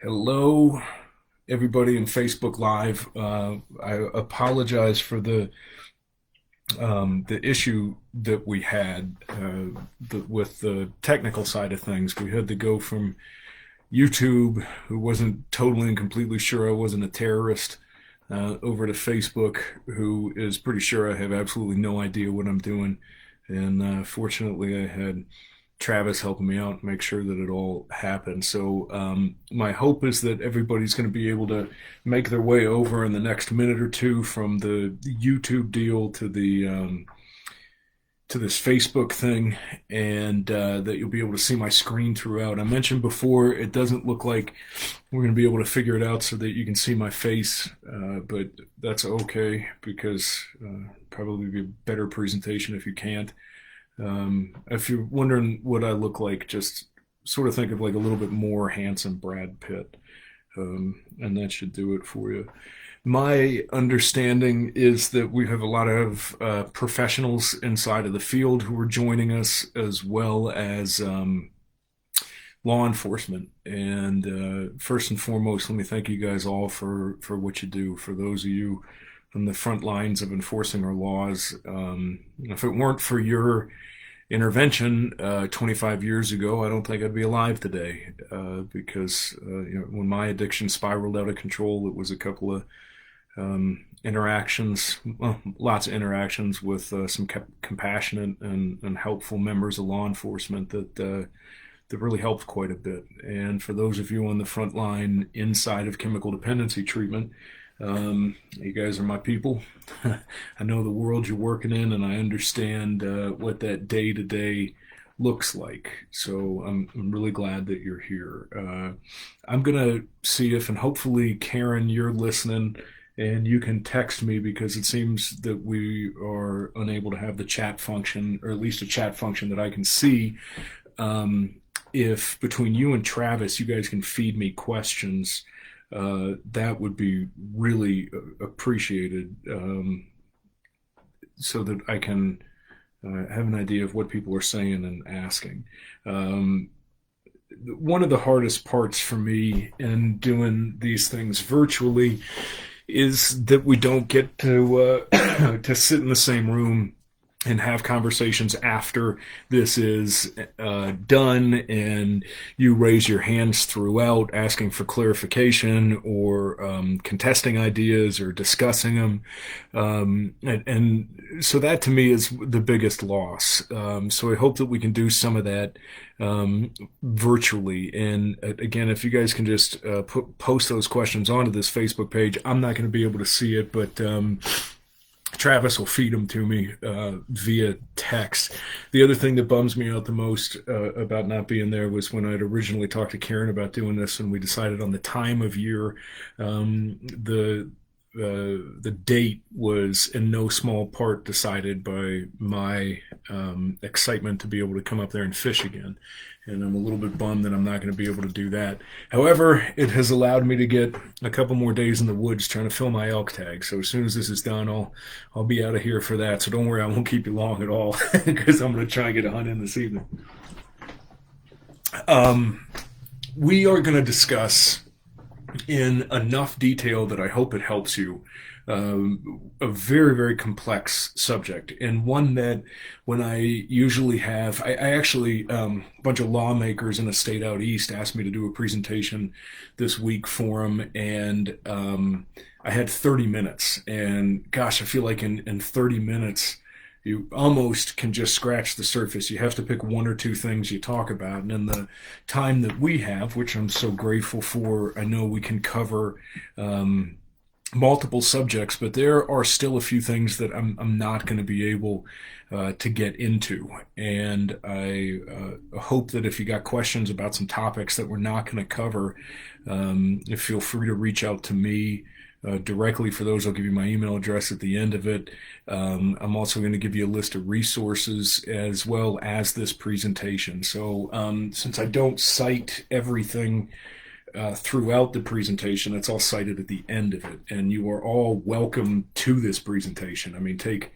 Hello, everybody in Facebook Live. I apologize for the issue that we had with the technical side of things. We had to go from YouTube, who wasn't totally and completely sure I wasn't a terrorist, over to Facebook, who is pretty sure I have absolutely no idea what I'm doing. And fortunately, I had Travis helping me out and make sure that it all happened. So my hope is that everybody's going to be able to make their way over in the next minute or two from the YouTube deal to this Facebook thing, and that you'll be able to see my screen throughout. I mentioned before it doesn't look like we're going to be able to figure it out so that you can see my face, but that's okay because probably be a better presentation if you can't. If you're wondering what I look like, just sort of think of like a little bit more handsome Brad Pitt, and that should do it for you. My understanding is that we have a lot of professionals inside of the field who are joining us, as well as law enforcement. And first and foremost, let me thank you guys all for what you do. For those of you on the front lines of enforcing our laws, if it weren't for your intervention 25 years ago, I don't think I'd be alive today. Because when my addiction spiraled out of control, it was a couple of interactions, well, lots of interactions with some compassionate and helpful members of law enforcement that really helped quite a bit. And for those of you on the front line inside of chemical dependency treatment, you guys are my people. I know the world you're working in, and I understand what that day to day looks like. So I'm really glad that you're here. I'm gonna see if, and hopefully, Karen, you're listening, and you can text me because it seems that we are unable to have the chat function, or at least a chat function that I can see. If between you and Travis, you guys can feed me questions, that would be really appreciated, so that I can have an idea of what people are saying and asking. Um, One of the hardest parts for me in doing these things virtually is that we don't get to to sit in the same room and have conversations after this is done, and you raise your hands throughout asking for clarification, or contesting ideas or discussing them. And so that to me is the biggest loss. So I hope that we can do some of that virtually. And again, if you guys can just post those questions onto this Facebook page, I'm not going to be able to see it, but Travis will feed them to me via text. The other thing that bums me out the most about not being there was when I'd originally talked to Karen about doing this, and we decided on the time of year. The date was in no small part decided by my excitement to be able to come up there and fish again. And I'm a little bit bummed that I'm not going to be able to do that. However, it has allowed me to get a couple more days in the woods trying to fill my elk tag. So as soon as this is done, I'll be out of here for that. So don't worry, I won't keep you long at all because I'm going to try and get a hunt in this evening. We are going to discuss in enough detail that I hope it helps you. A very, very complex subject, and one that when I usually have, I actually, a bunch of lawmakers in a state out east asked me to do a presentation this week for them, and I had 30 minutes. And gosh, I feel like in 30 minutes, you almost can just scratch the surface. You have to pick one or two things you talk about. And in the time that we have, which I'm so grateful for, I know we can cover multiple subjects, but there are still a few things that I'm not going to be able to get into. And I hope that if you got questions about some topics that we're not going to cover, feel free to reach out to me directly. For those, I'll give you my email address at the end of it. I'm also going to give you a list of resources as well as this presentation. So since I don't cite everything throughout the presentation, it's all cited at the end of it, and you are all welcome to this presentation. I mean, take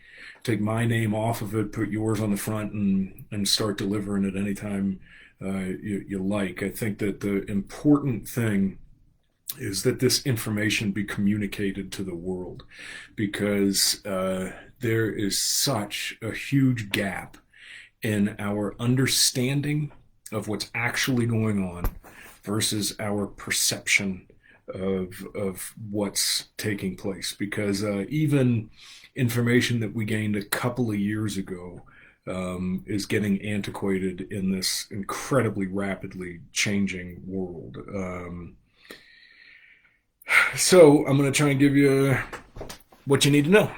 my name off of it, put yours on the front, and start delivering it anytime you like. I think that the important thing is that this information be communicated to the world, because there is such a huge gap in our understanding of what's actually going on versus our perception of what's taking place. Because even information that we gained a couple of years ago is getting antiquated in this incredibly rapidly changing world. So I'm going to try and give you what you need to know.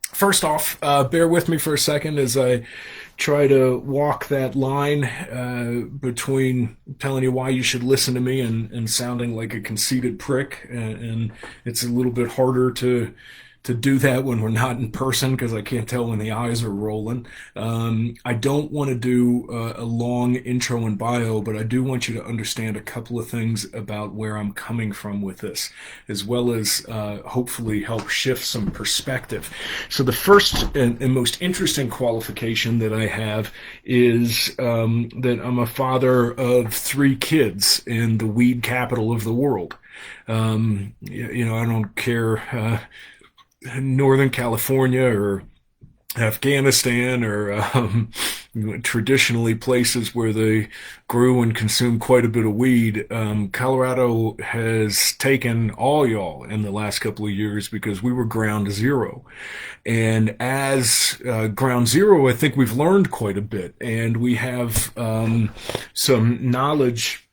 First off, bear with me for a second as I try to walk that line between telling you why you should listen to me and sounding like a conceited prick. And it's a little bit harder to do that when we're not in person because I can't tell when the eyes are rolling. I don't want to do a long intro and bio, but I do want you to understand a couple of things about where I'm coming from with this, as well as hopefully help shift some perspective. So the first and most interesting qualification that I have is that I'm a father of 3 kids in the weed capital of the world. I don't care Northern California or Afghanistan or traditionally places where they grew and consumed quite a bit of weed. Colorado has taken all y'all in the last couple of years because we were ground zero. And as ground zero, I think we've learned quite a bit. And we have some knowledge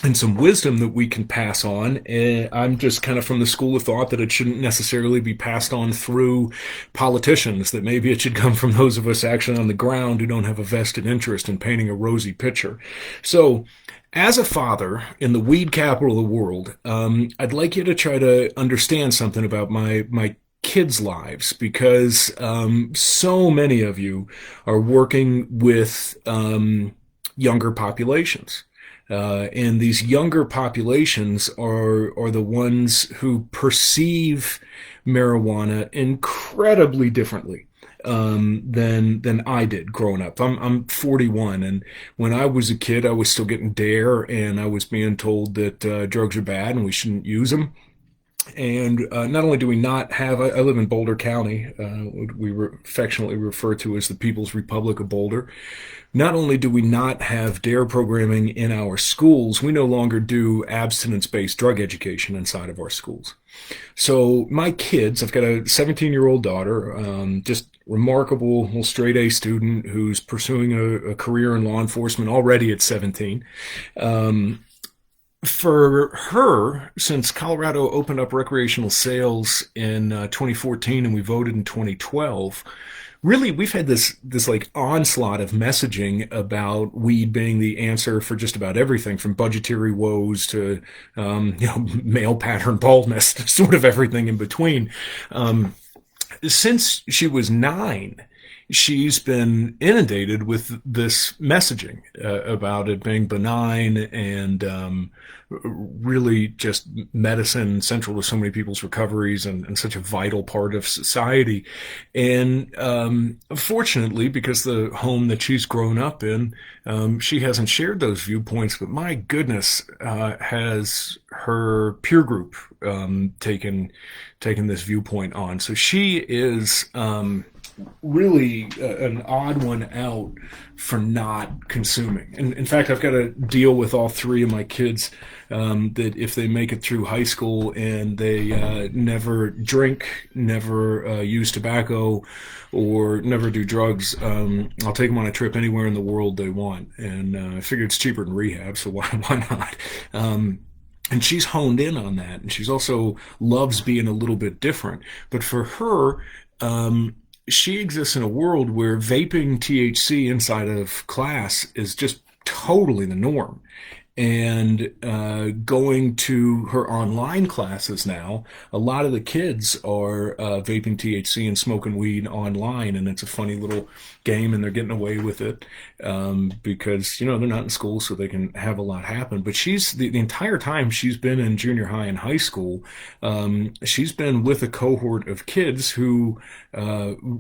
and some wisdom that we can pass on. And I'm just kind of from the school of thought that it shouldn't necessarily be passed on through politicians, that maybe it should come from those of us actually on the ground who don't have a vested interest in painting a rosy picture. So as a father in the weed capital of the world, I'd like you to try to understand something about my kids' lives, because so many of you are working with younger populations. And these younger populations are the ones who perceive marijuana incredibly differently than I did growing up. I'm 41, and when I was a kid, I was still getting dare, and I was being told that drugs are bad and we shouldn't use them. And not only do we not have, I live in Boulder County, affectionately refer to as the People's Republic of Boulder. Not only do we not have DARE programming in our schools, we no longer do abstinence-based drug education inside of our schools. So my kids, I've got a 17-year-old daughter, just remarkable little straight A student who's pursuing a career in law enforcement already at 17. For her, since Colorado opened up recreational sales in 2014 and we voted in 2012, really we've had this like onslaught of messaging about weed being the answer for just about everything, from budgetary woes to male pattern baldness, sort of everything in between. Since she was 9, she's been inundated with this messaging about it being benign and really just medicine central to so many people's recoveries and such a vital part of society. And fortunately, because the home that she's grown up in, she hasn't shared those viewpoints, but my goodness, has her peer group taken this viewpoint on. So she is really an odd one out for not consuming. And in fact, I've got to deal with all 3 of my kids that if they make it through high school and they never drink, never use tobacco, or never do drugs, I'll take them on a trip anywhere in the world they want. And I figure it's cheaper than rehab, so why not? And she's honed in on that. And she's also loves being a little bit different. But for her, she exists in a world where vaping THC inside of class is just totally the norm. And going to her online classes now, a lot of the kids are vaping THC and smoking weed online, and it's a funny little game, and they're getting away with it because they're not in school, so they can have a lot happen. But she's the entire time she's been in junior high and high school, she's been with a cohort of kids who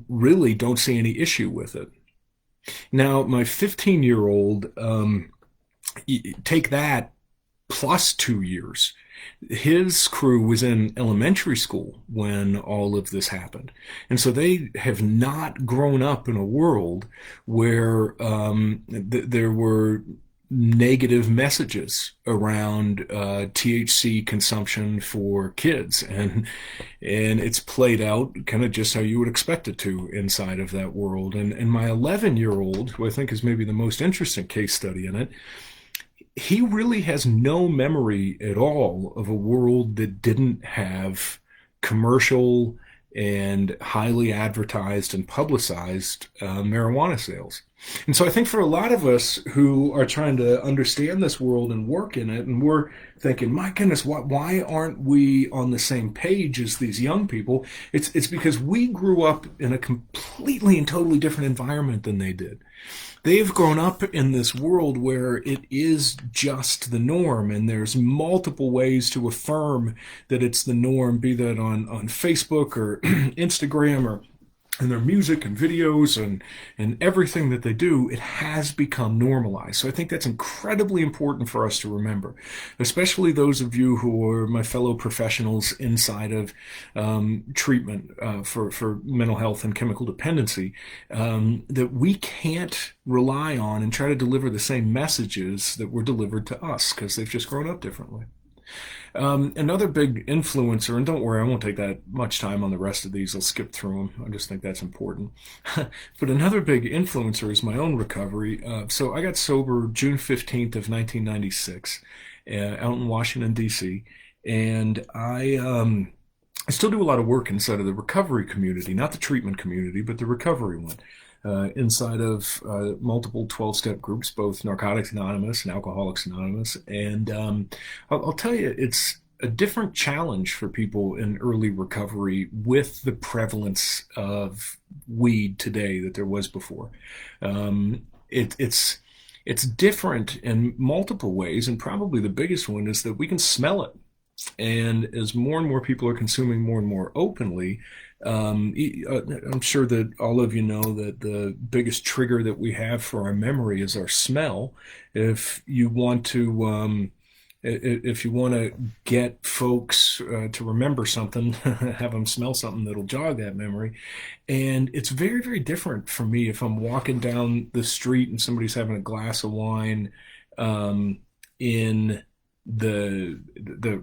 really don't see any issue with it. Now, my 15-year-old. Take that plus 2 years. His crew was in elementary school when all of this happened. And so they have not grown up in a world where there were negative messages around THC consumption for kids, and it's played out kind of just how you would expect it to inside of that world. And my 11-year-old, who I think is maybe the most interesting case study in it, he really has no memory at all of a world that didn't have commercial and highly advertised and publicized marijuana sales. And so I think for a lot of us who are trying to understand this world and work in it, and we're thinking, my goodness, why aren't we on the same page as these young people? It's because we grew up in a completely and totally different environment than they did. They've grown up in this world where it is just the norm, and there's multiple ways to affirm that it's the norm, be that on Facebook or Instagram or in their music and videos and everything that they do. It has become normalized. So I think that's incredibly important for us to remember, especially those of you who are my fellow professionals inside of treatment for mental health and chemical dependency, that we can't rely on and try to deliver the same messages that were delivered to us because they've just grown up differently. Another big influencer, and don't worry, I won't take that much time on the rest of these. I'll skip through them. I just think that's important. But another big influencer is my own recovery. So I got sober June 15th of 1996 out in Washington, D.C. And I still do a lot of work inside of the recovery community, not the treatment community, but the recovery one. Inside of multiple 12-step groups, both Narcotics Anonymous and Alcoholics Anonymous. And I'll tell you, it's a different challenge for people in early recovery with the prevalence of weed today that there was before. It's different in multiple ways, and probably the biggest one is that we can smell it. And as more and more people are consuming more and more openly, I'm sure that all of you know that the biggest trigger that we have for our memory is our smell. If you want to, if you want to get folks to remember something, have them smell something that'll jog that memory. And it's very, very different for me if I'm walking down the street and somebody's having a glass of wine in the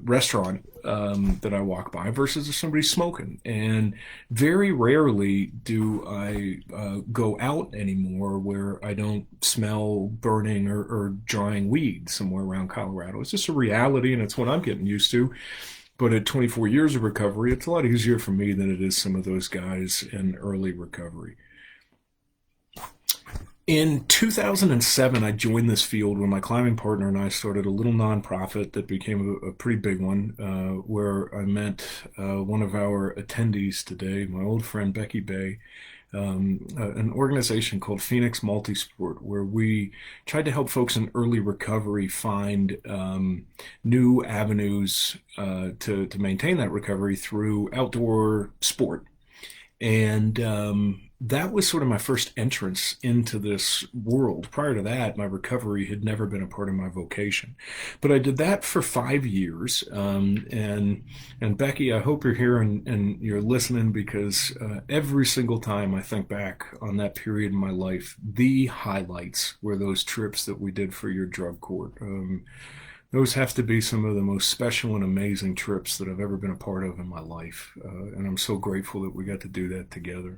restaurant that I walk by versus if somebody's smoking. And very rarely do I go out anymore where I don't smell burning or drying weed somewhere around Colorado. It's just a reality, and it's what I'm getting used to. But at 24 years of recovery, it's a lot easier for me than it is some of those guys in early recovery. In 2007, I joined this field when my climbing partner and I started a little nonprofit that became a pretty big one, where I met one of our attendees today, my old friend Becky Bay, an organization called Phoenix Multisport, where we tried to help folks in early recovery find new avenues to maintain that recovery through outdoor sport. And that was sort of my first entrance into this world. Prior to that, my recovery had never been a part of my vocation. But I did that for 5 years. And Becky, I hope you're here and you're listening, because every single time I think back on that period in my life, the highlights were those trips that we did for your drug court. Those have to be some of the most special and amazing trips that I've ever been a part of in my life. And I'm so grateful that we got to do that together.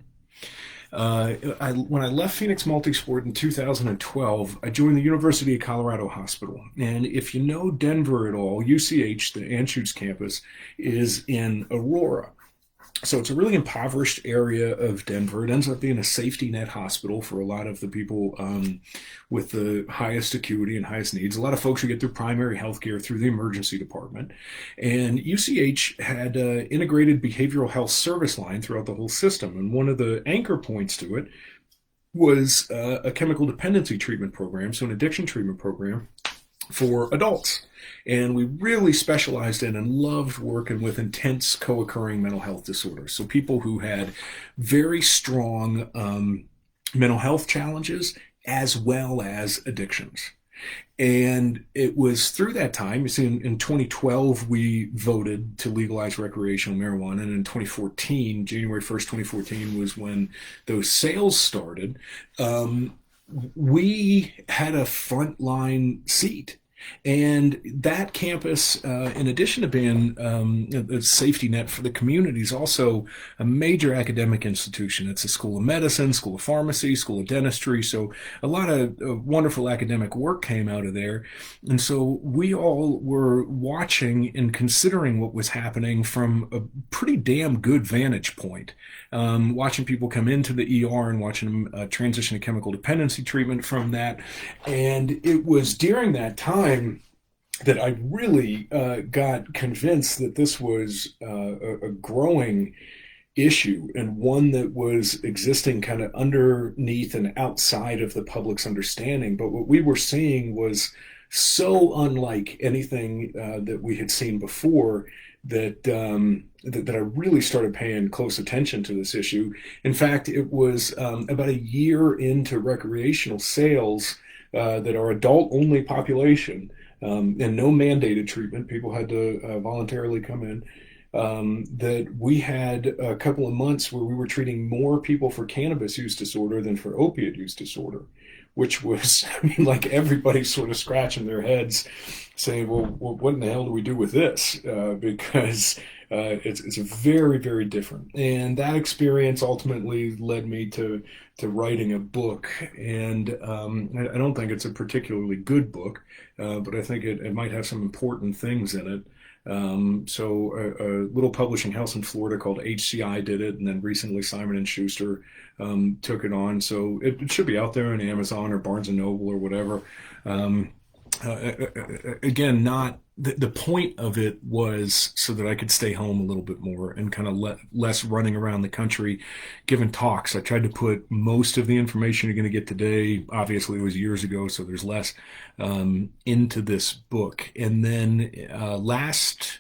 When I left Phoenix Multisport in 2012, I joined the University of Colorado Hospital. And if you know Denver at all, UCH, the Anschutz campus, is in Aurora. So it's a really impoverished area of Denver. It ends up being a safety net hospital for a lot of the people with the highest acuity and highest needs. A lot of folks who get their primary health care through the emergency department. And UCH had an integrated behavioral health service line throughout the whole system. And one of the anchor points to it was a chemical dependency treatment program, so an addiction treatment program for adults. And we really specialized in and loved working with intense co-occurring mental health disorders. So people who had very strong mental health challenges as well as addictions. And it was through that time, you see, in 2012, we voted to legalize recreational marijuana. And in 2014, January 1st, 2014, was when those sales started. Um, we had a frontline seat. And that campus, in addition to being a safety net for the community, is also a major academic institution. It's a school of medicine, school of pharmacy, school of dentistry. So a lot of wonderful academic work came out of there. And so we all were watching and considering what was happening from a pretty damn good vantage point. Watching people come into the ER and watching them transition to chemical dependency treatment from that. And it was during that time that I really got convinced that this was a growing issue and one that was existing kind of underneath and outside of the public's understanding. But what we were seeing was so unlike anything that we had seen before that I really started paying close attention to this issue. In fact, it was about a year into recreational sales that our adult-only population and no mandated treatment, people had to voluntarily come in, that we had a couple of months where we were treating more people for cannabis use disorder than for opiate use disorder, which was, I mean, like everybody sort of scratching their heads saying, well, what in the hell do we do with this? Because it's very, very different. And that experience ultimately led me to writing a book. And I don't think it's a particularly good book, but I think it might have some important things in it. So a little publishing house in Florida called HCI did it, and then recently Simon and Schuster took it on. So it should be out there on Amazon or Barnes and Noble or whatever. Um, Again, not the point of it was so that I could stay home a little bit more and kind of less running around the country giving talks. I tried to put most of the information you're going to get today, obviously it was years ago, so there's less, into this book. And then last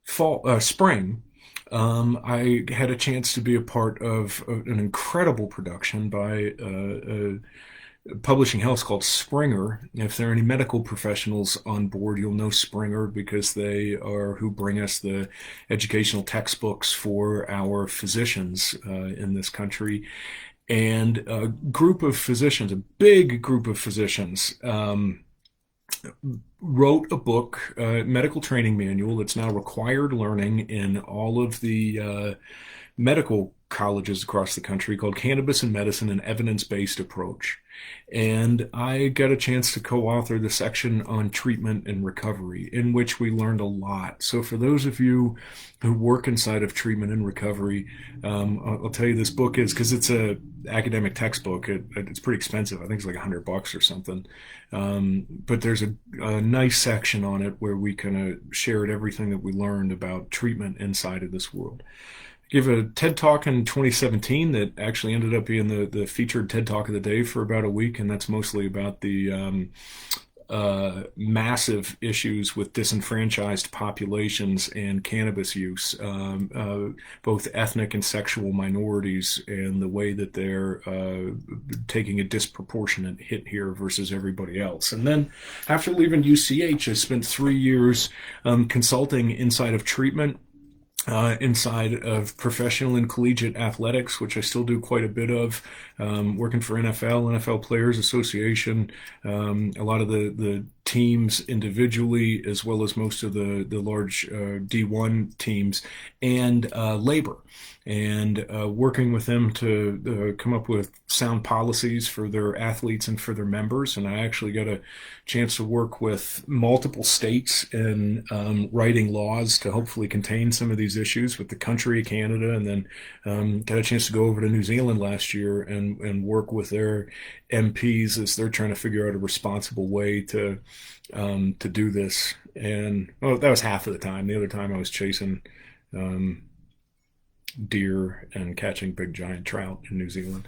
spring, I had a chance to be a part of an incredible production by publishing house called Springer. If there are any medical professionals on board, you'll know Springer because they are who bring us the educational textbooks for our physicians in this country. And a group of physicians, a big group of physicians, wrote a book, medical training manual. It's now required learning in all of the medical colleges across the country, called Cannabis and Medicine: An Evidence-Based Approach. And I got a chance to co-author the section on treatment and recovery, in which we learned a lot. So for those of you who work inside of treatment and recovery, I'll tell you this book is, because it's a academic textbook, it's pretty expensive. I think it's like $100 or something. But there's a nice section on it where we kind of shared everything that we learned about treatment inside of this world. Gave a TED Talk in 2017 that actually ended up being the featured TED Talk of the day for about a week, and that's mostly about the massive issues with disenfranchised populations and cannabis use, both ethnic and sexual minorities, and the way that they're taking a disproportionate hit here versus everybody else. And then after leaving UCH, I spent 3 years consulting inside of treatment, inside of professional and collegiate athletics, which I still do quite a bit of, working for NFL Players Association, a lot of the teams individually, as well as most of the large D1 teams, and labor. And working with them to come up with sound policies for their athletes and for their members. And I actually got a chance to work with multiple states in writing laws to hopefully contain some of these issues with the country of Canada. And then got a chance to go over to New Zealand last year and work with their MPs as they're trying to figure out a responsible way to do this. And well, that was half of the time. The other time I was chasing deer and catching big giant trout in New Zealand.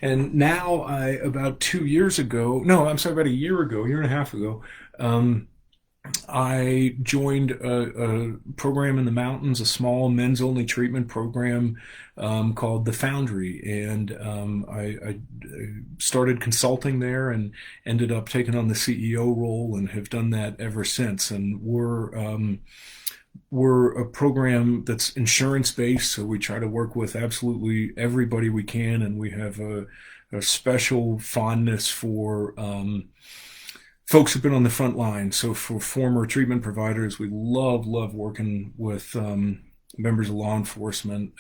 And now about 2 years ago, no, I'm sorry, about a year ago, year and a half ago, I joined a program in the mountains, a small men's only treatment program called The Foundry. And I started consulting there and ended up taking on the CEO role and have done that ever since. And we're a program that's insurance based, so we try to work with absolutely everybody we can, and we have a special fondness for folks who've been on the front line. So for former treatment providers, we love working with members of law enforcement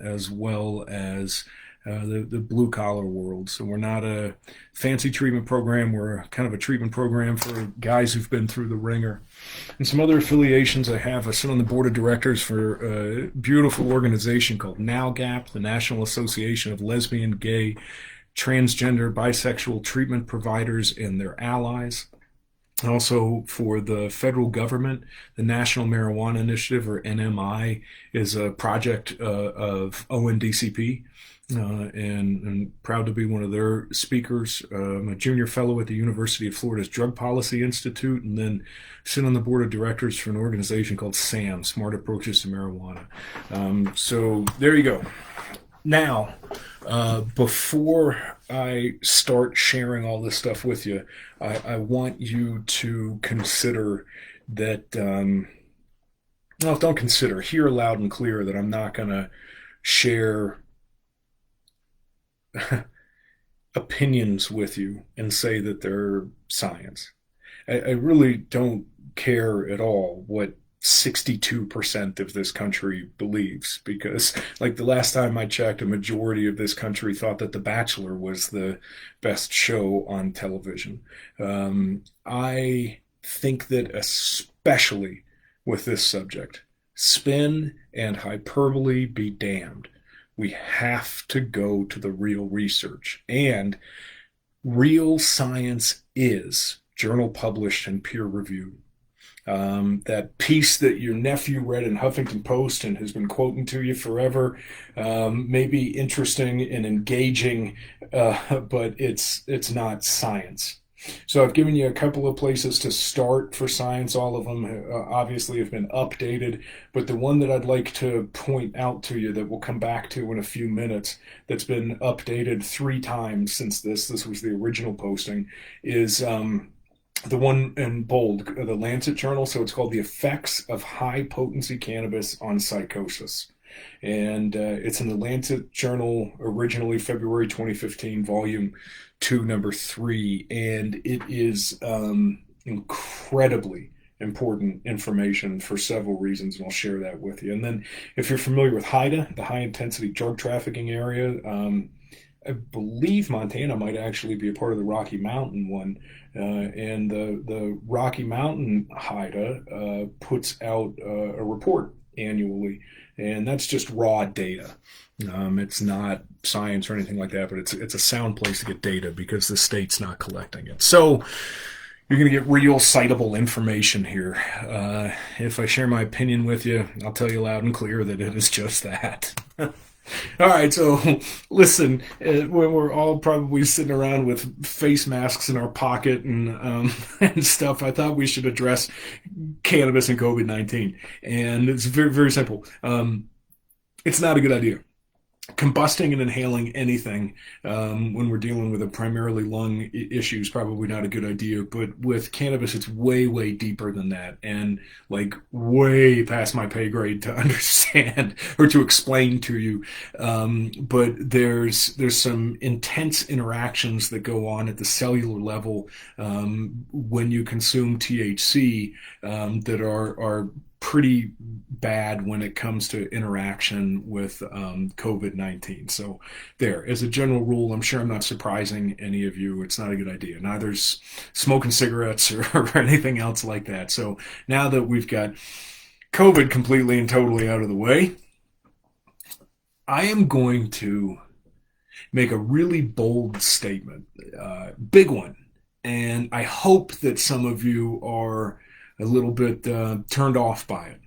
as well as the blue collar world. So we're not a fancy treatment program. We're kind of a treatment program for guys who've been through the ringer. And some other affiliations I have. I sit on the board of directors for a beautiful organization called NowGap, the National Association of Lesbian, Gay, Transgender, Bisexual Treatment Providers and their allies. Also, for the federal government, the National Marijuana Initiative, or NMI, is a project of ONDCP, and proud to be one of their speakers. I'm a junior fellow at the University of Florida's Drug Policy Institute, and then sit on the board of directors for an organization called SAM, Smart Approaches to Marijuana. So there you go. Now, before I start sharing all this stuff with you, I want you to consider that, well, don't consider, hear loud and clear that I'm not going to share opinions with you and say that they're science. I really don't care at all what 62% of this country believes, because like the last time I checked, a majority of this country thought that The Bachelor was the best show on television. I think that especially with this subject, spin and hyperbole be damned, we have to go to the real research. And real science is journal published and peer reviewed. That piece that your nephew read in Huffington Post and has been quoting to you forever may be interesting and engaging, but it's not science. So I've given you a couple of places to start for science. All of them obviously have been updated, but the one that I'd like to point out to you that we'll come back to in a few minutes, that's been updated 3 times since this was the original posting, is the one in bold, the Lancet Journal. So it's called The Effects of High Potency Cannabis on Psychosis. And it's in the Lancet Journal, originally February 2015, volume 2, number 3. And it is incredibly important information for several reasons, and I'll share that with you. And then if you're familiar with HIDTA, the high intensity drug trafficking area, I believe Montana might actually be a part of the Rocky Mountain one. And the Rocky Mountain HIDTA puts out a report annually, and that's just raw data. It's not science or anything like that, but it's a sound place to get data because the state's not collecting it. So you're going to get real citable information here. If I share my opinion with you, I'll tell you loud and clear that it is just that. All right, so listen, when we're all probably sitting around with face masks in our pocket and and stuff, I thought we should address cannabis and COVID-19. And it's very simple. It's not a good idea. Combusting and inhaling anything when we're dealing with a primarily lung issue is probably not a good idea. But with cannabis, it's way deeper than that, and like way past my pay grade to understand or to explain to you. But there's some intense interactions that go on at the cellular level when you consume THC that are pretty bad when it comes to interaction with COVID-19. So there, as a general rule, I'm sure I'm not surprising any of you. It's not a good idea. Neither's smoking cigarettes or anything else like that. So now that we've got COVID completely and totally out of the way, I am going to make a really bold statement, big one. And I hope that some of you are a little bit turned off by it,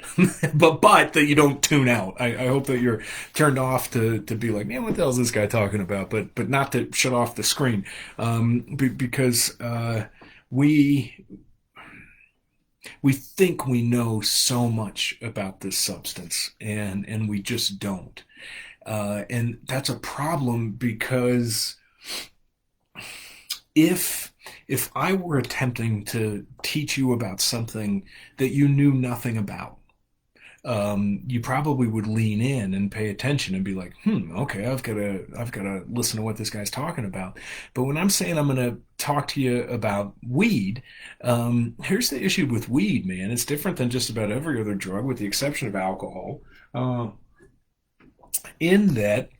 but that you don't tune out. I hope that you're turned off to be like, man, what the hell is this guy talking about? But not to shut off the screen, because we We think we know so much about this substance, and we just don't. And that's a problem because if if I were attempting to teach you about something that you knew nothing about, you probably would lean in and pay attention and be like, okay, I've got to listen to what this guy's talking about. But when I'm saying I'm going to talk to you about weed, here's the issue with weed, man. It's different than just about every other drug, with the exception of alcohol, uh, in that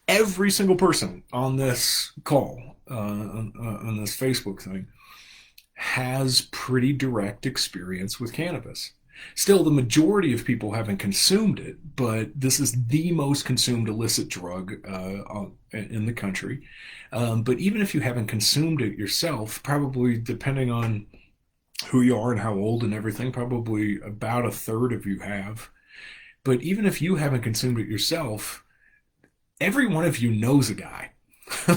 every single person on this call, on this Facebook thing, has pretty direct experience with cannabis. Still, the majority of people haven't consumed it, but this is the most consumed illicit drug in the country. But even if you haven't consumed it yourself, probably depending on who you are and how old and everything, probably about a third of you have. But even if you haven't consumed it yourself, every one of you knows a guy.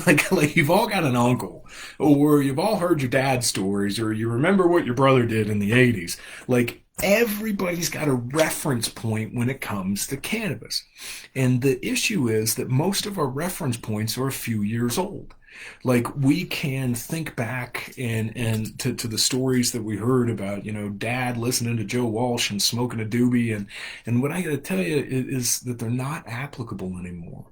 Like you've all got an uncle, or you've all heard your dad's stories, or you remember what your brother did in the 80s. Like everybody's got a reference point when it comes to cannabis. And the issue is that most of our reference points are a few years old. Like we can think back and to the stories that we heard about, dad listening to Joe Walsh and smoking a doobie, and what I got to tell you is that they're not applicable anymore.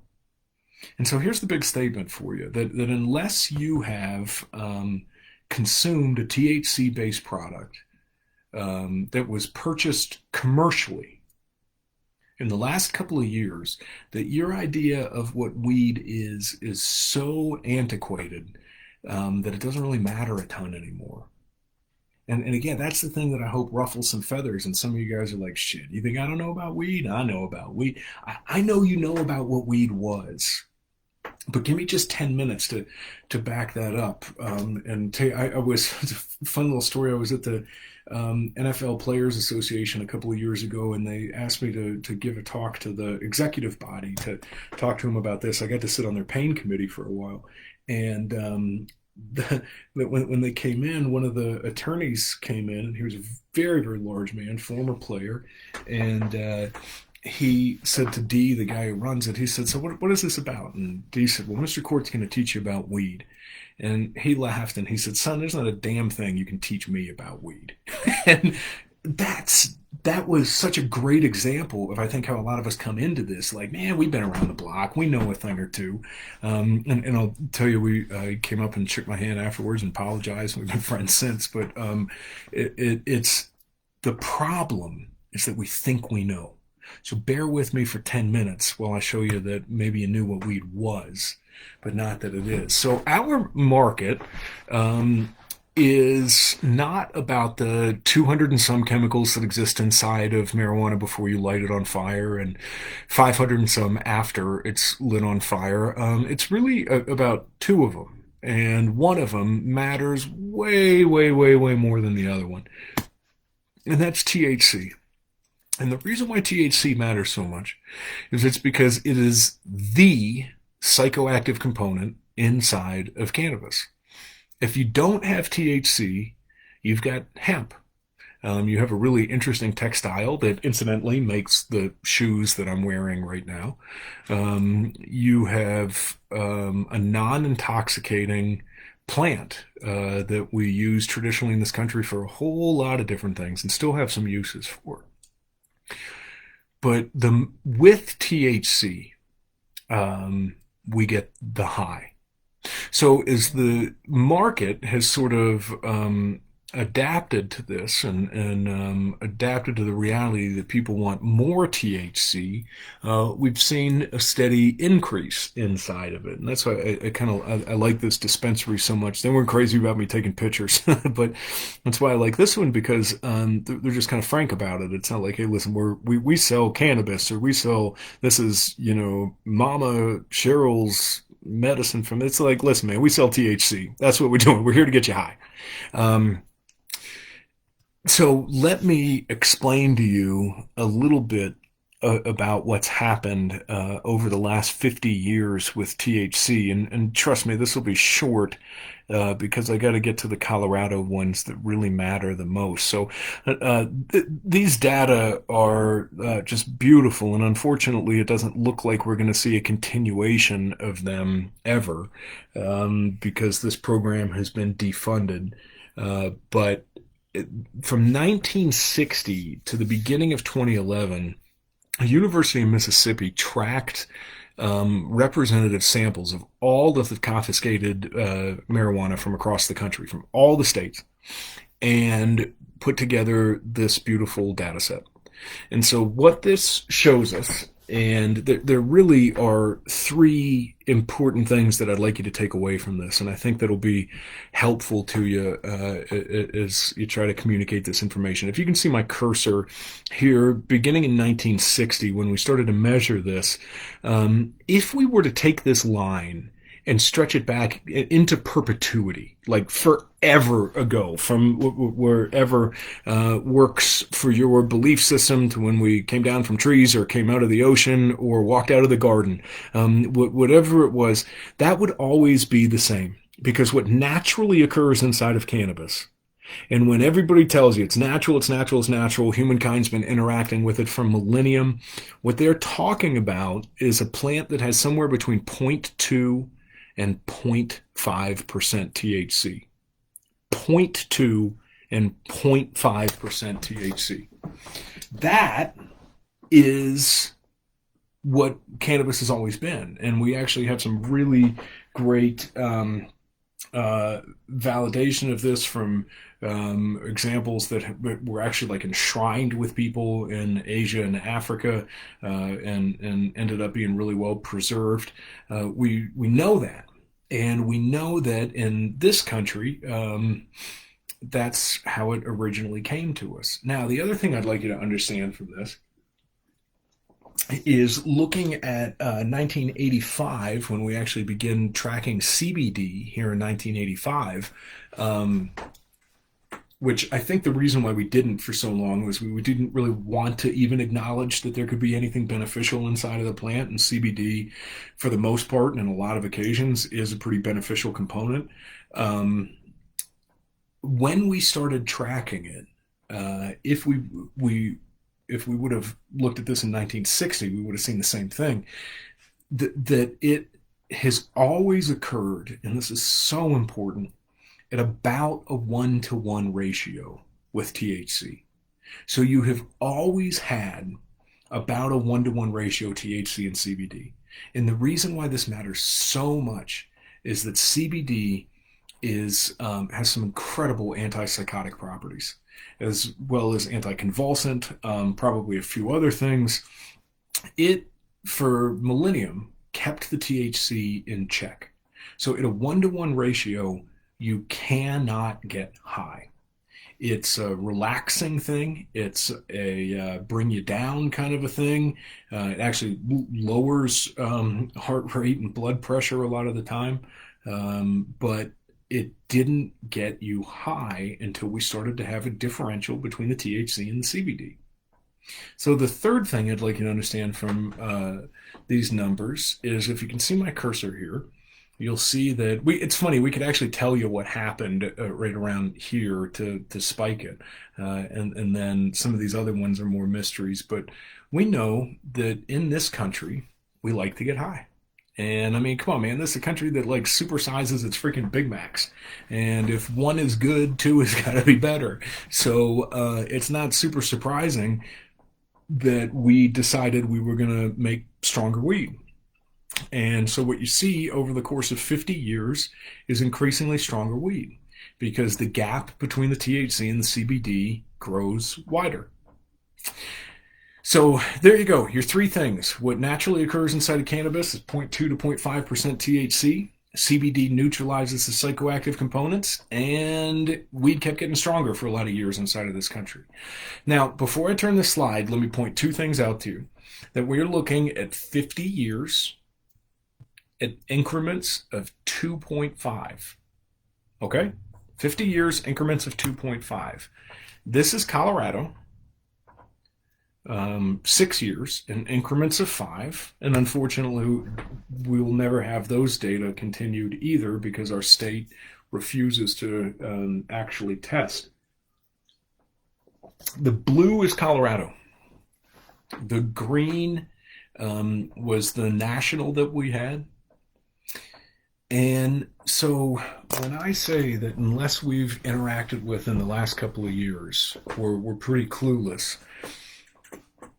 And so here's the big statement for you, that unless you have consumed a THC based product that was purchased commercially in the last couple of years, that your idea of what weed is so antiquated that it doesn't really matter a ton anymore. And again, that's the thing that I hope ruffles some feathers. And some of you guys are like, shit, you think I don't know about weed? I know about weed. I know you know about what weed was. But give me just 10 minutes to back that up. And I was, it's a fun little story. I was at the NFL Players Association a couple of years ago, and they asked me to give a talk to the executive body, to talk to them about this. I got to sit on their pain committee for a while. And when they came in, one of the attorneys came in, and he was a very, very large man, former player. And he said to D, the guy who runs it, he said, so what is this about? And D said, well, Mr. Cort's going to teach you about weed. And he laughed and he said, son, there's not a damn thing you can teach me about weed. And that was such a great example of, I think, how a lot of us come into this. Like, man, we've been around the block. We know a thing or two. And I'll tell you, we came up and shook my hand afterwards and apologized. We've been friends since. But it's the problem is that we think we know. So bear with me for 10 minutes while I show you that maybe you knew what weed was, but not that it is. So our market is not about the 200 and some chemicals that exist inside of marijuana before you light it on fire, and 500 and some after it's lit on fire. It's really about two of them. And one of them matters way, way, way, way more than the other one. And that's THC. And the reason why THC matters so much is it's because it is the psychoactive component inside of cannabis. If you don't have THC, you've got hemp. You have a really interesting textile that incidentally makes the shoes that I'm wearing right now. You have a non-intoxicating plant that we use traditionally in this country for a whole lot of different things and still have some uses for. But with THC, we get the high. So as the market has sort of adapted to this and adapted to the reality that people want more THC, we've seen a steady increase inside of it. And that's why I like this dispensary so much. They weren't crazy about me taking pictures, but that's why I like this one, because they're just kind of frank about it. It's not like, hey, listen, we sell cannabis, or we sell, this is, Mama Cheryl's medicine from, it's like, listen, man, we sell THC. That's what we're doing. We're here to get you high. So let me explain to you a little bit about what's happened over the last 50 years with THC. And trust me, this will be short because I got to get to the Colorado ones that really matter the most. So these data are just beautiful. And unfortunately, it doesn't look like we're going to see a continuation of them ever because this program has been defunded. But from 1960 to the beginning of 2011, the University of Mississippi tracked representative samples of all of the confiscated marijuana from across the country, from all the states, and put together this beautiful data set. And so, what this shows us, and there really are three important things that I'd like you to take away from this, and I think that'll be helpful to you as you try to communicate this information. If you can see my cursor here, beginning in 1960, when we started to measure this, if we were to take this line and stretch it back into perpetuity, like forever ago, from wherever works for your belief system to when we came down from trees or came out of the ocean or walked out of the garden, whatever it was, that would always be the same. Because what naturally occurs inside of cannabis, and when everybody tells you it's natural, it's natural, it's natural, humankind's been interacting with it for millennium, what they're talking about is a plant that has somewhere between 0.2 and 0.5% THC. 0.2 and 0.5% THC. That is what cannabis has always been. And we actually have some really great validation of this from examples that were actually like enshrined with people in Asia and Africa, and ended up being really well preserved. We know that, and we know that in this country, that's how it originally came to us. Now, the other thing I'd like you to understand from this is looking at 1985, when we actually begin tracking CBD here in 1985, which I think the reason why we didn't for so long was we didn't really want to even acknowledge that there could be anything beneficial inside of the plant. And CBD, for the most part, and in a lot of occasions, is a pretty beneficial component. When we started tracking it, if we would have looked at this in 1960, we would have seen the same thing. That it has always occurred, and this is so important, at about a 1-to-1 ratio with THC. So you have always had about a 1-to-1 ratio THC and CBD. And the reason why this matters so much is that CBD has some incredible antipsychotic properties, as well as anticonvulsant, probably a few other things. It, for millennium, kept the THC in check. So at a 1-to-1 ratio, you cannot get high. It's a relaxing thing. It's a bring you down kind of a thing. It actually lowers heart rate and blood pressure a lot of the time. But it didn't get you high until we started to have a differential between the THC and the CBD. So the third thing I'd like you to understand from these numbers is, if you can see my cursor here, you'll see that it's funny, we could actually tell you what happened right around here to spike it. And then some of these other ones are more mysteries, but we know that in this country, we like to get high. And I mean, come on, man, this is a country that like supersizes its freaking Big Macs. And if one is good, two has got to be better. So it's not super surprising that we decided we were going to make stronger weed. And so what you see over the course of 50 years is increasingly stronger weed, because the gap between the THC and the CBD grows wider. So there you go, your three things. What naturally occurs inside of cannabis is 0.2 to 0.5% THC. CBD neutralizes the psychoactive components, and weed kept getting stronger for a lot of years inside of this country. Now, before I turn this slide, let me point two things out to you. That we're looking at 50 years at increments of 2.5. Okay? 50 years, increments of 2.5. This is Colorado. 6 years in increments of 5. And unfortunately, we will never have those data continued either because our state refuses to actually test. The blue is Colorado. The green was the national that we had. And so when I say that unless we've interacted with in the last couple of years, we're pretty clueless,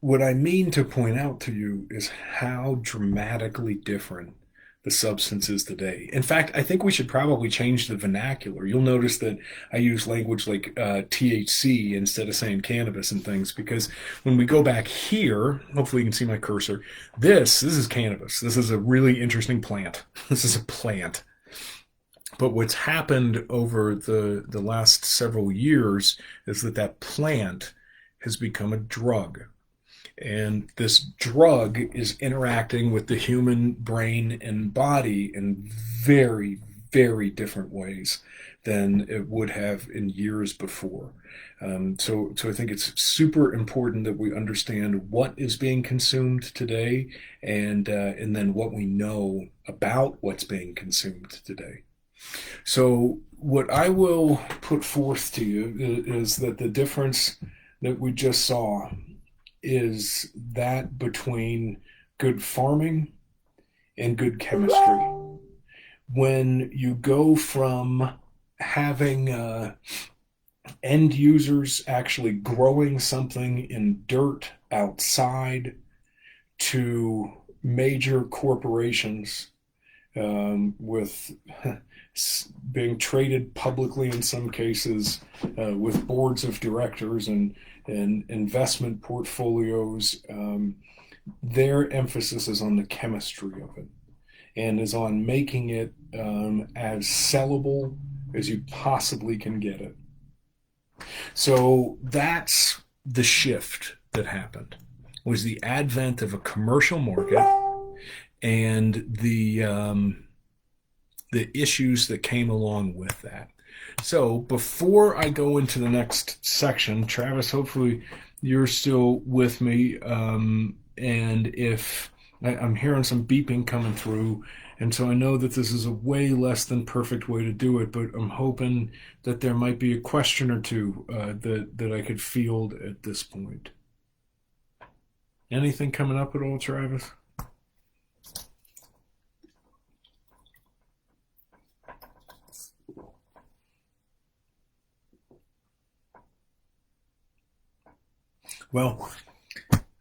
what I mean to point out to you is how dramatically different the substance is today. In fact, I think we should probably change the vernacular. You'll notice that I use language like THC instead of saying cannabis and things, because when we go back here, hopefully you can see my cursor, this is cannabis. This is a really interesting plant. This is a plant. But what's happened over the last several years is that plant has become a drug. And this drug is interacting with the human brain and body in very, very different ways than it would have in years before. So I think it's super important that we understand what is being consumed today, and then what we know about what's being consumed today. So what I will put forth to you is that the difference that we just saw is that between good farming and good chemistry. When you go from having end users actually growing something in dirt outside to major corporations with being traded publicly in some cases, with boards of directors and investment portfolios, their emphasis is on the chemistry of it and is on making it as sellable as you possibly can get it. So that's the shift that happened, was the advent of a commercial market and the issues that came along with that. So before I go into the next section, Travis, hopefully you're still with me. And if I'm hearing some beeping coming through, and so I know that this is a way less than perfect way to do it, but I'm hoping that there might be a question or two that I could field at this point. Anything coming up at all, Travis? Well,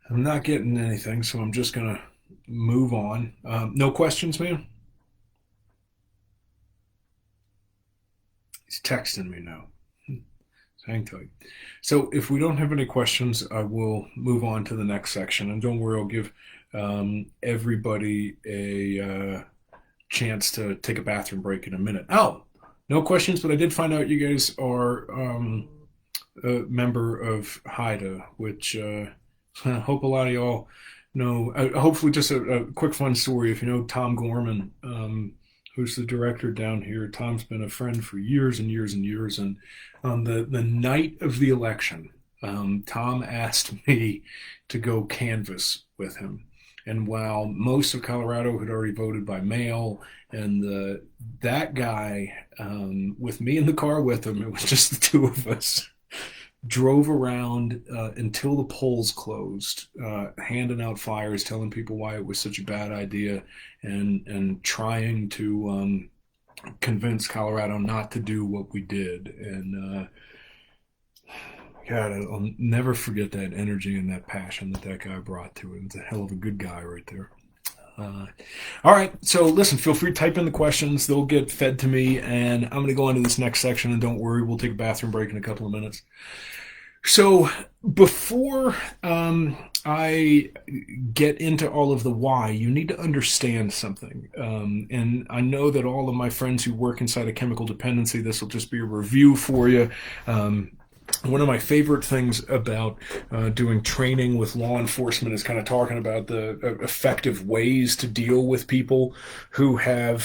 I'm not getting anything, so I'm just going to move on. No questions, man? He's texting me now. Hang tight. So if we don't have any questions, I will move on to the next section. And don't worry, I'll give everybody a chance to take a bathroom break in a minute. Oh, no questions, but I did find out you guys are a member of HIDA, which I hope a lot of y'all know. Hopefully, just a quick fun story. If you know Tom Gorman, who's the director down here, Tom's been a friend for years and years and years. And on the night of the election, Tom asked me to go canvass with him. And while most of Colorado had already voted by mail, and that guy, with me in the car with him, it was just the two of us, drove around until the polls closed, handing out flyers, telling people why it was such a bad idea, and trying to convince Colorado not to do what we did. And God, I'll never forget that energy and that passion that guy brought to it. It's a hell of a good guy right there. All right, so listen, feel free to type in the questions. They'll get fed to me, and I'm going to go into this next section, and don't worry, we'll take a bathroom break in a couple of minutes. So before I get into all of the why, you need to understand something. And I know that all of my friends who work inside of chemical dependency, this will just be a review for you. One of my favorite things about doing training with law enforcement is kind of talking about the effective ways to deal with people who have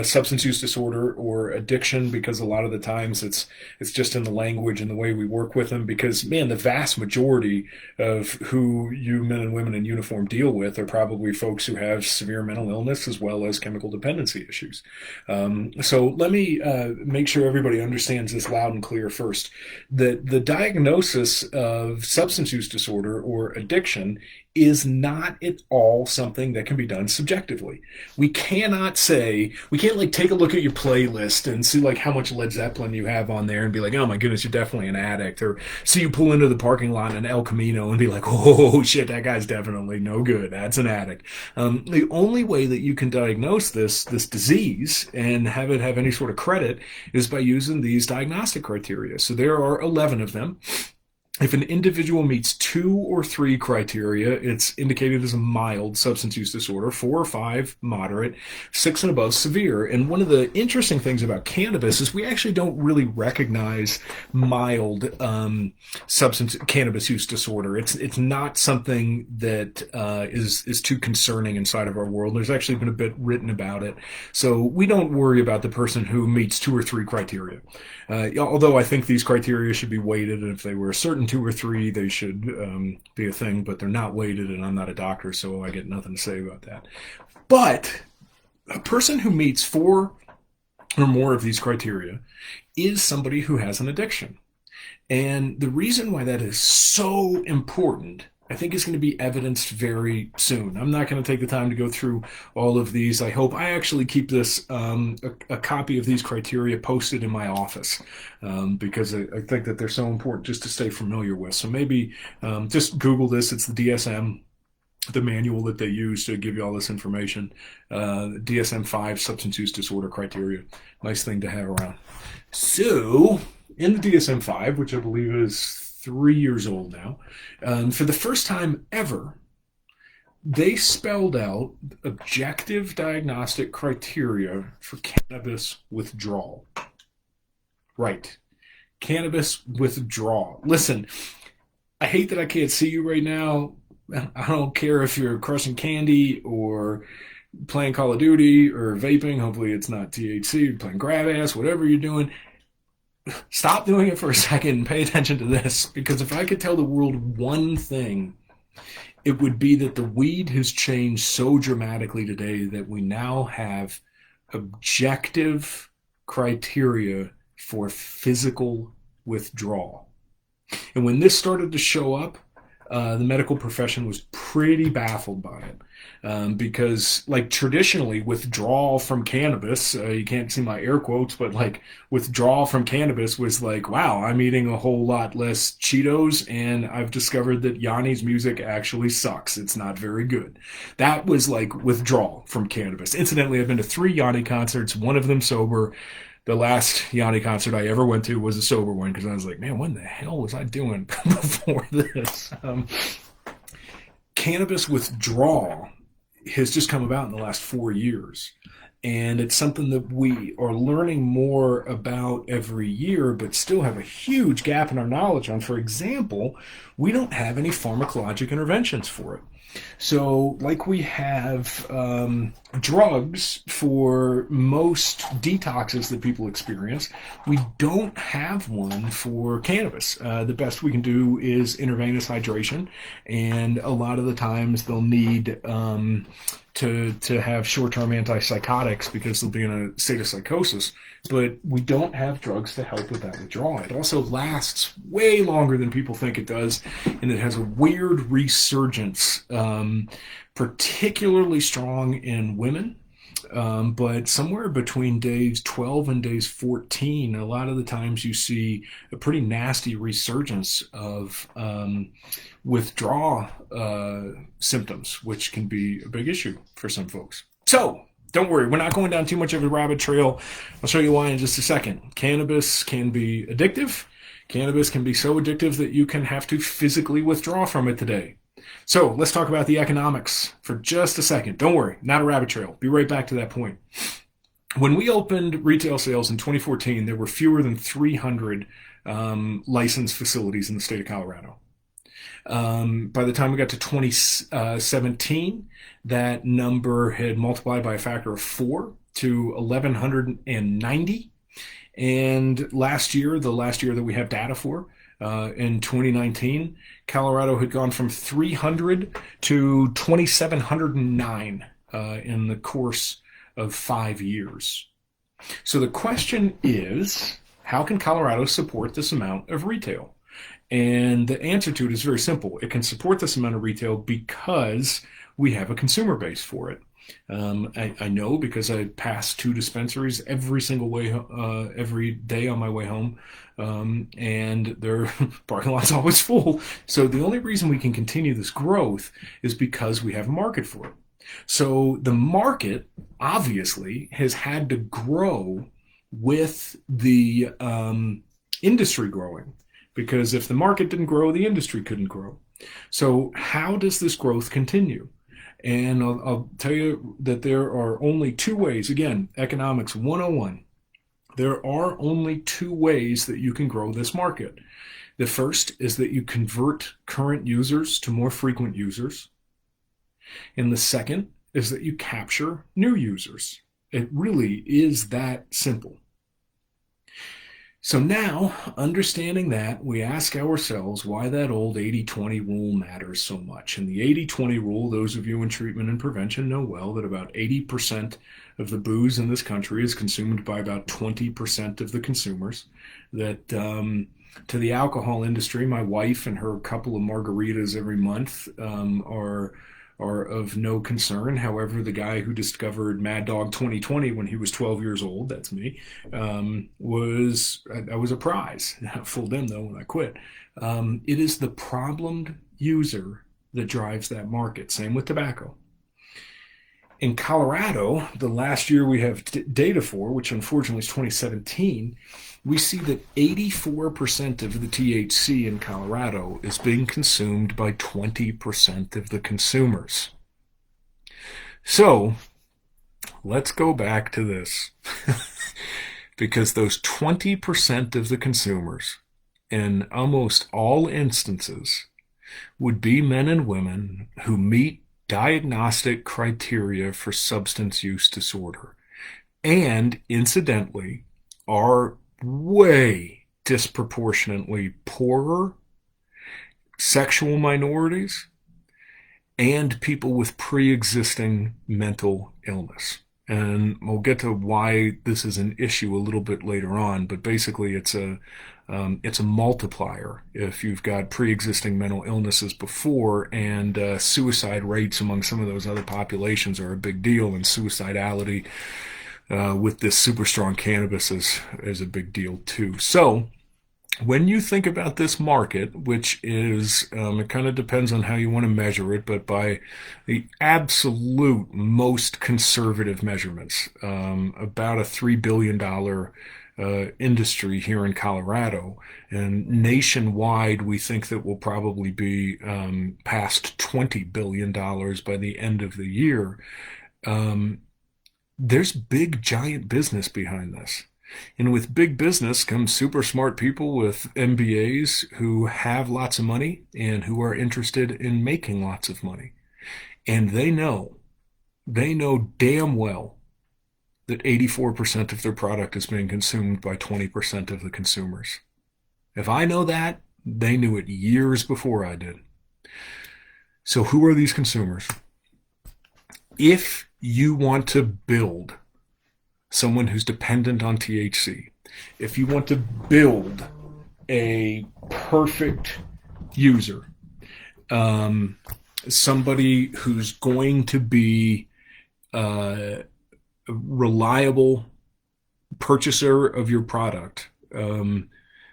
substance use disorder or addiction, because a lot of the times it's just in the language and the way we work with them. Because man, the vast majority of who you men and women in uniform deal with are probably folks who have severe mental illness as well as chemical dependency issues. So let me make sure everybody understands this loud and clear first. The diagnosis of substance use disorder or addiction is not at all something that can be done subjectively. We can't like take a look at your playlist and see like how much Led Zeppelin you have on there and be like, oh my goodness, you're definitely an addict. Or see you pull into the parking lot in El Camino and be like, oh shit, that guy's definitely no good. That's an addict. The only way that you can diagnose this disease and have it have any sort of credit is by using these diagnostic criteria. So there are 11 of them. If an individual meets 2 or 3 criteria, it's indicated as a mild substance use disorder, 4 or 5, moderate, 6 and above, severe. And one of the interesting things about cannabis is we actually don't really recognize mild substance cannabis use disorder. It's not something that is too concerning inside of our world. There's actually been a bit written about it. So we don't worry about the person who meets 2 or 3 criteria. Although I think these criteria should be weighted, and if they were a certain 2 or 3, they should be a thing, but they're not weighted, and I'm not a doctor, so I get nothing to say about that. But a person who meets 4 or more of these criteria is somebody who has an addiction. And the reason why that is so important, I think, is going to be evidenced very soon. I'm not going to take the time to go through all of these. I hope I actually keep this a copy of these criteria posted in my office because I think that they're so important just to stay familiar with. So maybe just Google this. It's the DSM, the manual that they use to give you all this information. DSM-5 substance use disorder criteria. Nice thing to have around. So in the DSM-5, which I believe is 3 years old now, for the first time ever, they spelled out objective diagnostic criteria for cannabis withdrawal. Right. Cannabis withdrawal. Listen, I hate that I can't see you right now. I don't care if you're crushing candy or playing Call of Duty or vaping. Hopefully it's not THC, playing grab ass, whatever you're doing. Stop doing it for a second and pay attention to this, because if I could tell the world one thing, it would be that the weed has changed so dramatically today that we now have objective criteria for physical withdrawal. And when this started to show up, the medical profession was pretty baffled by it. Because like traditionally withdrawal from cannabis, you can't see my air quotes, but like withdrawal from cannabis was like, wow, I'm eating a whole lot less Cheetos and I've discovered that Yanni's music actually sucks. It's not very good. That was like withdrawal from cannabis. Incidentally, I've been to 3 Yanni concerts, one of them sober. The last Yanni concert I ever went to was a sober one because I was like, man, what in the hell was I doing before this? Cannabis withdrawal has just come about in the last 4 years. And it's something that we are learning more about every year, but still have a huge gap in our knowledge on. For example, we don't have any pharmacologic interventions for it. So, like we have drugs for most detoxes that people experience, we don't have one for cannabis. The best we can do is intravenous hydration, and a lot of the times they'll need to have short-term antipsychotics because they'll be in a state of psychosis. But we don't have drugs to help with that withdrawal. It also lasts way longer than people think it does, and it has a weird resurgence, particularly strong in women. But somewhere between days 12 and days 14, a lot of the times you see a pretty nasty resurgence of withdrawal symptoms, which can be a big issue for some folks. So, don't worry, we're not going down too much of a rabbit trail. I'll show you why in just a second. Cannabis can be addictive. Cannabis can be so addictive that you can have to physically withdraw from it today. So let's talk about the economics for just a second. Don't worry, not a rabbit trail. Be right back to that point. When we opened retail sales in 2014, there were fewer than 300 licensed facilities in the state of Colorado. By the time we got to 2017, that number had multiplied by a factor of 4 to 1,190. And last year, the last year that we have data for, in 2019, Colorado had gone from 300 to 2,709 in the course of 5 years. So the question is, how can Colorado support this amount of retail? And the answer to it is very simple. It can support this amount of retail because we have a consumer base for it. I know because I pass 2 dispensaries every single way, every day on my way home, and their parking lot's always full. So the only reason we can continue this growth is because we have a market for it. So the market obviously has had to grow with the industry growing, because if the market didn't grow, the industry couldn't grow. So how does this growth continue? And I'll tell you that there are only 2 ways. Again, economics 101. There are only 2 ways that you can grow this market. The first is that you convert current users to more frequent users. And the second is that you capture new users. It really is that simple. So now, understanding that, we ask ourselves why that old 80-20 rule matters so much. And the 80-20 rule, those of you in treatment and prevention know well that about 80% of the booze in this country is consumed by about 20% of the consumers. That to the alcohol industry, my wife and her couple of margaritas every month are of no concern. However, the guy who discovered Mad Dog 2020 when he was 12 years old, that's me, I was a prize. I fooled him though when I quit. It is the problemed user that drives that market. Same with tobacco. In Colorado, the last year we have data for, which unfortunately is 2017, we see that 84% of the THC in Colorado is being consumed by 20% of the consumers. So let's go back to this. Because those 20% of the consumers, in almost all instances, would be men and women who meet diagnostic criteria for substance use disorder, and incidentally are way disproportionately poorer, sexual minorities, and people with pre-existing mental illness. And we'll get to why this is an issue a little bit later on, but basically it's a multiplier if you've got pre-existing mental illnesses before, and suicide rates among some of those other populations are a big deal, and suicidality with this super strong cannabis is a big deal too. So when you think about this market, which is, it kind of depends on how you want to measure it, but by the absolute most conservative measurements, about a $3 billion industry here in Colorado, and nationwide we think that will probably be past $20 billion by the end of the year. There's big giant business behind this. And with big business comes super smart people with MBAs who have lots of money and who are interested in making lots of money. And they know damn well that 84% of their product is being consumed by 20% of the consumers. If I know that, they knew it years before I did. So who are these consumers? If you want to build someone who's dependent on THC, if you want to build a perfect user, somebody who's going to be a reliable purchaser of your product,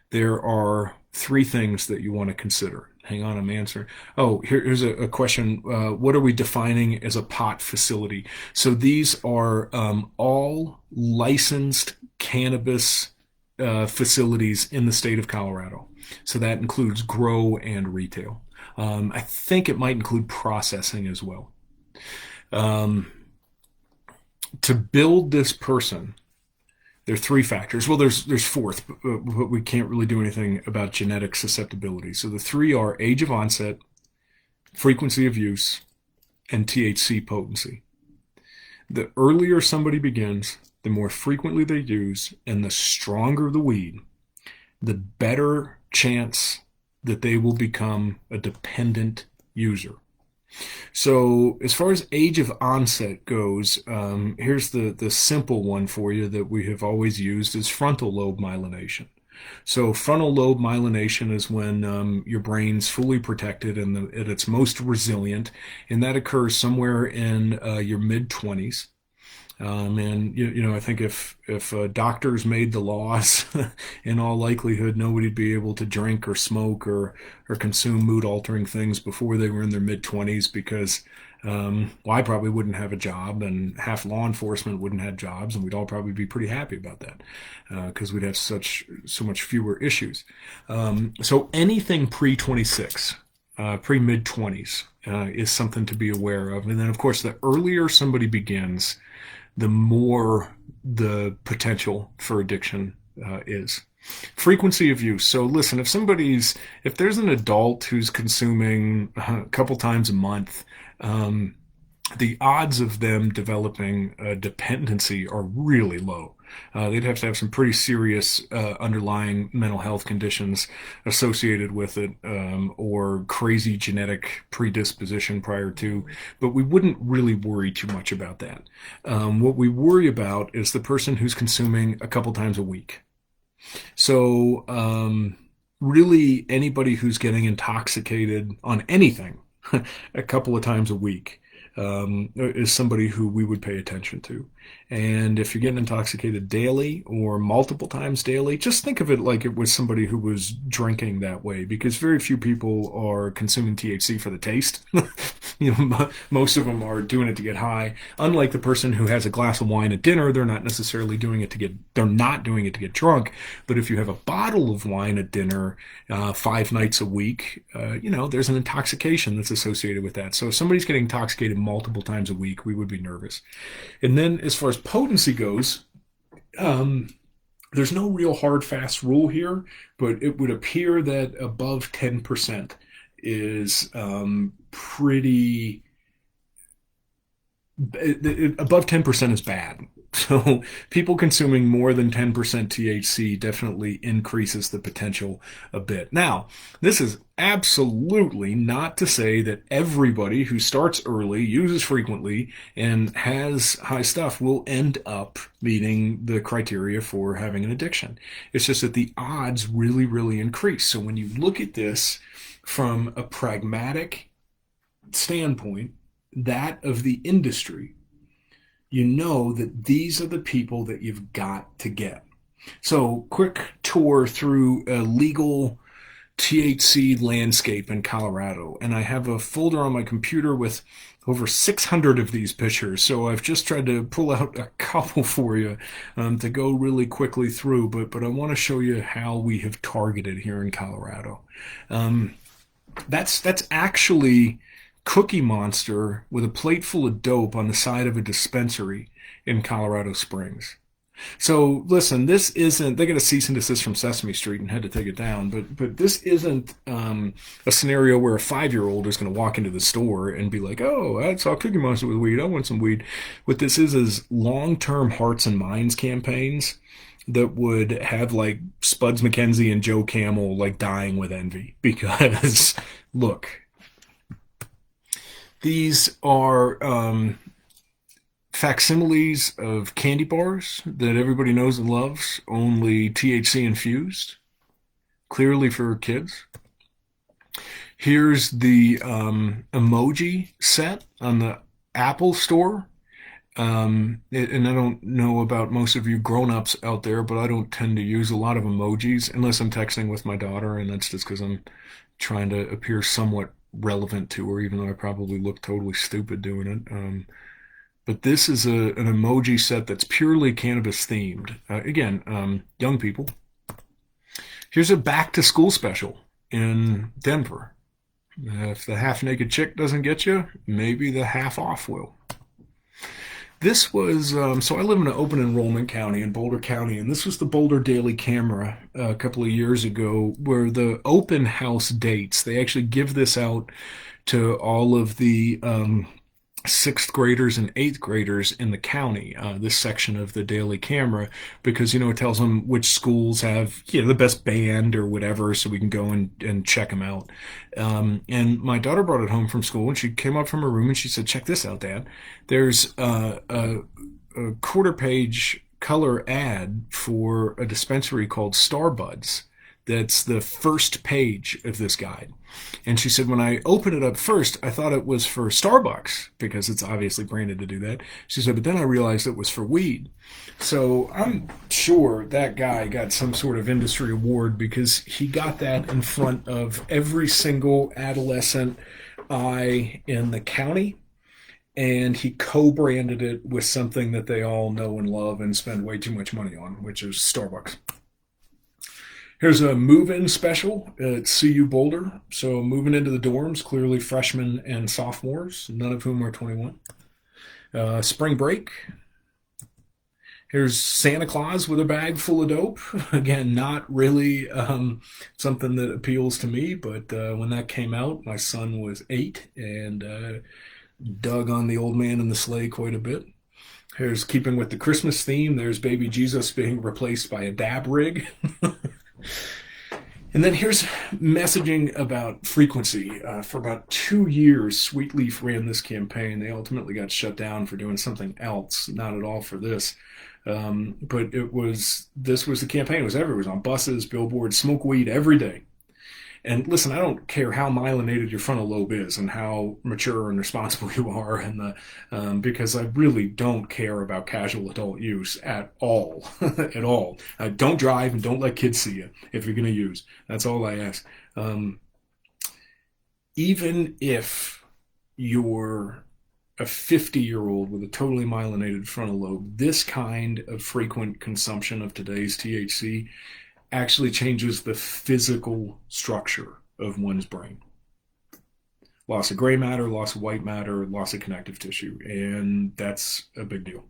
there are 3 things that you want to consider. Hang on, I'm answering. Oh, here's a question. What are we defining as a pot facility? So these are all licensed cannabis facilities in the state of Colorado. So that includes grow and retail. I think it might include processing as well. To build this person, There are three factors. Well, there's fourth, but we can't really do anything about genetic susceptibility. So the three are age of onset, frequency of use, and THC potency. The earlier somebody begins, the more frequently they use, and the stronger the weed, the better chance that they will become a dependent user. So as far as age of onset goes, here's the simple one for you that we have always used is frontal lobe myelination. So frontal lobe myelination is when your brain's fully protected and at its most resilient, and that occurs somewhere in your mid-20s. And I think if doctors made the laws, in all likelihood, nobody'd be able to drink or smoke or consume mood-altering things before they were in their mid-20s because, well, I probably wouldn't have a job, and half law enforcement wouldn't have jobs, and we'd all probably be pretty happy about that because we'd have so much fewer issues. So anything pre-26, pre-mid-20s is something to be aware of. And then, of course, the earlier somebody begins, the more the potential for addiction is. Frequency of use. So listen, if there's an adult who's consuming a couple times a month, the odds of them developing a dependency are really low. They'd have to have some pretty serious underlying mental health conditions associated with it, or crazy genetic predisposition prior to, but we wouldn't really worry too much about that. What we worry about is the person who's consuming a couple times a week. So really anybody who's getting intoxicated on anything a couple of times a week is somebody who we would pay attention to. And if you're getting intoxicated daily or multiple times daily, just think of it like it was somebody who was drinking that way, because very few people are consuming THC for the taste. Most of them are doing it to get high. Unlike the person who has a glass of wine at dinner, they're not doing it to get drunk. But if you have a bottle of wine at dinner 5 nights a week, there's an intoxication that's associated with that. So if somebody's getting intoxicated multiple times a week, we would be nervous. And then as far as potency goes, there's no real hard, fast rule here, but it would appear that above 10% is pretty... above 10% is bad. So people consuming more than 10% THC definitely increases the potential a bit. Now, this is absolutely not to say that everybody who starts early, uses frequently, and has high stuff will end up meeting the criteria for having an addiction. It's just that the odds really, really increase. So when you look at this from a pragmatic standpoint, that of the industry, you know that these are the people that you've got to get. So, quick tour through a legal THC landscape in Colorado. And I have a folder on my computer with over 600 of these pictures. So I've just tried to pull out a couple for you to go really quickly through. But I want to show you how we have targeted here in Colorado. That's actually Cookie Monster with a plate full of dope on the side of a dispensary in Colorado Springs. So listen, this isn't, they got a cease and desist from Sesame Street and had to take it down, but this isn't a scenario where a 5-year-old is going to walk into the store and be like, oh, I saw Cookie Monster with weed, I want some weed. What this is long-term hearts and minds campaigns that would have like Spuds MacKenzie and Joe Camel like dying with envy because, look, these are facsimiles of candy bars that everybody knows and loves, only THC infused, clearly for kids. Here's the emoji set on the Apple Store. And I don't know about most of you grown-ups out there, but I don't tend to use a lot of emojis unless I'm texting with my daughter, and that's just because I'm trying to appear somewhat relevant to her, even though I probably look totally stupid doing it. But this is an emoji set that's purely cannabis themed. Again, young people. Here's a back to school special in Denver. If the half naked chick doesn't get you, maybe the half off will. This was, so I live in an open enrollment county in Boulder County, and this was the Boulder Daily Camera a couple of years ago, where the open house dates, they actually give this out to all of the sixth graders and eighth graders in the county, this section of the Daily Camera, because, it tells them which schools have, the best band or whatever, so we can go and check them out. And my daughter brought it home from school, and she came up from her room and she said, check this out, Dad. There's a quarter page color ad for a dispensary called Starbuds. That's the first page of this guide. And she said, when I opened it up first, I thought it was for Starbucks because it's obviously branded to do that. She said, but then I realized it was for weed. So I'm sure that guy got some sort of industry award because he got that in front of every single adolescent eye in the county. And he co-branded it with something that they all know and love and spend way too much money on, which is Starbucks. Here's a move-in special at CU Boulder. So moving into the dorms, clearly freshmen and sophomores, none of whom are 21. Spring break. Here's Santa Claus with a bag full of dope. Again, not really something that appeals to me, but when that came out, my son was 8 and dug on the old man in the sleigh quite a bit. Here's keeping with the Christmas theme. There's baby Jesus being replaced by a dab rig. And then here's messaging about frequency. For about 2 years, Sweetleaf ran this campaign. They ultimately got shut down for doing something else, not at all for this. But this was the campaign. It was everywhere. It was on buses, billboards, smoke weed every day. And listen, I don't care how myelinated your frontal lobe is and how mature and responsible you are, because I really don't care about casual adult use at all, at all. Don't drive and don't let kids see you if you're going to use. That's all I ask. Even if you're a 50-year-old with a totally myelinated frontal lobe, this kind of frequent consumption of today's THC actually changes the physical structure of one's brain. Loss of gray matter, loss of white matter, loss of connective tissue, and that's a big deal.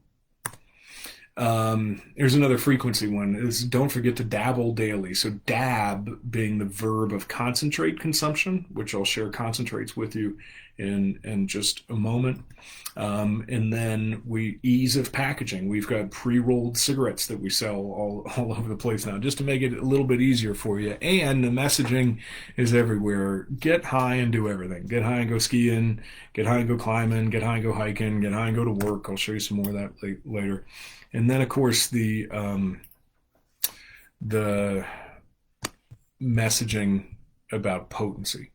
Here's another frequency one. Don't forget to dabble daily. So dab being the verb of concentrate consumption, which I'll share concentrates with you in just a moment. And then ease of packaging. We've got pre-rolled cigarettes that we sell all over the place now, just to make it a little bit easier for you. And the messaging is everywhere. Get high and do everything. Get high and go skiing. Get high and go climbing. Get high and go hiking. Get high and go to work. I'll show you some more of that later. And then, of course, the messaging about potency.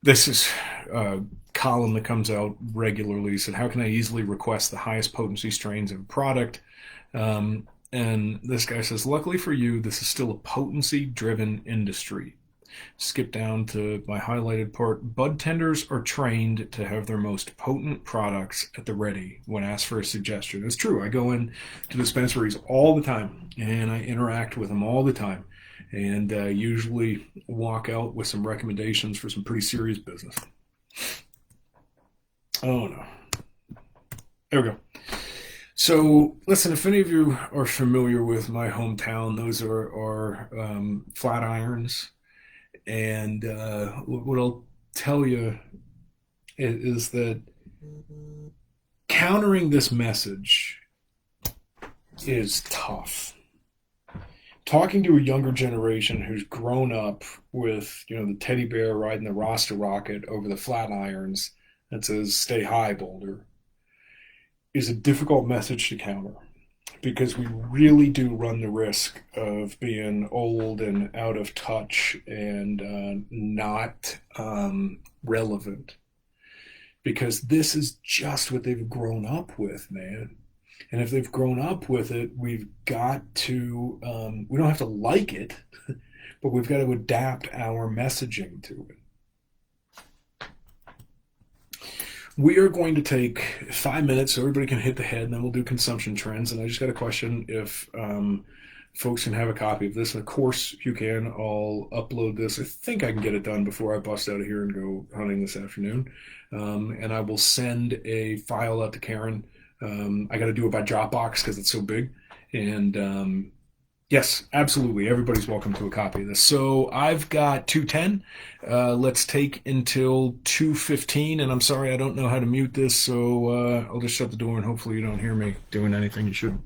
This is a column that comes out regularly. Said, how can I easily request the highest potency strains of a product? And this guy says, luckily for you, this is still a potency-driven industry. Skip down to my highlighted part. Bud tenders are trained to have their most potent products at the ready when asked for a suggestion. It's true. I go in to dispensaries all the time, and I interact with them all the time, and usually walk out with some recommendations for some pretty serious business. Oh, no. There we go. So, listen, if any of you are familiar with my hometown, those are flat irons. And what I'll tell you is that countering this message is tough. Talking to a younger generation who's grown up with, the teddy bear riding the Rasta rocket over the flat irons that says, stay high, Boulder, is a difficult message to counter. Because we really do run the risk of being old and out of touch and not relevant. Because this is just what they've grown up with, man. And if they've grown up with it, we've got to, we don't have to like it, but we've got to adapt our messaging to it. We are going to take 5 minutes so everybody can hit the head, and then we'll do consumption trends. And I just got a question if folks can have a copy of this. Of course, you can. I'll upload this. I think I can get it done before I bust out of here and go hunting this afternoon. And I will send a file out to Karen. I got to do it by Dropbox because it's so big. And yes, absolutely. Everybody's welcome to a copy of this. So I've got 2:10. Let's take until 2:15. And I'm sorry, I don't know how to mute this. So I'll just shut the door and hopefully you don't hear me doing anything you should.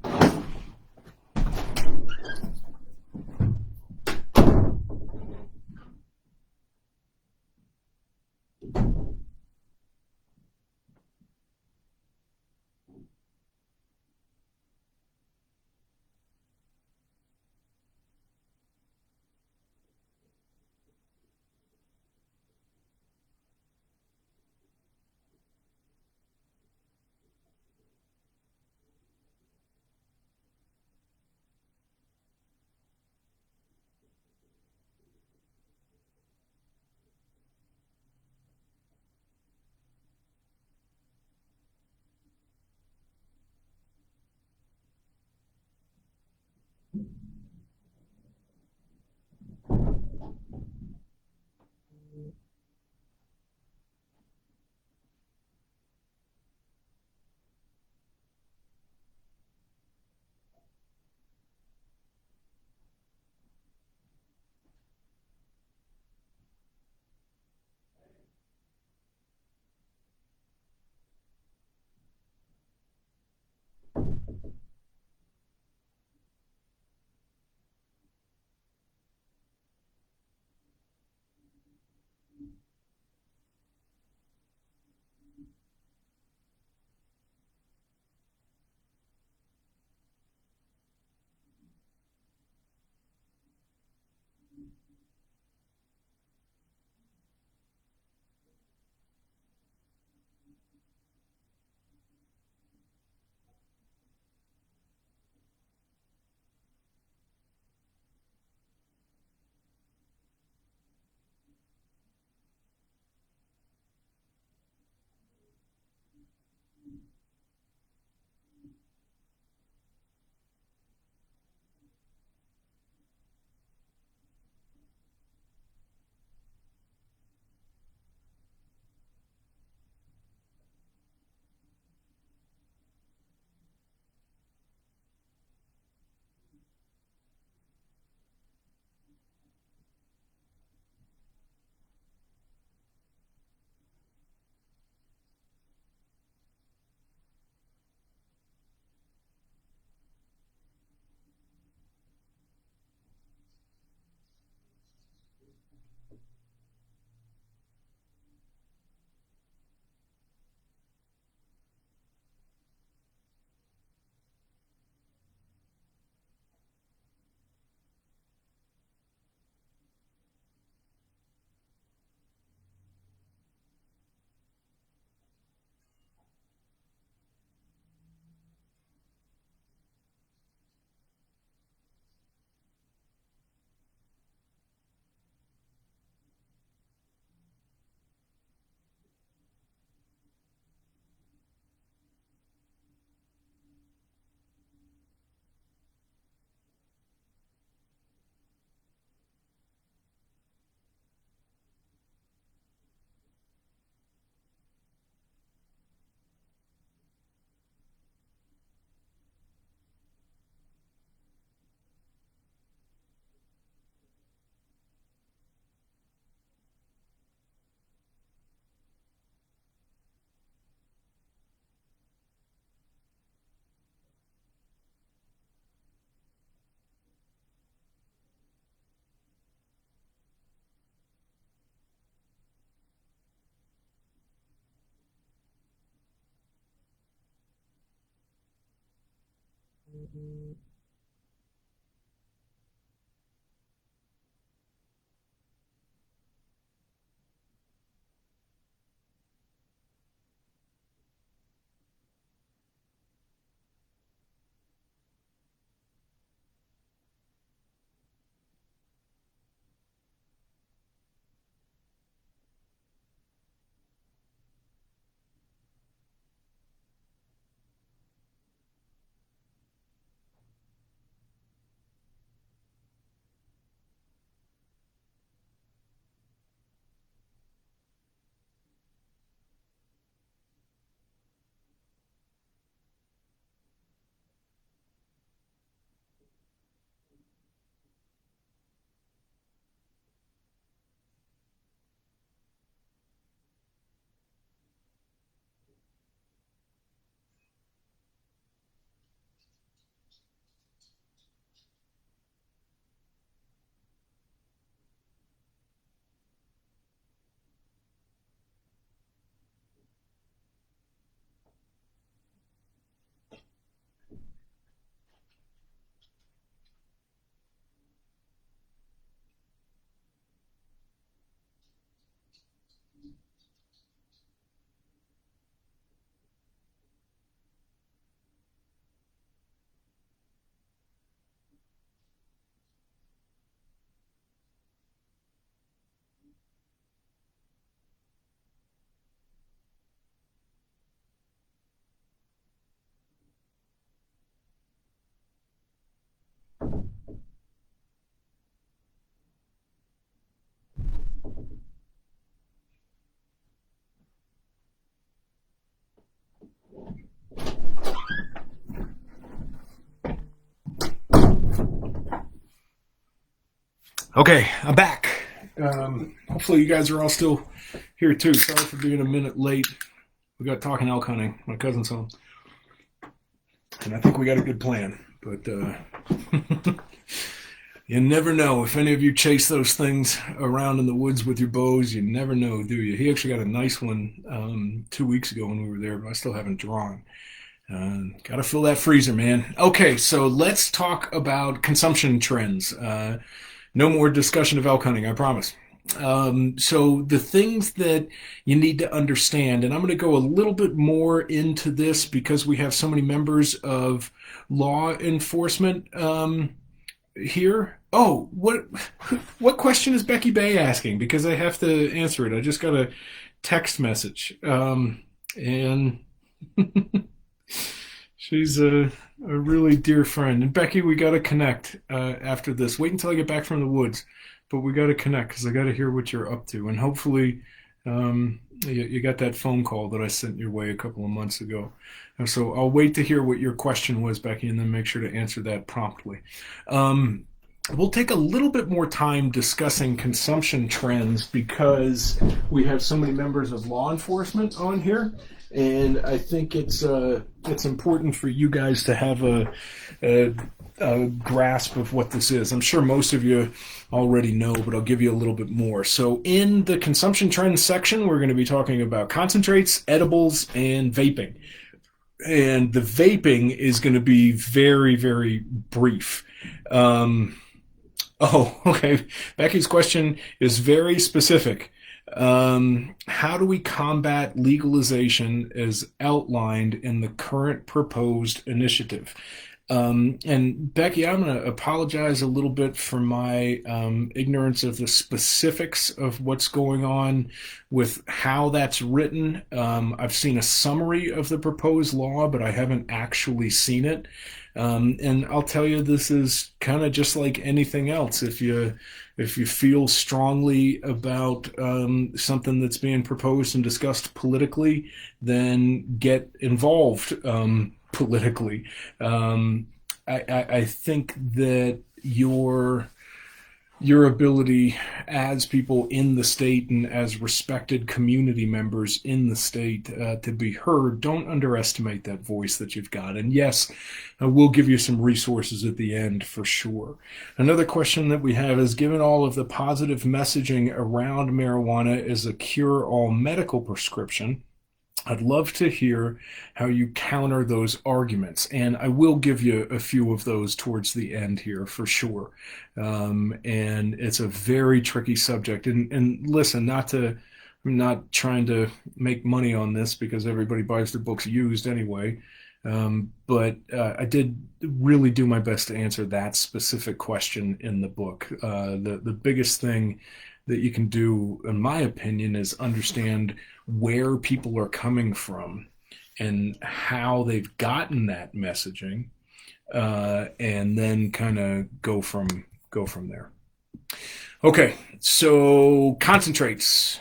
Okay, I'm back. Hopefully, you guys are all still here too. Sorry for being a minute late. We got talking elk hunting. My cousin's home, and I think we got a good plan. But you never know. If any of you chase those things around in the woods with your bows, you never know, do you? He actually got a nice one 2 weeks ago when we were there, but I still haven't drawn. Got to fill that freezer, man. Okay, so let's talk about consumption trends. No more discussion of elk hunting, I promise. So the things that you need to understand, and I'm going to go a little bit more into this because we have so many members of law enforcement here. Oh, what question is Becky Bay asking? Because I have to answer it. I just got a text message, and she's a really dear friend. And Becky, we got to connect after this. Wait until I get back from the woods, but we got to connect because I got to hear what you're up to. And hopefully, you got that phone call that I sent your way a couple of months ago. So I'll wait to hear what your question was, Becky, and then make sure to answer that promptly. We'll take a little bit more time discussing consumption trends because we have so many members of law enforcement on here. And I think it's important for you guys to have a grasp of what this is. I'm sure most of you already know, but I'll give you a little bit more. So in the consumption trends section, we're going to be talking about concentrates, edibles, and vaping. And the vaping is going to be very, very brief. Okay. Becky's question is very specific. How do we combat legalization as outlined in the current proposed initiative? And Becky, I'm going to apologize a little bit for my ignorance of the specifics of what's going on with how that's written. I've seen a summary of the proposed law, but I haven't actually seen it. And I'll tell you, this is kind of just like anything else. If you feel strongly about something that's being proposed and discussed politically, then get involved politically. I think that your ability as people in the state and as respected community members in the state to be heard, don't underestimate that voice that you've got. And yes, we'll give you some resources at the end for sure. Another question that we have is, given all of the positive messaging around marijuana as a cure-all medical prescription, I'd love to hear how you counter those arguments. And I will give you a few of those towards the end here for sure. And it's a very tricky subject. And listen, I'm not trying to make money on this because everybody buys their books used anyway. But I did really do my best to answer that specific question in the book. The biggest thing that you can do, in my opinion, is understand where people are coming from and how they've gotten that messaging, and then kind of go from there. Okay, so concentrates.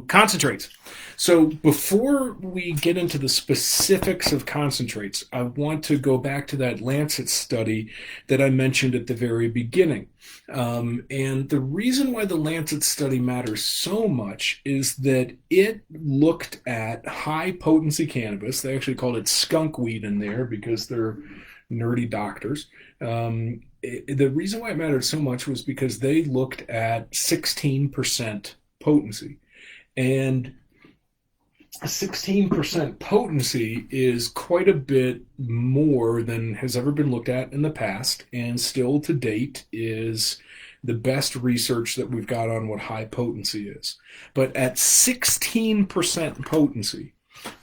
Concentrates. So before we get into the specifics of concentrates, I want to go back to that Lancet study that I mentioned at the very beginning. And the reason why the Lancet study matters so much is that it looked at high potency cannabis. They actually called it skunk weed in there because they're nerdy doctors. The reason why it mattered so much was because they looked at 16% potency. And 16% potency is quite a bit more than has ever been looked at in the past, and still to date is the best research that we've got on what high potency is. But at 16% potency,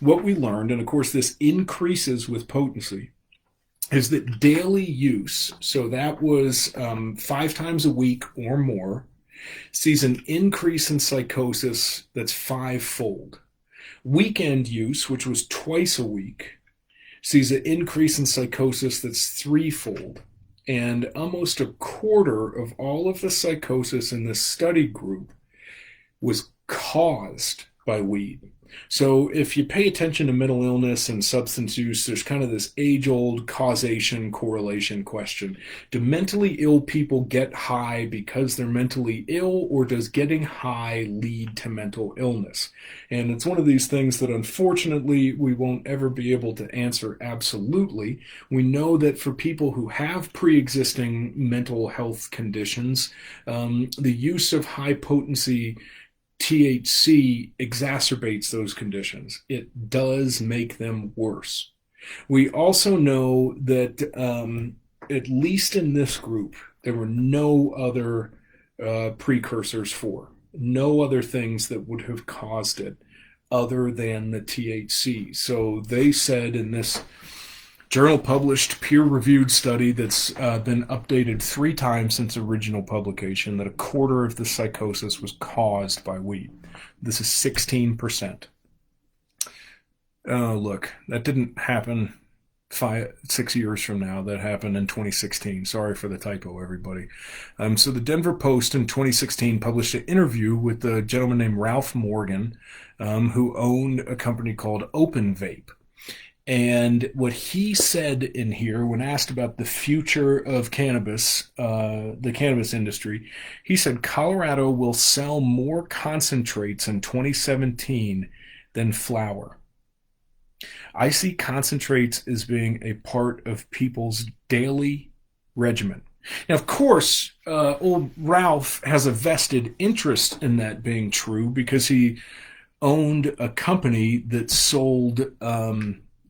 what we learned, and of course this increases with potency, is that daily use, so that was 5 times a week or more, sees an increase in psychosis that's 5-fold. Weekend use, which was twice a week, sees an increase in psychosis that's 3-fold. And almost a quarter of all of the psychosis in this study group was caused by weed. So if you pay attention to mental illness and substance use, there's kind of this age-old causation correlation question. Do mentally ill people get high because they're mentally ill, or does getting high lead to mental illness? And it's one of these things that unfortunately we won't ever be able to answer absolutely. We know that for people who have pre-existing mental health conditions, the use of high potency THC exacerbates those conditions. It does make them worse. We also know that, at least in this group, there were no other precursors for, no other things that would have caused it other than the THC. So they said in this journal published peer-reviewed study that's been updated 3 times since original publication that a quarter of the psychosis was caused by weed. This is 16%. Oh, look, that didn't happen 6 years from now. That happened in 2016. Sorry for the typo, everybody. So the Denver Post in 2016 published an interview with a gentleman named Ralph Morgan, who owned a company called Open Vape. And what he said in here, when asked about the future of cannabis, the cannabis industry, he said Colorado will sell more concentrates in 2017 than flower. I see concentrates as being a part of people's daily regimen. Now, of course, old Ralph has a vested interest in that being true because he owned a company that sold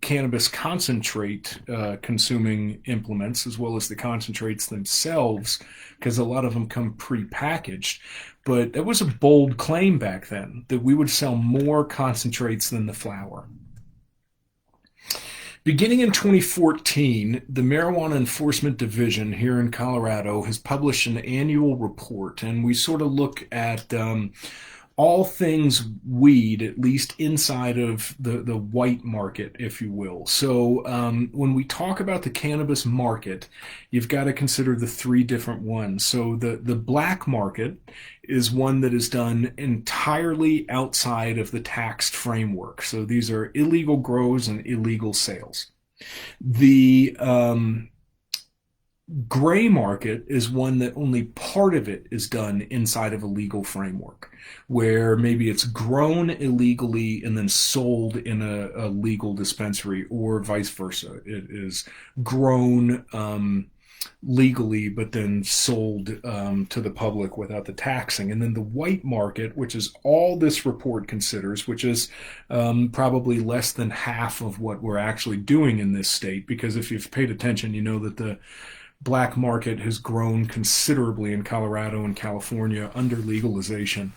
cannabis concentrate consuming implements, as well as the concentrates themselves, because a lot of them come pre-packaged. But it was a bold claim back then that we would sell more concentrates than the flower. Beginning in 2014, the Marijuana Enforcement Division here in Colorado has published an annual report, and we sort of look at all things weed, at least inside of the white market, if you will. So when we talk about the cannabis market, you've got to consider the 3 different ones. So the black market is one that is done entirely outside of the taxed framework. So these are illegal grows and illegal sales. The gray market is one that only part of it is done inside of a legal framework, where maybe it's grown illegally and then sold in a legal dispensary, or vice versa. It is grown legally but then sold to the public without the taxing. And then the white market, which is all this report considers, which is probably less than half of what we're actually doing in this state, because if you've paid attention, you know that the black market has grown considerably in Colorado and California under legalization.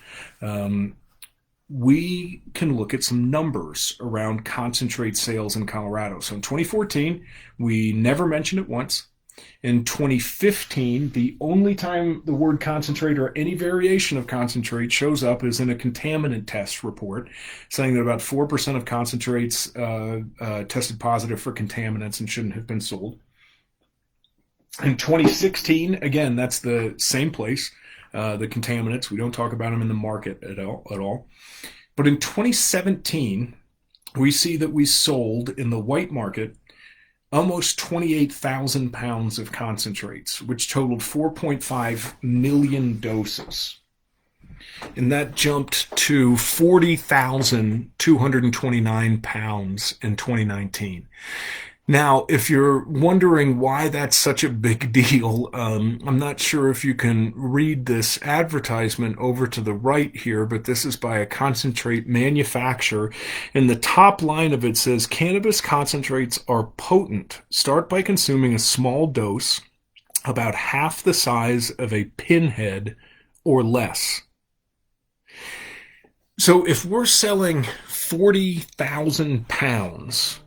We can look at some numbers around concentrate sales in Colorado. So in 2014, we never mentioned it once. In 2015, the only time the word concentrate or any variation of concentrate shows up is in a contaminant test report, saying that about 4% of concentrates tested positive for contaminants and shouldn't have been sold. In 2016, again, that's the same place, the contaminants. We don't talk about them in the market at all. But in 2017, we see that we sold in the white market almost 28,000 pounds of concentrates, which totaled 4.5 million doses. And that jumped to 40,229 pounds in 2019. Now, if you're wondering why that's such a big deal, I'm not sure if you can read this advertisement over to the right here, but this is by a concentrate manufacturer. And the top line of it says, cannabis concentrates are potent. Start by consuming a small dose, about half the size of a pinhead or less. So if we're selling 40,000 pounds,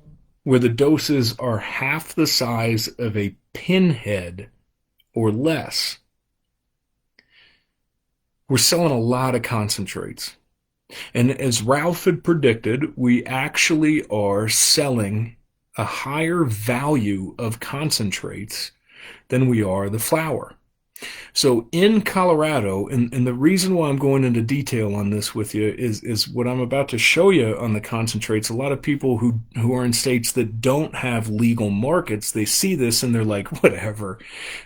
where the doses are half the size of a pinhead or less, we're selling a lot of concentrates. And as Ralph had predicted, we actually are selling a higher value of concentrates than we are the flower. So in Colorado, and the reason why I'm going into detail on this with you is what I'm about to show you on the concentrates. A lot of people who are in states that don't have legal markets, they see this and they're like, whatever.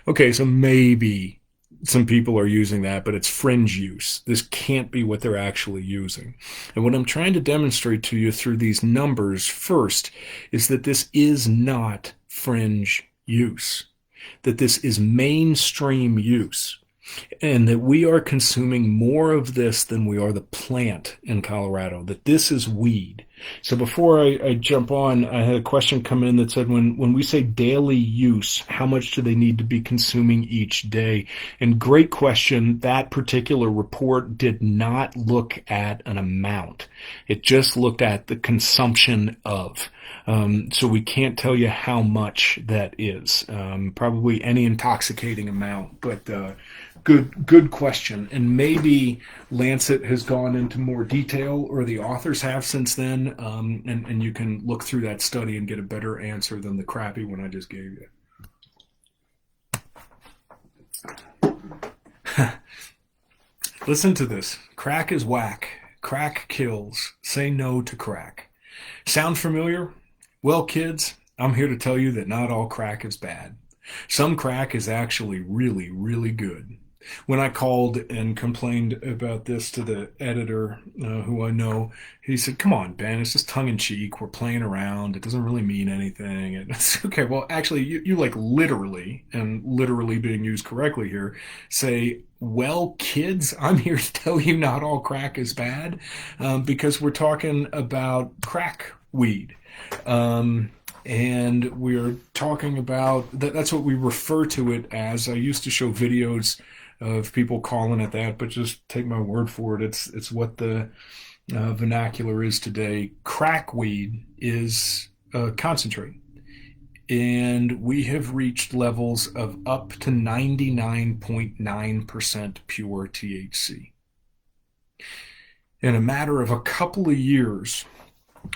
Okay, so maybe some people are using that, but it's fringe use. This can't be what they're actually using. And what I'm trying to demonstrate to you through these numbers first is that this is not fringe use, that this is mainstream use, and that we are consuming more of this than we are the plant in Colorado, that this is weed. So before I jump on, I had a question come in that said, when we say daily use, how much do they need to be consuming each day? And great question. That particular report did not look at an amount. It just looked at the consumption of. So we can't tell you how much that is. Probably any intoxicating amount, but good question. And maybe Lancet has gone into more detail, or the authors have since then, and you can look through that study and get a better answer than the crappy one I just gave you. Listen to this. Crack is whack. Crack kills. Say no to crack. Sound familiar? Well, kids, I'm here to tell you that not all crack is bad. Some crack is actually really, really good. When I called and complained about this to the editor, who I know, he said, "Come on, Ben, it's just tongue-in-cheek. We're playing around. It doesn't really mean anything." And it's okay. Well, actually, you like literally, and literally being used correctly here, say, "Well, kids, I'm here to tell you not all crack is bad," because we're talking about crack weed. And we're talking about that's what we refer to it as. I used to show videos of people calling it that, but just take my word for it. It's what the vernacular is today. Crack weed is concentrate, and we have reached levels of up to 99.9% pure THC. In a matter of a couple of years,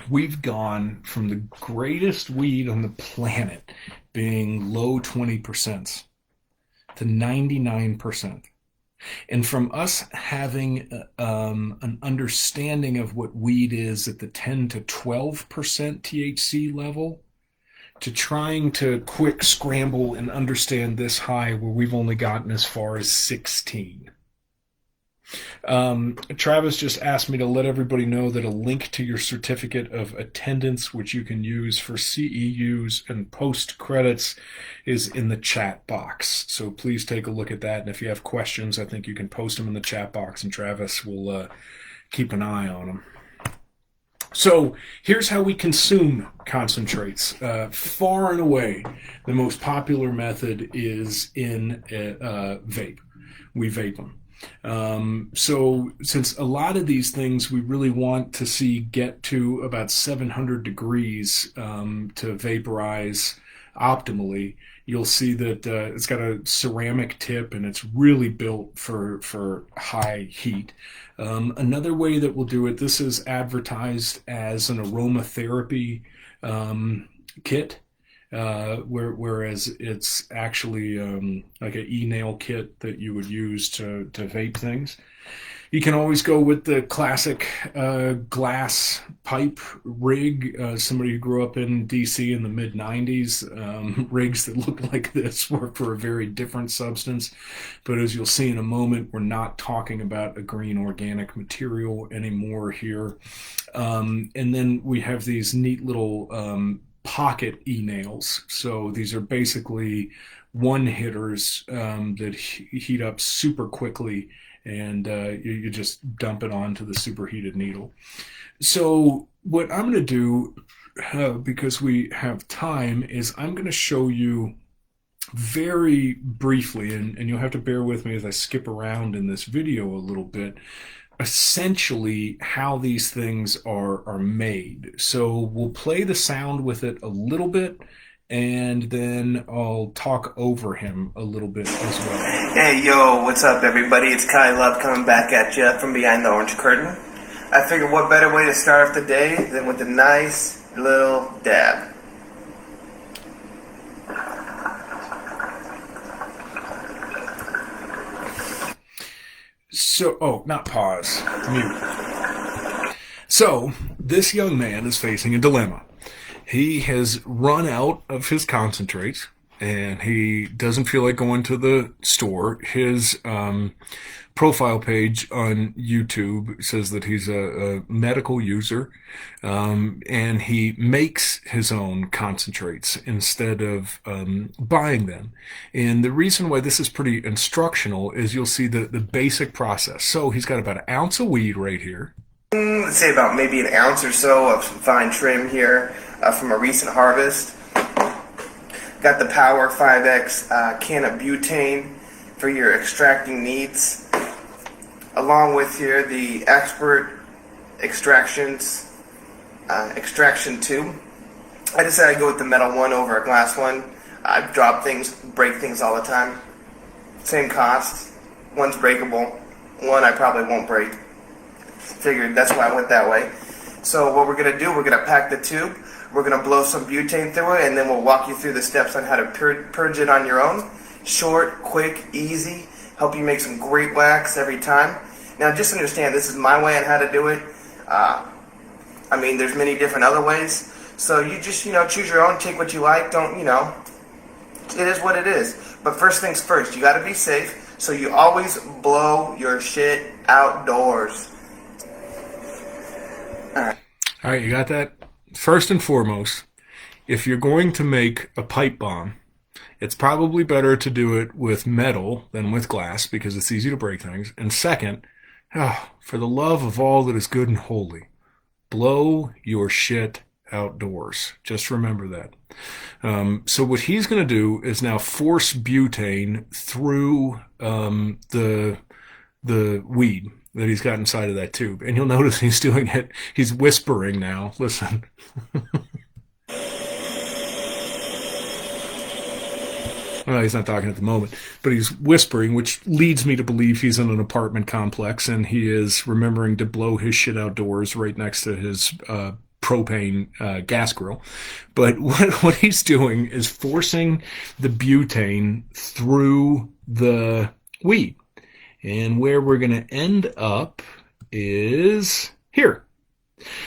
we've gone from the greatest weed on the planet being low 20% to 99%. And from us having an understanding of what weed is at the 10 to 12% THC level, to trying to quick scramble and understand this high where we've only gotten as far as 16. Travis just asked me to let everybody know that a link to your certificate of attendance, which you can use for CEUs and post credits, is in the chat box. So please take a look at that. And if you have questions, I think you can post them in the chat box, and Travis will keep an eye on them. So here's how we consume concentrates. Far and away, the most popular method is in vape. We vape them. So since a lot of these things we really want to see get to about 700 degrees to vaporize optimally, you'll see that it's got a ceramic tip and it's really built for high heat. Another way that we'll do it, this is advertised as an aromatherapy kit. Whereas it's actually like an e-nail kit that you would use to vape things. You can always go with the classic glass pipe rig. Somebody who grew up in DC in the mid-90s, rigs that look like this work for a very different substance. But as you'll see in a moment, we're not talking about a green organic material anymore here. And then we have these neat little pocket e-nails. So these are basically one hitters that heat up super quickly, and you just dump it onto the superheated needle. So what I'm going to do, because we have time, is I'm going to show you very briefly, and you'll have to bear with me as I skip around in this video a little bit, essentially how these things are made. So we'll play the sound with it a little bit, and then I'll talk over him a little bit as well. Hey, yo, what's up, everybody? It's Kai Love coming back at you from behind the orange curtain. I figured what better way to start off the day than with a nice little dab. So, oh, not pause, mute. So, this young man is facing a dilemma. He has run out of his concentrates and he doesn't feel like going to the store. His profile page on YouTube says that he's a medical user, and he makes his own concentrates instead of buying them. And the reason why this is pretty instructional is you'll see the basic process. So he's got about an ounce of weed right here. Let's say about maybe an ounce or so of some fine trim here from a recent harvest. Got the Power 5X can of butane for your extracting needs. Along with here the Expert Extractions extraction tube. I decided to go with the metal one over a glass one. I drop things, break things all the time. Same cost. One's breakable. One I probably won't break. Figured that's why I went that way. So what we're going to do, we're going to pack the tube. We're going to blow some butane through it, and then we'll walk you through the steps on how to purge it on your own. Short, quick, easy. Help you make some great wax every time. Now just understand, this is my way on how to do it. I mean, there's many different other ways. So you just, choose your own, take what you like. Don't, it is what it is. But first things first, you got to be safe. So you always blow your shit outdoors. All right, you got that? First and foremost, if you're going to make a pipe bomb, it's probably better to do it with metal than with glass because it's easy to break things. And second, for the love of all that is good and holy, blow your shit outdoors. Just remember that. So what he's going to do is now force butane through the weed that he's got inside of that tube. And you'll notice he's doing it. He's whispering now. Listen. Well, he's not talking at the moment, but he's whispering, which leads me to believe he's in an apartment complex and he is remembering to blow his shit outdoors right next to his propane gas grill. But what he's doing is forcing the butane through the weed. And where we're going to end up is here.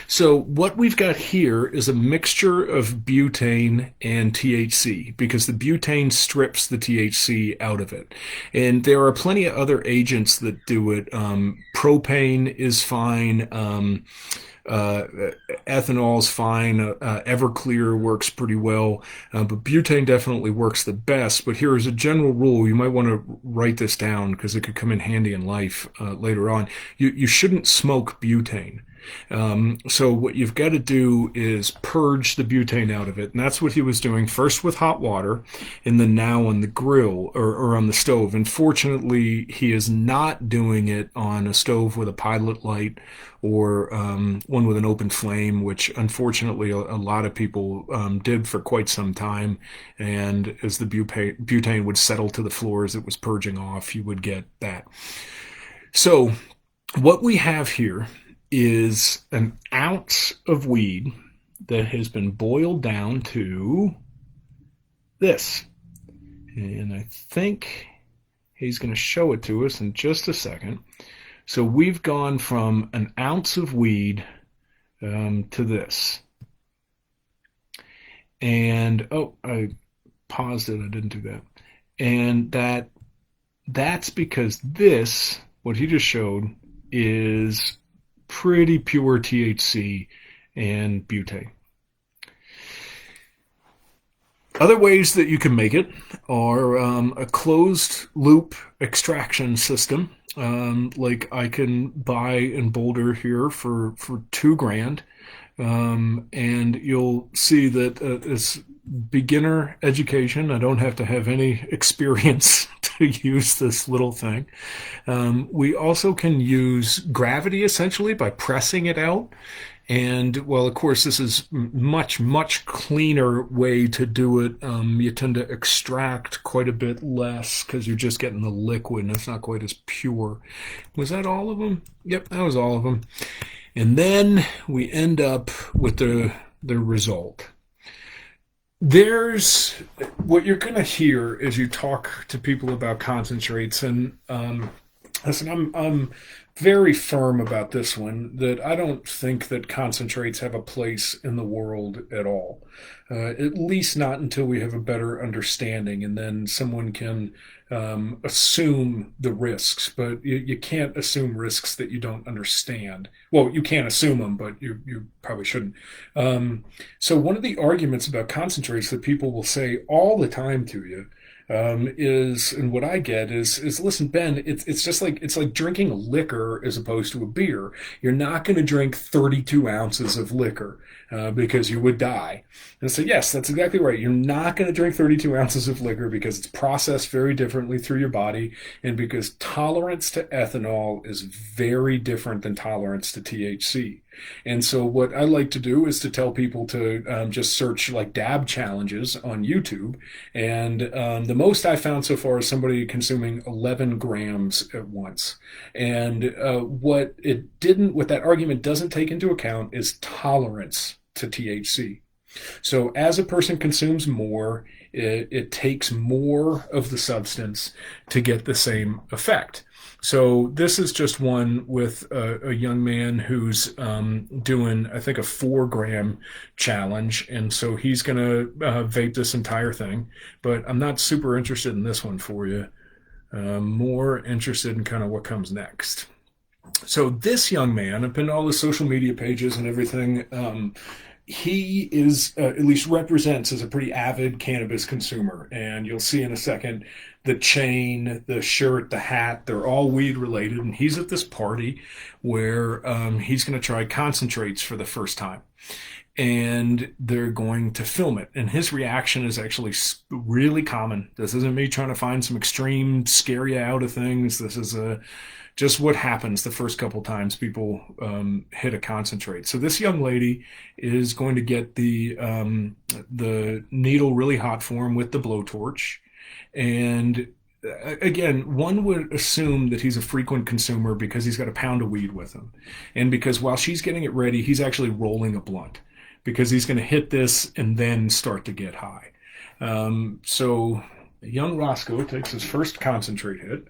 So what we've got here is a mixture of butane and THC because the butane strips the THC out of it. And there are plenty of other agents that do it. Propane is fine. Ethanol is fine. Everclear works pretty well, but butane definitely works the best. But here is a general rule. You might want to write this down because it could come in handy in life later on. You shouldn't smoke butane. So what you've got to do is purge the butane out of it. And that's what he was doing first with hot water and then now on the grill or on the stove. Unfortunately, he is not doing it on a stove with a pilot light or one with an open flame, which unfortunately a lot of people did for quite some time. And as the butane would settle to the floor as it was purging off, you would get that. So what we have here is an ounce of weed that has been boiled down to this. And I think he's going to show it to us in just a second. So we've gone from an ounce of weed to this. And, I paused it. I didn't do that. And that's because this, what he just showed, is pretty pure THC and butane. Other ways that you can make it are a closed loop extraction system, like I can buy in Boulder here for $2,000, and you'll see that it's beginner education. I don't have to have any experience to use this little thing. We also can use gravity essentially by pressing it out. And well, of course, this is much, much cleaner way to do it. You tend to extract quite a bit less because you're just getting the liquid and it's not quite as pure. Was that all of them? Yep, that was all of them. And then we end up with the result. There's what you're going to hear as you talk to people about concentrates, and Listen, I'm very firm about this one that I don't think that concentrates have a place in the world at all. At least not until we have a better understanding, and then someone can assume the risks. But you can't assume risks that you don't understand. Well, you can assume them, but you probably shouldn't. So one of the arguments about concentrates that people will say all the time to you is, and what I get is listen, Ben, it's just like it's like drinking liquor as opposed to a beer. You're not going to drink 32 ounces of liquor because you would die. And so yes, that's exactly right. You're not going to drink 32 ounces of liquor because it's processed very differently through your body, and because tolerance to ethanol is very different than tolerance to THC. And so what I like to do is to tell people to just search like dab challenges on YouTube. And the most I found so far is somebody consuming 11 grams at once. And what that argument doesn't take into account is tolerance to THC. So as a person consumes more, it takes more of the substance to get the same effect. So this is just one with a young man who's doing, I think, a 4 gram challenge. And so he's going to vape this entire thing. But I'm not super interested in this one for you. More interested in kind of what comes next. So this young man, I've been to all his social media pages and everything. He is at least represents as a pretty avid cannabis consumer, and you'll see in a second the chain, the shirt, the hat, they're all weed related. And he's at this party where he's going to try concentrates for the first time, and they're going to film it. And his reaction is actually really common. This isn't me trying to find some extreme scare you out of things. This is just what happens the first couple times people hit a concentrate. So this young lady is going to get the needle really hot for him with the blowtorch. And again, one would assume that he's a frequent consumer because he's got a pound of weed with him. And because while she's getting it ready, he's actually rolling a blunt because he's going to hit this and then start to get high. So young Roscoe takes his first concentrate hit.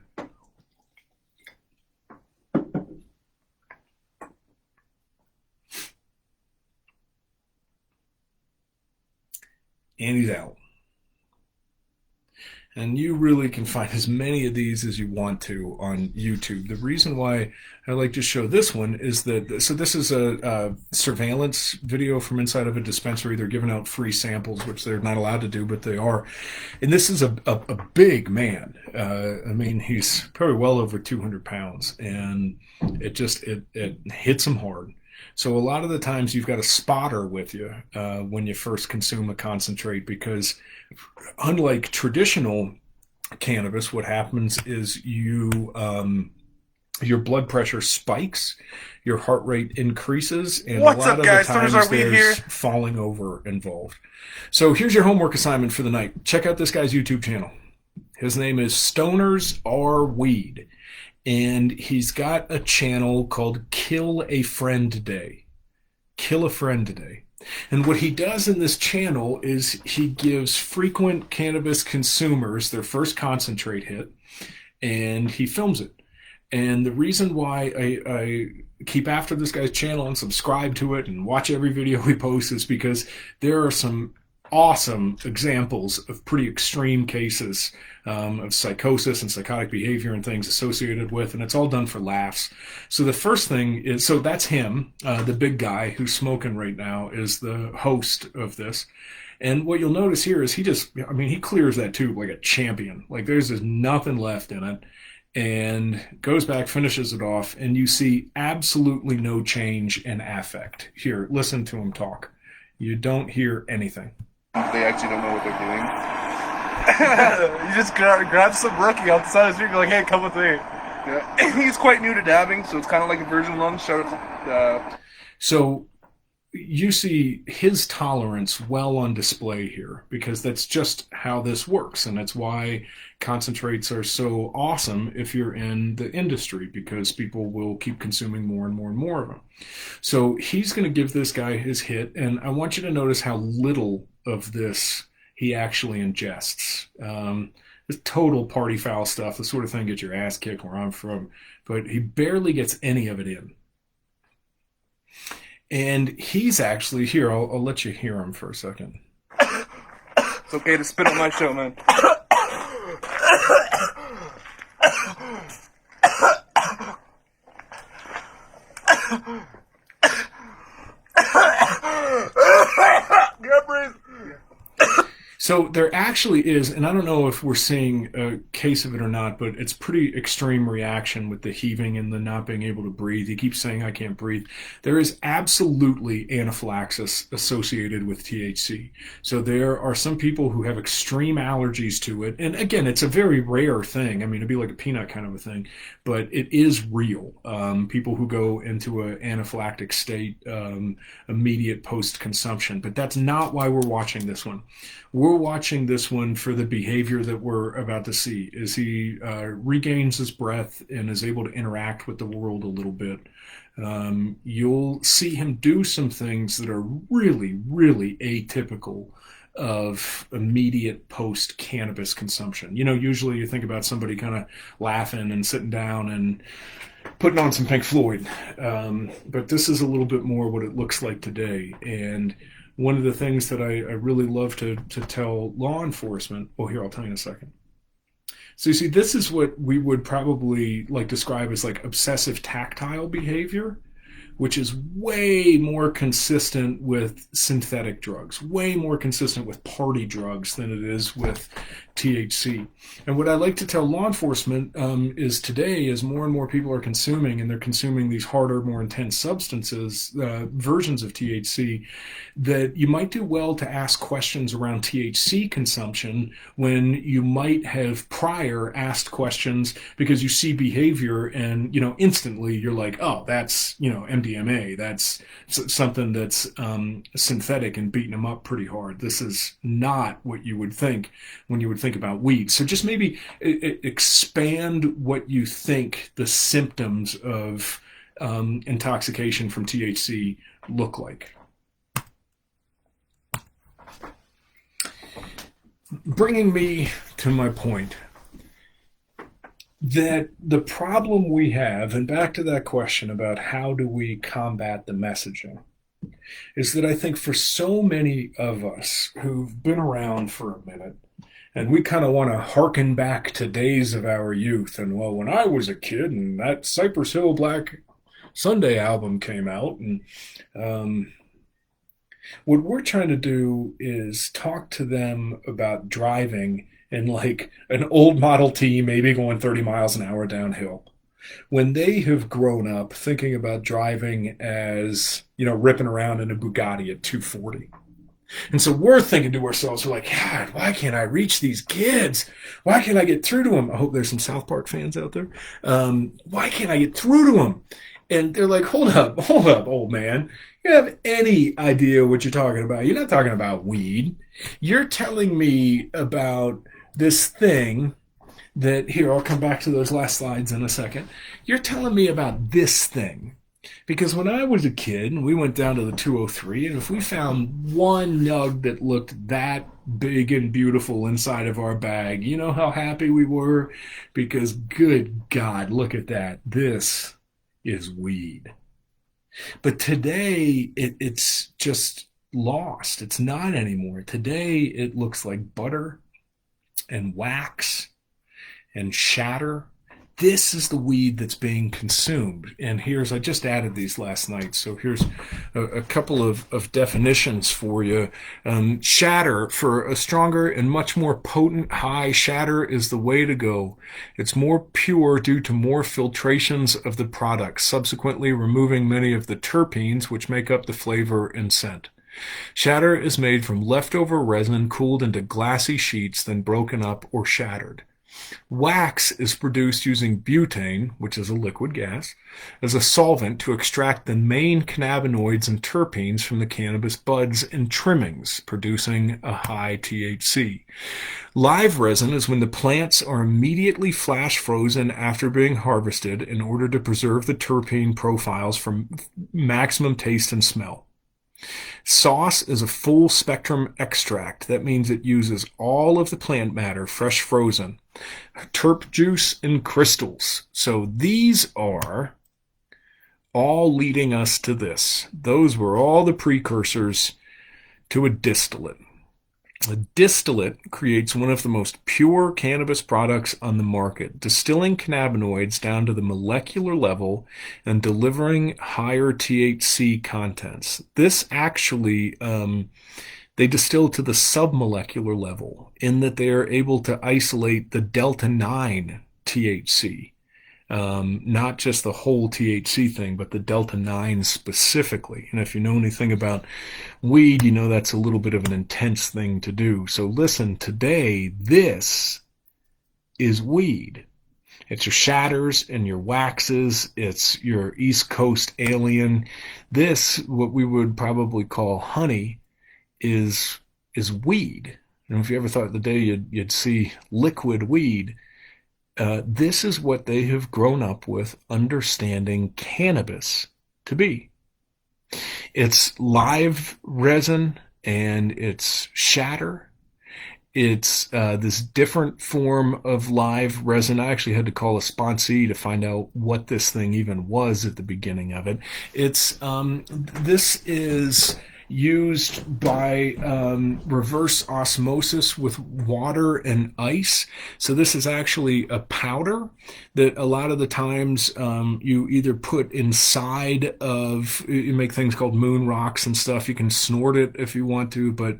And he's out. And you really can find as many of these as you want to on YouTube. The reason why I like to show this one is that, so this is a surveillance video from inside of a dispensary. They're giving out free samples, which they're not allowed to do, but they are. And this is a big man. I mean, he's probably well over 200 pounds, and it hits him hard. So a lot of the times you've got a spotter with you when you first consume a concentrate, because unlike traditional cannabis, what happens is your blood pressure spikes, your heart rate increases, and What's a lot up, guys? of the times There's our weed there's here. falling over involved. So here's your homework assignment for the night. Check out this guy's YouTube channel. His name is Stoners Are Weed. And he's got a channel called Kill a Friend Day. Kill a Friend Day. And what he does in this channel is he gives frequent cannabis consumers their first concentrate hit, and he films it. And the reason why I keep after this guy's channel and subscribe to it and watch every video he posts is because there are some awesome examples of pretty extreme cases of psychosis and psychotic behavior and things associated with, and it's all done for laughs. So the first thing is, so that's him, the big guy who's smoking right now is the host of this. And what you'll notice here is he clears that tube like a champion. Like there's just nothing left in it, and goes back, finishes it off, and you see absolutely no change in affect. Here, listen to him talk. You don't hear anything. They actually don't know what they're doing. You just grab some rookie off the side of the street and go like, hey, come with me. Yeah. And he's quite new to dabbing, so it's kind of like a virgin lung. So you see his tolerance well on display here, because that's just how this works. And that's why concentrates are so awesome if you're in the industry, because people will keep consuming more and more and more of them. So he's going to give this guy his hit, and I want you to notice how little of this he actually ingests. It's total party foul stuff, the sort of thing get your ass kicked where I'm from. But he barely gets any of it in. And he's actually here. I'll let you hear him for a second. It's okay to spit on my show, man. So there actually is, and I don't know if we're seeing a case of it or not, but it's pretty extreme reaction with the heaving and the not being able to breathe. He keeps saying, I can't breathe. There is absolutely anaphylaxis associated with THC. So there are some people who have extreme allergies to it. And again, it's a very rare thing. I mean, it'd be like a peanut kind of a thing, but it is real. People who go into an anaphylactic state immediate post-consumption. But that's not why we're watching this one. We're watching this one for the behavior that we're about to see as he regains his breath and is able to interact with the world a little bit. You'll see him do some things that are really, really atypical of immediate post-cannabis consumption. You know, usually you think about somebody kind of laughing and sitting down and putting on some Pink Floyd. But this is a little bit more what it looks like today. And one of the things that I really love to tell law enforcement, well, here, I'll tell you in a second. So you see, this is what we would probably like describe as like obsessive tactile behavior, which is way more consistent with synthetic drugs, way more consistent with party drugs than it is with THC. And what I like to tell law enforcement is today, as more and more people are consuming, and they're consuming these harder, more intense substances, versions of THC, that you might do well to ask questions around THC consumption when you might have prior asked questions because you see behavior and, you know, instantly you're like, oh, that's, you know, MDMA. That's something that's synthetic and beating them up pretty hard. This is not what you would think when you would think about weed. So just maybe expand what you think the symptoms of intoxication from THC look like. Bringing me to my point that the problem we have, and back to that question about how do we combat the messaging, is that I think for so many of us who've been around for a minute, and we kind of want to hearken back to days of our youth, and well, when I was a kid and that Cypress Hill Black Sunday album came out, and what we're trying to do is talk to them about driving in like an old Model T, maybe going 30 miles an hour downhill, when they have grown up thinking about driving as, you know, ripping around in a Bugatti at 240. And so we're thinking to ourselves, we're like, God, why can't I reach these kids? Why can't I get through to them? I hope there's some South Park fans out there. Why can't I get through to them? And they're like, hold up, old man. You have any idea what you're talking about? You're not talking about weed. You're telling me about this thing that, here, I'll come back to those last slides in a second. You're telling me about this thing. Because when I was a kid and we went down to the 203, and if we found one nug that looked that big and beautiful inside of our bag, you know how happy we were? Because good God, look at that. This is weed. But today, it's just lost. It's not anymore. Today, it looks like butter and wax and shatter. This is the weed that's being consumed. And here's, I just added these last night, so here's a couple of definitions for you. Shatter, for a stronger and much more potent high, shatter is the way to go. It's more pure due to more filtrations of the product, subsequently removing many of the terpenes which make up the flavor and scent. Shatter is made from leftover resin cooled into glassy sheets, then broken up or shattered. Wax is produced using butane, which is a liquid gas, as a solvent to extract the main cannabinoids and terpenes from the cannabis buds and trimmings, producing a high THC. Live resin is when the plants are immediately flash frozen after being harvested in order to preserve the terpene profiles for maximum taste and smell. Sauce is a full spectrum extract. That means it uses all of the plant matter, fresh frozen, terp juice, and crystals. So these are all leading us to this. Those were all the precursors to a distillate. A distillate creates one of the most pure cannabis products on the market, distilling cannabinoids down to the molecular level and delivering higher THC contents. This actually, they distill to the submolecular level in that they are able to isolate the delta 9 THC. Not just the whole THC thing, but the delta 9 specifically. And if you know anything about weed, you know that's a little bit of an intense thing to do. So listen, today, this is weed. It's your shatters and your waxes. It's your East Coast alien. This, what we would probably call honey, is weed. And if you ever thought the day you'd see liquid weed, this is what they have grown up with understanding cannabis to be. It's live resin and it's shatter. It's this different form of live resin. I actually had to call a sponsee to find out what this thing even was at the beginning of it. This is used by reverse osmosis with water and ice. So this is actually a powder that a lot of the times you either put inside of, you make things called moon rocks and stuff. You can snort it if you want to, but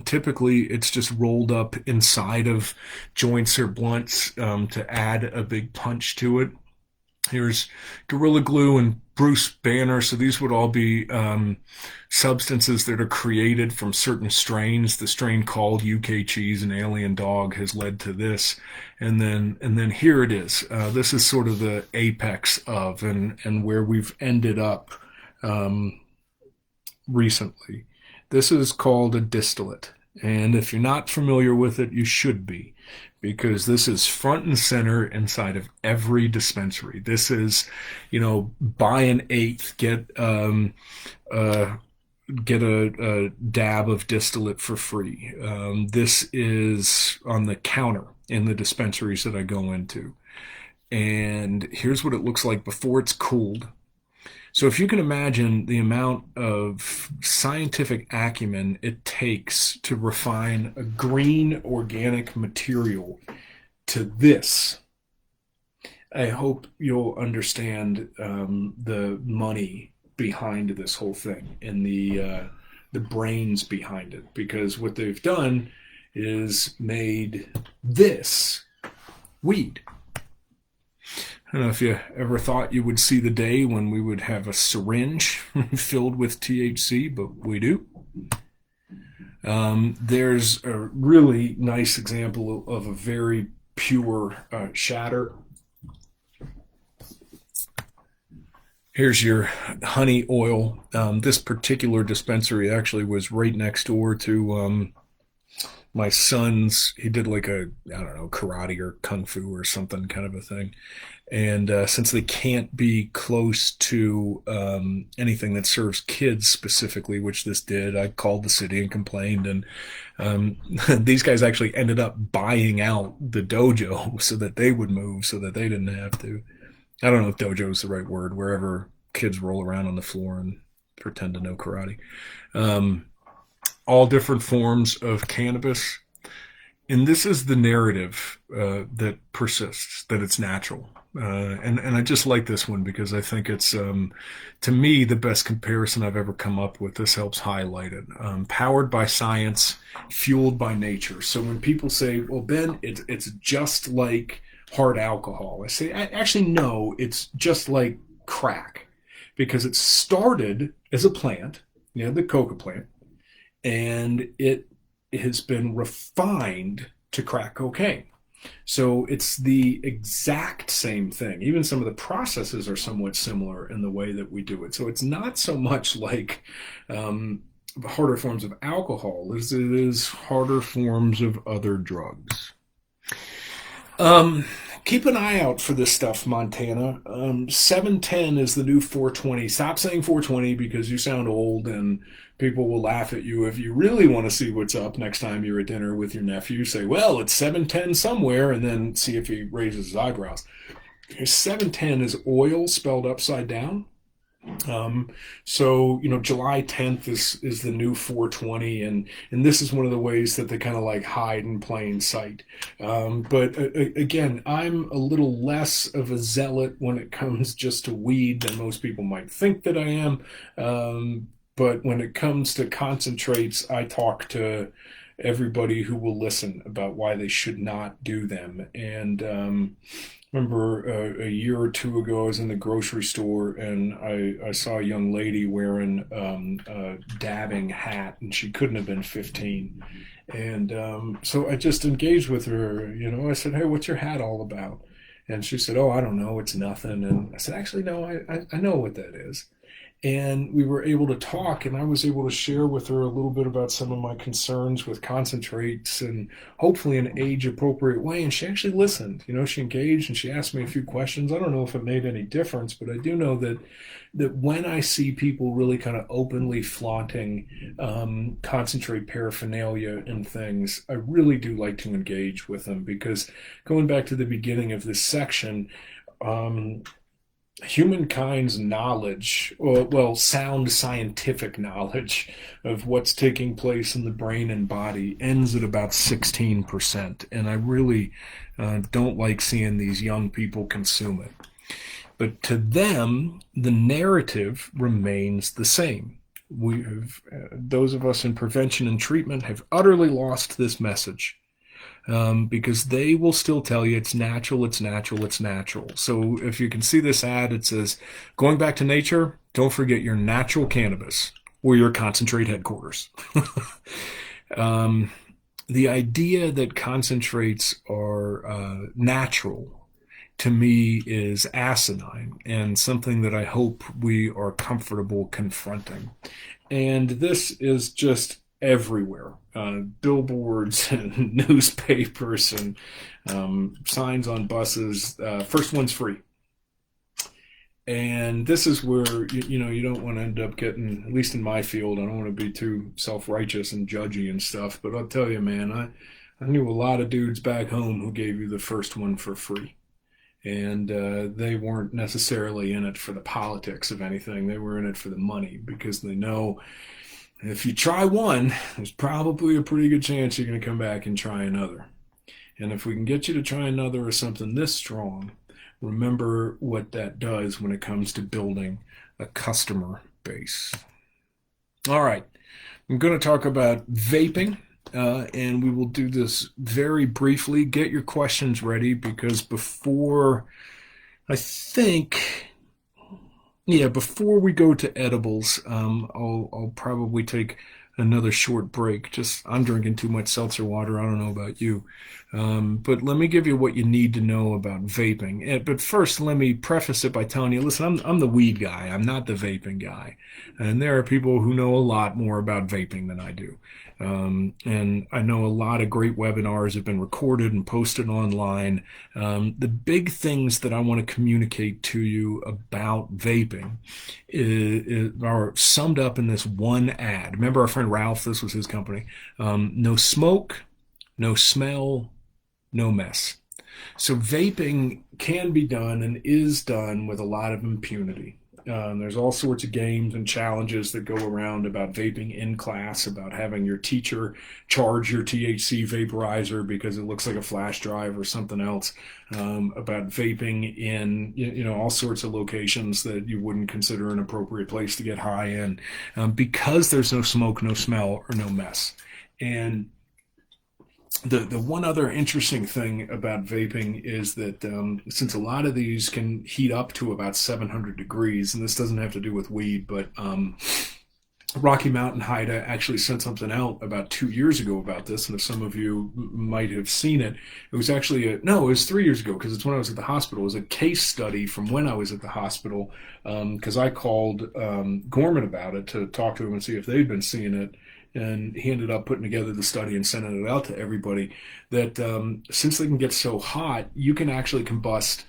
typically it's just rolled up inside of joints or blunts to add a big punch to it. Here's Gorilla Glue and Bruce Banner. So these would all be substances that are created from certain strains. The strain called UK cheese and alien dog has led to this. And then here it is. This is sort of the apex of and where we've ended up recently. This is called a distillate. And if you're not familiar with it, you should be, because this is front and center inside of every dispensary. This is, buy an eighth, get a dab of distillate for free. This is on the counter in the dispensaries that I go into. And here's what it looks like before it's cooled. So if you can imagine the amount of scientific acumen it takes to refine a green organic material to this, I hope you'll understand the money behind this whole thing and the brains behind it. Because what they've done is made this weed. I don't know if you ever thought you would see the day when we would have a syringe filled with THC, but we do. There's a really nice example of a very pure shatter. Here's your honey oil. This particular dispensary actually was right next door to my son's. He did like karate or kung fu or something kind of a thing. And since they can't be close to anything that serves kids specifically, which this did, I called the city and complained. And these guys actually ended up buying out the dojo so that they would move, so that they didn't have to. I don't know if dojo is the right word, wherever kids roll around on the floor and pretend to know karate. All different forms of cannabis. And this is the narrative that persists, that it's natural. And I just like this one because I think it's, to me, the best comparison I've ever come up with. This helps highlight it. Powered by science, fueled by nature. So when people say, well, Ben, it's just like hard alcohol, I say, actually, no, it's just like crack. Because it started as a plant, the coca plant, and it has been refined to crack cocaine. So it's the exact same thing. Even some of the processes are somewhat similar in the way that we do it. So it's not so much like harder forms of alcohol as it is harder forms of other drugs. keep an eye out for this stuff, Montana. 710 is the new 420. Stop saying 420 because you sound old and people will laugh at you. If you really want to see what's up next time you're at dinner with your nephew, say, well, it's 710 somewhere, and then see if he raises his eyebrows. 710 is oil spelled upside down. So July 10th is the new 420, and this is one of the ways that they kind of like hide in plain sight. But again, I'm a little less of a zealot when it comes just to weed than most people might think that I am. But when it comes to concentrates, I talk to everybody who will listen about why they should not do them. And remember a year or two ago, I was in the grocery store and I saw a young lady wearing a dabbing hat, and she couldn't have been 15. And so I just engaged with her. I said, hey, what's your hat all about? And she said, oh, I don't know. It's nothing. And I said, actually, no, I know what that is. And we were able to talk, and I was able to share with her a little bit about some of my concerns with concentrates, and hopefully in an age-appropriate way. And she actually listened. She engaged, and she asked me a few questions. I don't know if it made any difference, but I do know that when I see people really kind of openly flaunting concentrate paraphernalia and things, I really do like to engage with them, because going back to the beginning of this section, humankind's knowledge, well, sound scientific knowledge of what's taking place in the brain and body ends at about 16%. And I really don't like seeing these young people consume it. But to them, the narrative remains the same. We have, those of us in prevention and treatment have utterly lost this message. Because they will still tell you it's natural, it's natural, it's natural. So if you can see this ad, it says, going back to nature, don't forget your natural cannabis or your concentrate headquarters. The idea that concentrates are natural, to me, is asinine, and something that I hope we are comfortable confronting. And this is just everywhere. Billboards and newspapers and signs on buses. First one's free. And this is where, you don't want to end up getting, at least in my field, I don't want to be too self-righteous and judgy and stuff, but I'll tell you, man, I knew a lot of dudes back home who gave you the first one for free. And they weren't necessarily in it for the politics of anything. They were in it for the money, because they know if you try one, there's probably a pretty good chance you're going to come back and try another. And if we can get you to try another or something this strong, remember what that does when it comes to building a customer base. All right, I'm going to talk about vaping, and we will do this very briefly. Get your questions ready, because before we go to edibles, I'll probably take another short break. I'm drinking too much seltzer water. I don't know about you. But let me give you what you need to know about vaping. But first, let me preface it by telling you, listen, I'm the weed guy. I'm not the vaping guy. And there are people who know a lot more about vaping than I do. And I know a lot of great webinars have been recorded and posted online. The big things that I want to communicate to you about vaping are summed up in this one ad. Remember our friend Ralph, this was his company. No smoke, no smell, no mess. So vaping can be done and is done with a lot of impunity. There's all sorts of games and challenges that go around about vaping in class, about having your teacher charge your THC vaporizer because it looks like a flash drive or something else, about vaping in all sorts of locations that you wouldn't consider an appropriate place to get high in, because there's no smoke, no smell, or no mess. And the one other interesting thing about vaping is that since a lot of these can heat up to about 700 degrees, and this doesn't have to do with weed, but Rocky Mountain Haida actually sent something out about 2 years ago about this, and if some of you might have seen it, it was actually it was 3 years ago, because it's when I was at the hospital. It was a case study from when I was at the hospital, because I called Gorman about it to talk to him and see if they'd been seeing it. and he ended up putting together the study and sending it out to everybody, that since they can get so hot, you can actually combust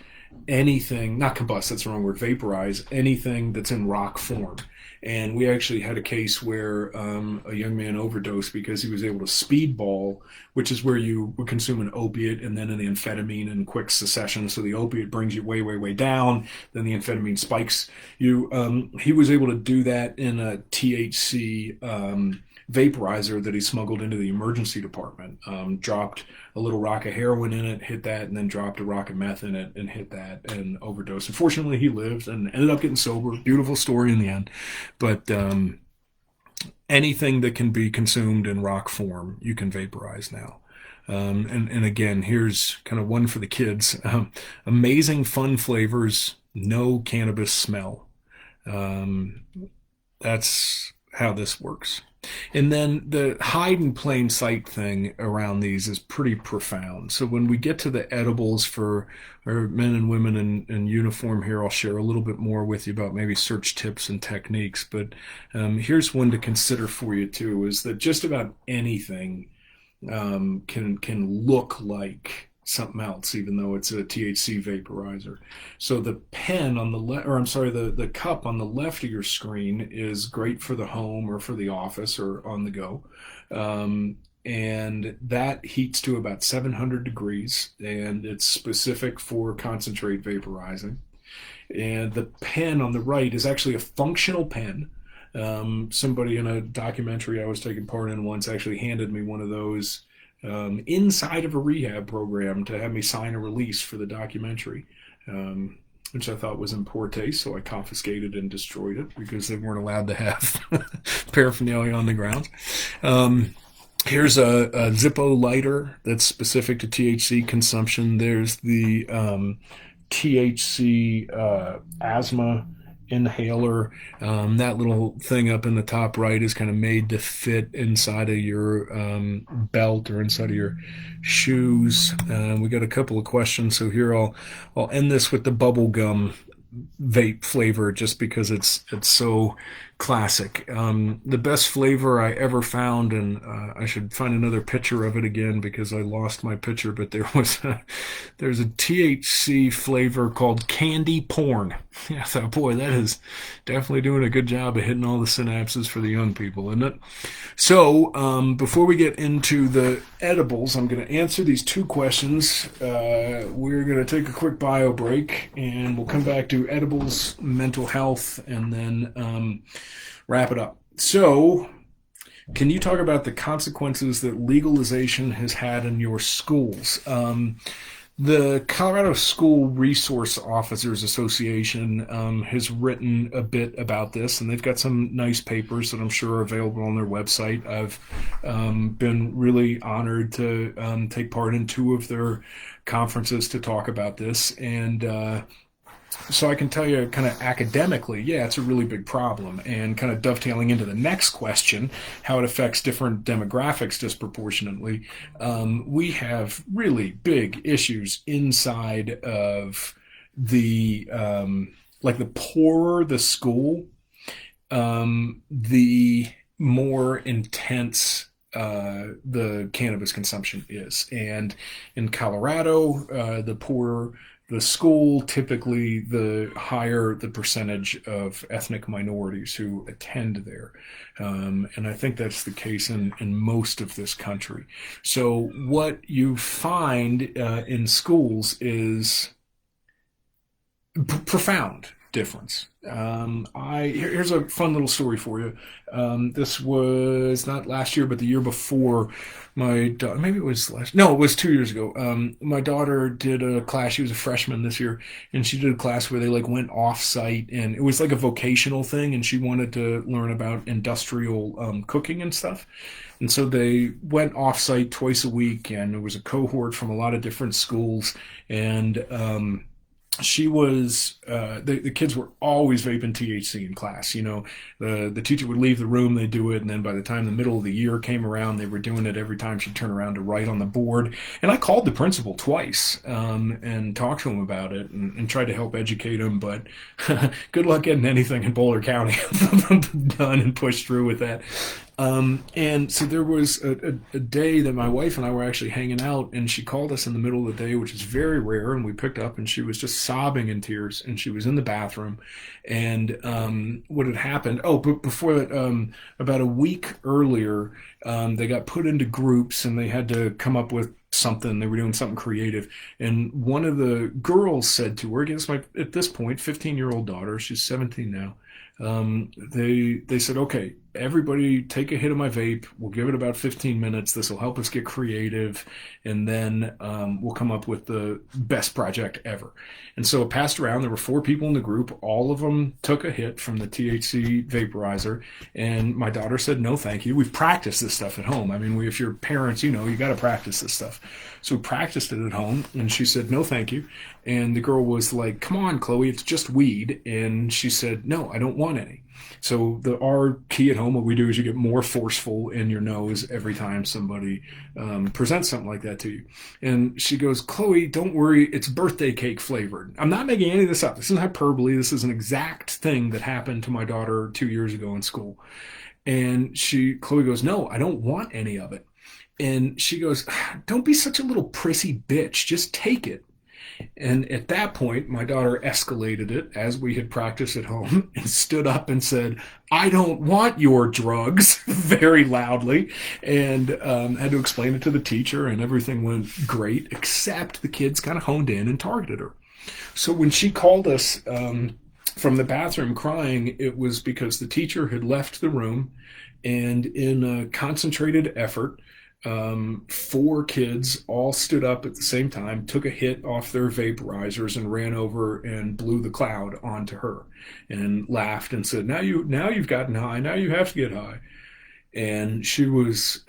anything, not combust, that's the wrong word, vaporize anything that's in rock form. And we actually had a case where a young man overdosed because he was able to speedball, which is where you would consume an opiate and then an amphetamine in quick succession. So the opiate brings you way, way, way down. Then the amphetamine spikes you. He was able to do that in a THC vaporizer that he smuggled into the emergency department. Dropped a little rock of heroin in it, hit that, and then dropped a rock of meth in it and hit that and overdosed. Unfortunately, he lived and ended up getting sober. Beautiful story in the end. But anything that can be consumed in rock form, you can vaporize now. And again, here's kind of one for the kids. Amazing fun flavors, no cannabis smell. That's how this works. And then the hide in plain sight thing around these is pretty profound. So when we get to the edibles for our men and women in uniform here, I'll share a little bit more with you about maybe search tips and techniques. But here's one to consider for you too, is that just about anything can look like something else, even though it's a THC vaporizer. So the pen on the left, or I'm sorry, the cup on the left of your screen is great for the home or for the office or on the go. And that heats to about 700 degrees, and it's specific for concentrate vaporizing. And the pen on the right is actually a functional pen. Somebody in a documentary I was taking part in once actually handed me one of those inside of a rehab program to have me sign a release for the documentary, which I thought was in poor taste, so I confiscated and destroyed it because they weren't allowed to have paraphernalia on the grounds. Here's a Zippo lighter that's specific to THC consumption. There's the THC asthma inhaler. That little thing up in the top right is kind of made to fit inside of your belt or inside of your shoes. We got a couple of questions, so here I'll end this with the bubble gum vape flavor just because it's so classic. The best flavor I ever found, and I should find another picture of it again because I lost my picture, but there's a THC flavor called candy porn. Yeah, I thought, boy, that is definitely doing a good job of hitting all the synapses for the young people, isn't it? So before we get into the edibles, I'm going to answer these two questions. We're going to take a quick bio break, and we'll come back to edibles, mental health, and then wrap it up. So, can you talk about the consequences that legalization has had in your schools? The Colorado School Resource Officers Association has written a bit about this, and they've got some nice papers that I'm sure are available on their website. I've been really honored to take part in two of their conferences to talk about this, and so I can tell you kind of academically, yeah, it's a really big problem. And kind of dovetailing into the next question, how it affects different demographics disproportionately, we have really big issues inside of the, like the poorer the school, the more intense the cannabis consumption is. And in Colorado, the poorer the school, typically the higher the percentage of ethnic minorities who attend there. And I think that's the case in most of this country. So what you find in schools is profound difference. Here's a fun little story for you. This was not last year, but the year before. My daughter, maybe it was it was 2 years ago. My daughter did a class. She was a freshman this year, and she did a class where they like went off site, and it was like a vocational thing, and she wanted to learn about industrial cooking and stuff. And so they went off site twice a week, and there was a cohort from a lot of different schools, and she was the kids were always vaping THC in class. You know, the teacher would leave the room, they'd do it, and then by the time the middle of the year came around, they were doing it every time she'd turn around to write on the board. And I called the principal twice and talked to him about it and tried to help educate him, but good luck getting anything in Boulder County done and pushed through with that. And so there was a day that my wife and I were actually hanging out, and she called us in the middle of the day, which is very rare. And we picked up, and she was just sobbing in tears, and she was in the bathroom. And what had happened? Oh, but before that, about a week earlier, they got put into groups, and they had to come up with something. They were doing something creative, and one of the girls said to her, against my at this point 15-year-old daughter, she's 17 now. They said, okay, everybody take a hit of my vape. We'll give it about 15 minutes. This will help us get creative, and then we'll come up with the best project ever. And so it passed around. There were 4 people in the group. All of them took a hit from the THC vaporizer, and my daughter said, no, thank you. We've practiced this stuff at home. I mean, if you're parents, you got to practice this stuff. So we practiced it at home, and she said, no, thank you. And the girl was like, come on, Chloe, it's just weed. And she said, no, I don't want any. So our key at home, what we do is you get more forceful in your nose every time somebody presents something like that to you. And she goes, Chloe, don't worry, it's birthday cake flavored. I'm not making any of this up. This isn't hyperbole. This is an exact thing that happened to my daughter 2 years ago in school. And Chloe goes, no, I don't want any of it. And she goes, don't be such a little prissy bitch. Just take it. And at that point, my daughter escalated it, as we had practiced at home, and stood up and said, I don't want your drugs, very loudly, and had to explain it to the teacher, and everything went great, except the kids kind of honed in and targeted her. So when she called us from the bathroom crying, it was because the teacher had left the room, and in a concentrated effort, 4 kids all stood up at the same time, took a hit off their vaporizers, and ran over and blew the cloud onto her, and laughed and said, now you've gotten high, now you have to get high. And she was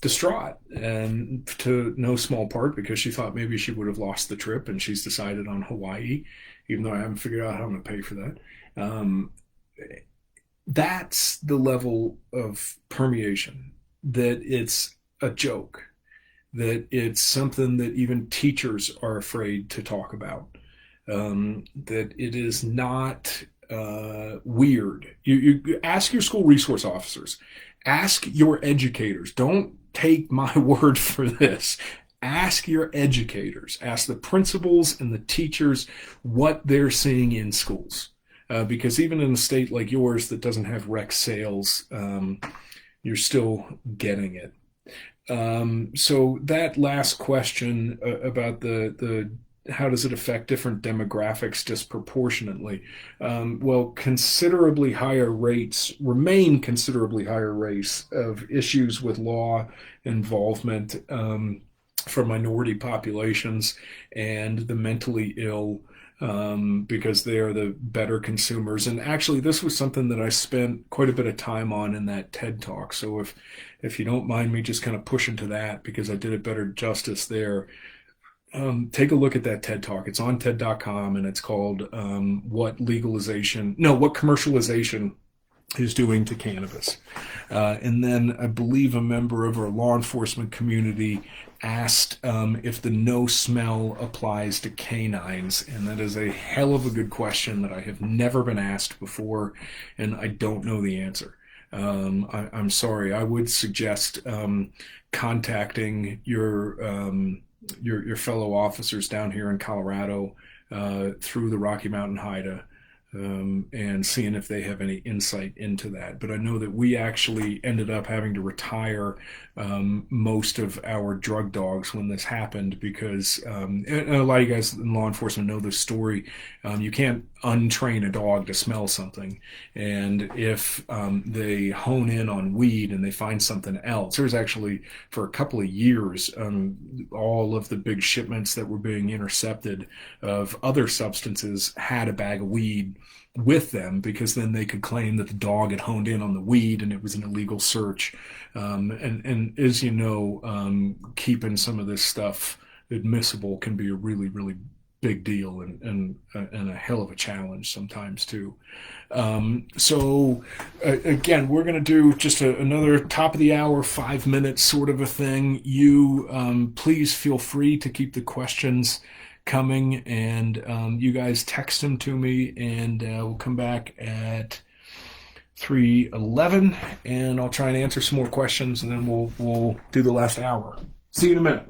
distraught, and to no small part because she thought maybe she would have lost the trip, and she's decided on Hawaii, even though I haven't figured out how I'm going to pay for that. That's the level of permeation, that it's a joke, that it's something that even teachers are afraid to talk about, that it is not weird. You ask your school resource officers, ask your educators. Don't take my word for this. Ask your educators, ask the principals and the teachers what they're seeing in schools. Because even in a state like yours that doesn't have rec sales, you're still getting it. So that last question about the how does it affect different demographics disproportionately? Well, considerably higher rates remain considerably higher rates of issues with law involvement for minority populations and the mentally ill, because they are the better consumers. And actually, this was something that I spent quite a bit of time on in that TED Talk. So if you don't mind me just kind of pushing to that, because I did it better justice there, take a look at that TED Talk. It's on TED.com, and it's called What Commercialization is Doing to Cannabis. And then I believe a member of our law enforcement community asked if the no smell applies to canines, and that is a hell of a good question that I have never been asked before, and I don't know the answer. I'm sorry. I would suggest contacting your fellow officers down here in Colorado through the Rocky Mountain HIDA, and seeing if they have any insight into that. But I know that we actually ended up having to retire most of our drug dogs when this happened, because and a lot of you guys in law enforcement know this story. You can't untrain a dog to smell something, and if they hone in on weed and they find something else, there's actually for a couple of years all of the big shipments that were being intercepted of other substances had a bag of weed with them, because then they could claim that the dog had honed in on the weed and it was an illegal search. And as you know, keeping some of this stuff admissible can be a really, really big deal, and a hell of a challenge sometimes too. So again, we're going to do just another top of the hour, 5 minutes sort of a thing. You please feel free to keep the questions coming, and you guys text them to me, and we'll come back at 3:11, and I'll try and answer some more questions, and then we'll do the last hour. See you in a minute.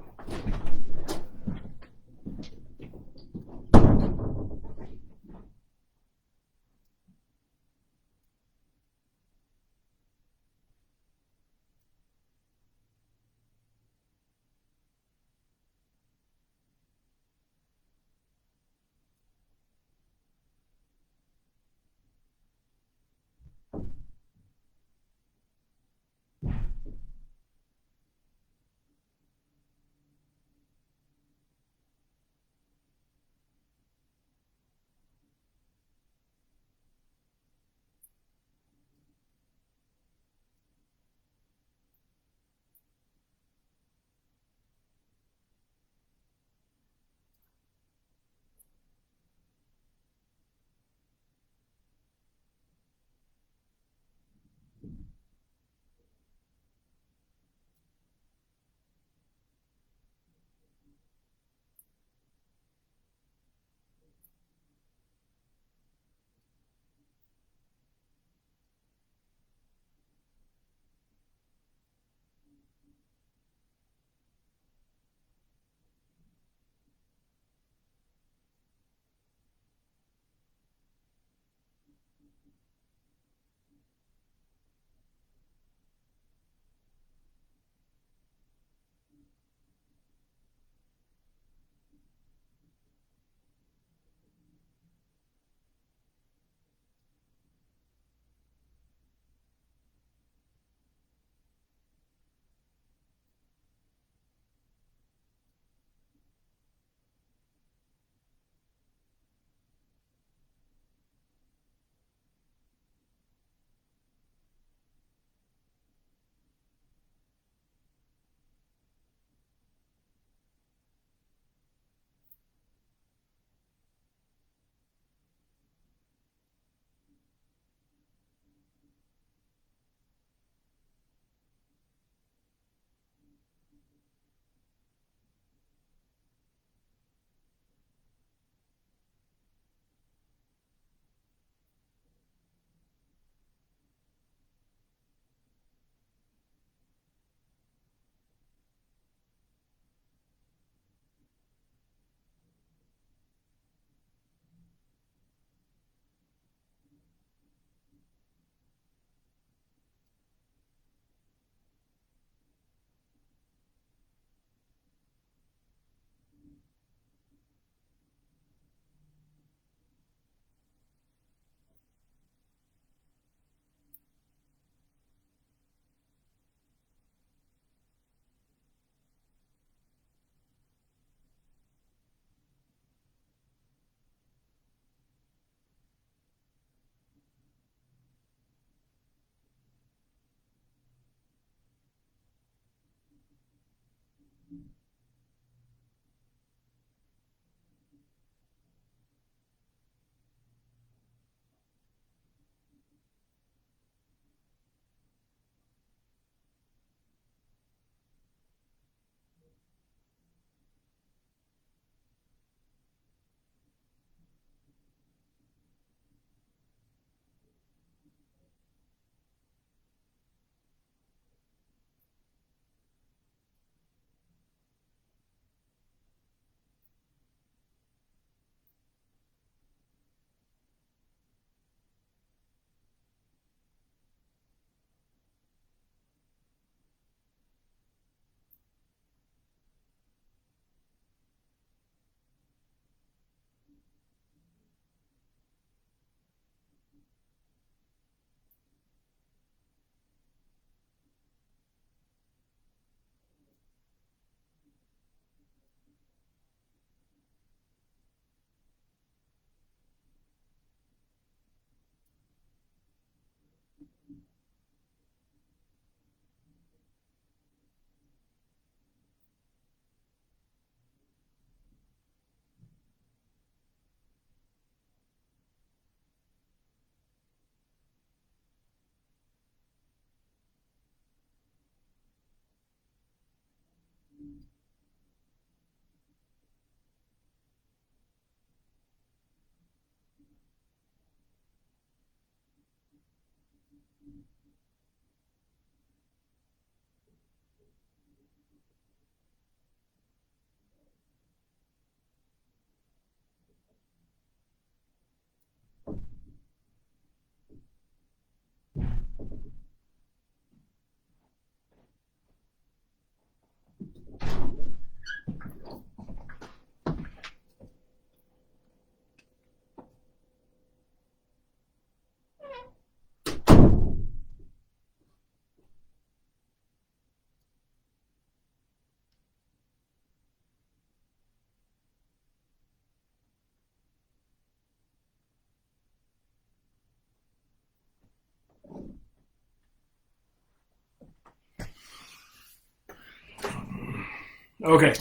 Okay,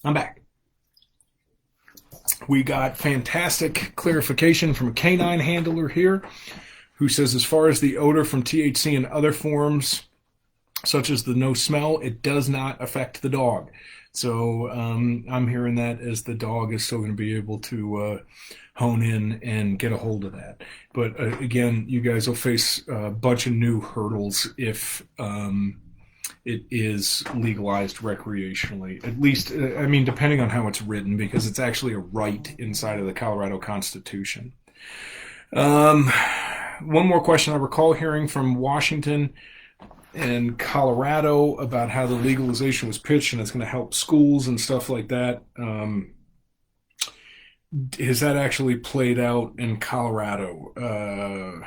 I'm back. We got fantastic clarification from a canine handler here who says, as far as the odor from THC and other forms, such as the no smell, it does not affect the dog. So I'm hearing that as the dog is still going to be able to hone in and get a hold of that. But again, you guys will face a bunch of new hurdles if it is legalized recreationally. At least, I mean, depending on how it's written, because it's actually a right inside of the Colorado Constitution. One more question I recall hearing from Washington and Colorado about how the legalization was pitched and it's going to help schools and stuff like that. Has that actually played out in Colorado?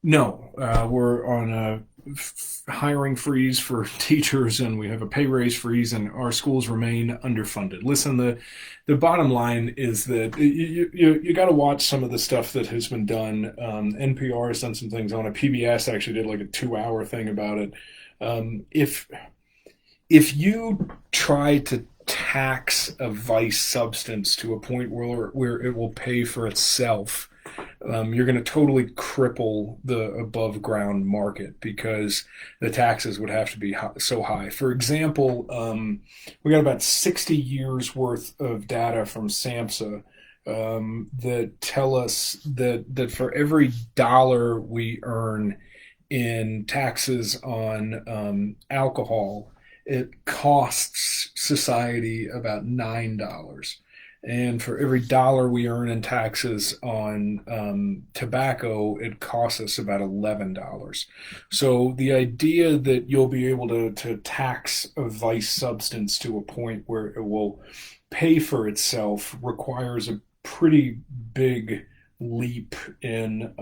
No, we're on a hiring freeze for teachers, and we have a pay raise freeze, and our schools remain underfunded. Listen, the bottom line is that you got to watch some of the stuff that has been done. NPR has done some things on it. PBS actually did like a 2-hour thing about it. If you try to tax a vice substance to a point where it will pay for itself, you're going to totally cripple the above ground market because the taxes would have to be so high. For example, we got about 60 years worth of data from SAMHSA that tell us that for every dollar we earn in taxes on alcohol, it costs society about $9. And for every dollar we earn in taxes on tobacco, it costs us about $11. So the idea that you'll be able to tax a vice substance to a point where it will pay for itself requires a pretty big leap in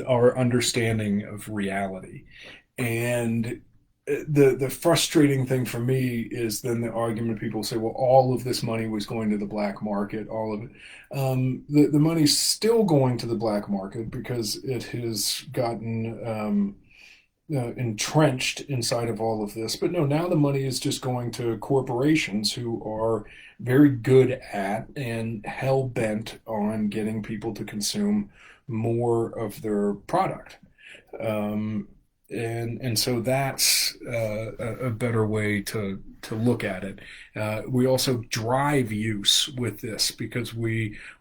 our understanding of reality. And the frustrating thing for me is then the argument people say, well, all of this money was going to the black market, all of it. The money's still going to the black market because it has gotten entrenched inside of all of this. But no, now the money is just going to corporations who are very good at and hell bent on getting people to consume more of their product. And so that's a better way to look at it. We also drive use with this because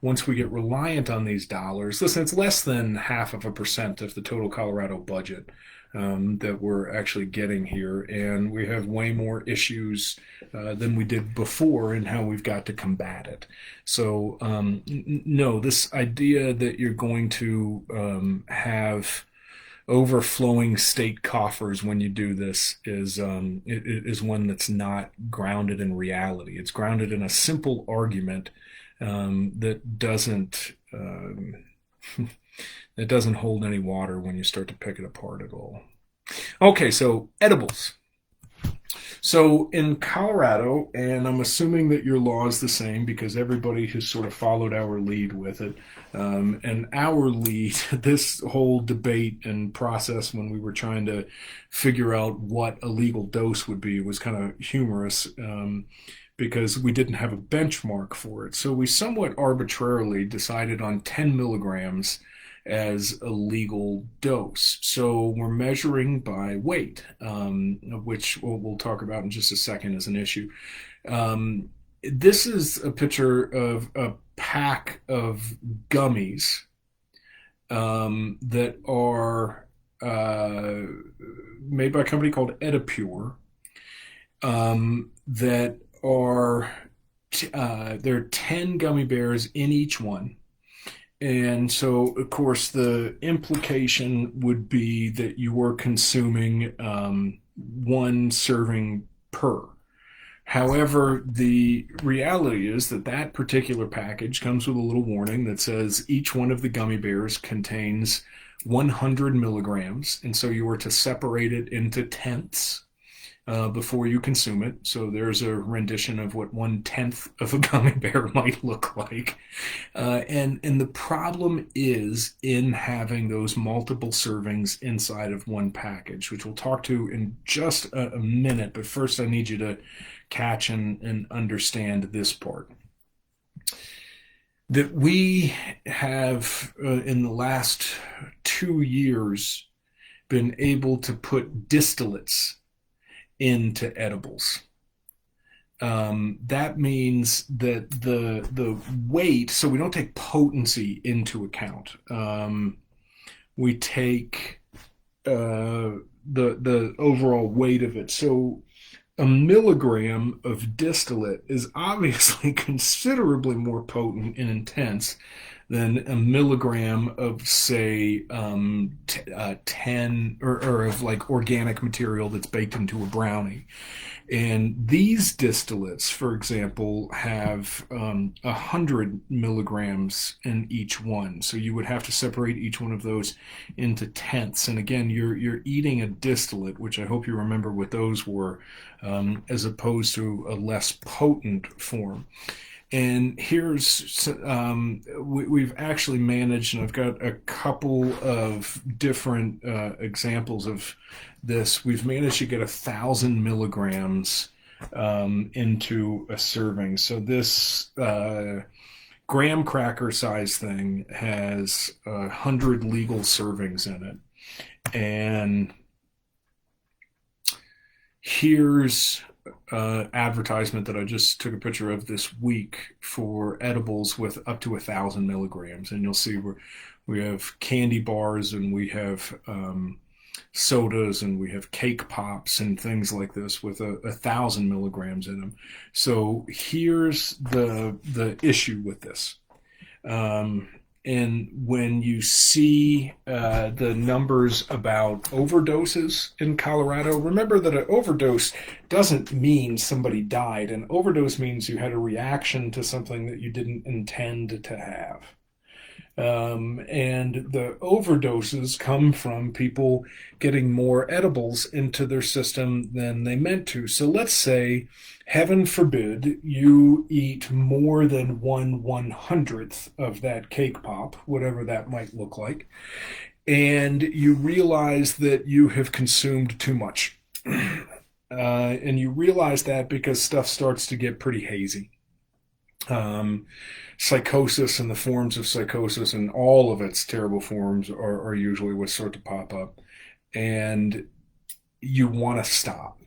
once we get reliant on these dollars, listen, it's less than 0.5% of the total Colorado budget that we're actually getting here, and we have way more issues than we did before in how we've got to combat it. So no, this idea that you're going to have overflowing state coffers when you do this is one that's not grounded in reality. It's grounded in a simple argument that doesn't that doesn't hold any water when you start to pick it apart at all. Okay, so edibles. So in Colorado, and I'm assuming that your law is the same because everybody has sort of followed our lead with it. And our lead, this whole debate and process when we were trying to figure out what a legal dose would be was kind of humorous because we didn't have a benchmark for it. So we somewhat arbitrarily decided on 10 milligrams as a legal dose. So we're measuring by weight, which we'll talk about in just a second as an issue. This is a picture of a pack of gummies that are made by a company called Edipure that are there are 10 gummy bears in each one. And so, of course, the implication would be that you are consuming one serving per. However, the reality is that that particular package comes with a little warning that says each one of the gummy bears contains 100 milligrams. And so you are to separate it into tenths. before you consume it. So there's a rendition of what 1/10 of a gummy bear might look like. And the problem is in having those multiple servings inside of one package, which we'll talk to in just a minute. But first, I need you to catch and understand this part. That we have, in the last 2 years, been able to put distillates into edibles. That means that the weight, so we don't take potency into account. We take the overall weight of it. So a milligram of distillate is obviously considerably more potent and intense than a milligram of, say, 10 or of like organic material that's baked into a brownie. And these distillates, for example, have 100 milligrams in each one. So you would have to separate each one of those into tenths. And again, you're eating a distillate, which I hope you remember what those were, as opposed to a less potent form. And here's we've actually managed, and I've got a couple of different examples of this. We've managed to get 1,000 milligrams into a serving. So this graham cracker size thing has 100 legal servings in it, and here's advertisement that I just took a picture of this week for edibles with up to 1,000 milligrams, and you'll see we have candy bars, and we have sodas, and we have cake pops and things like this with 1,000 milligrams in them. So here's the issue with this. And when you see the numbers about overdoses in Colorado, remember that an overdose doesn't mean somebody died. An overdose means you had a reaction to something that you didn't intend to have. And the overdoses come from people getting more edibles into their system than they meant to. So let's say, heaven forbid, you eat more than 1/100th of that cake pop, whatever that might look like, and you realize that you have consumed too much. And you realize that because stuff starts to get pretty hazy. Psychosis and the forms of psychosis and all of its terrible forms are usually what start to pop up, and you want to stop.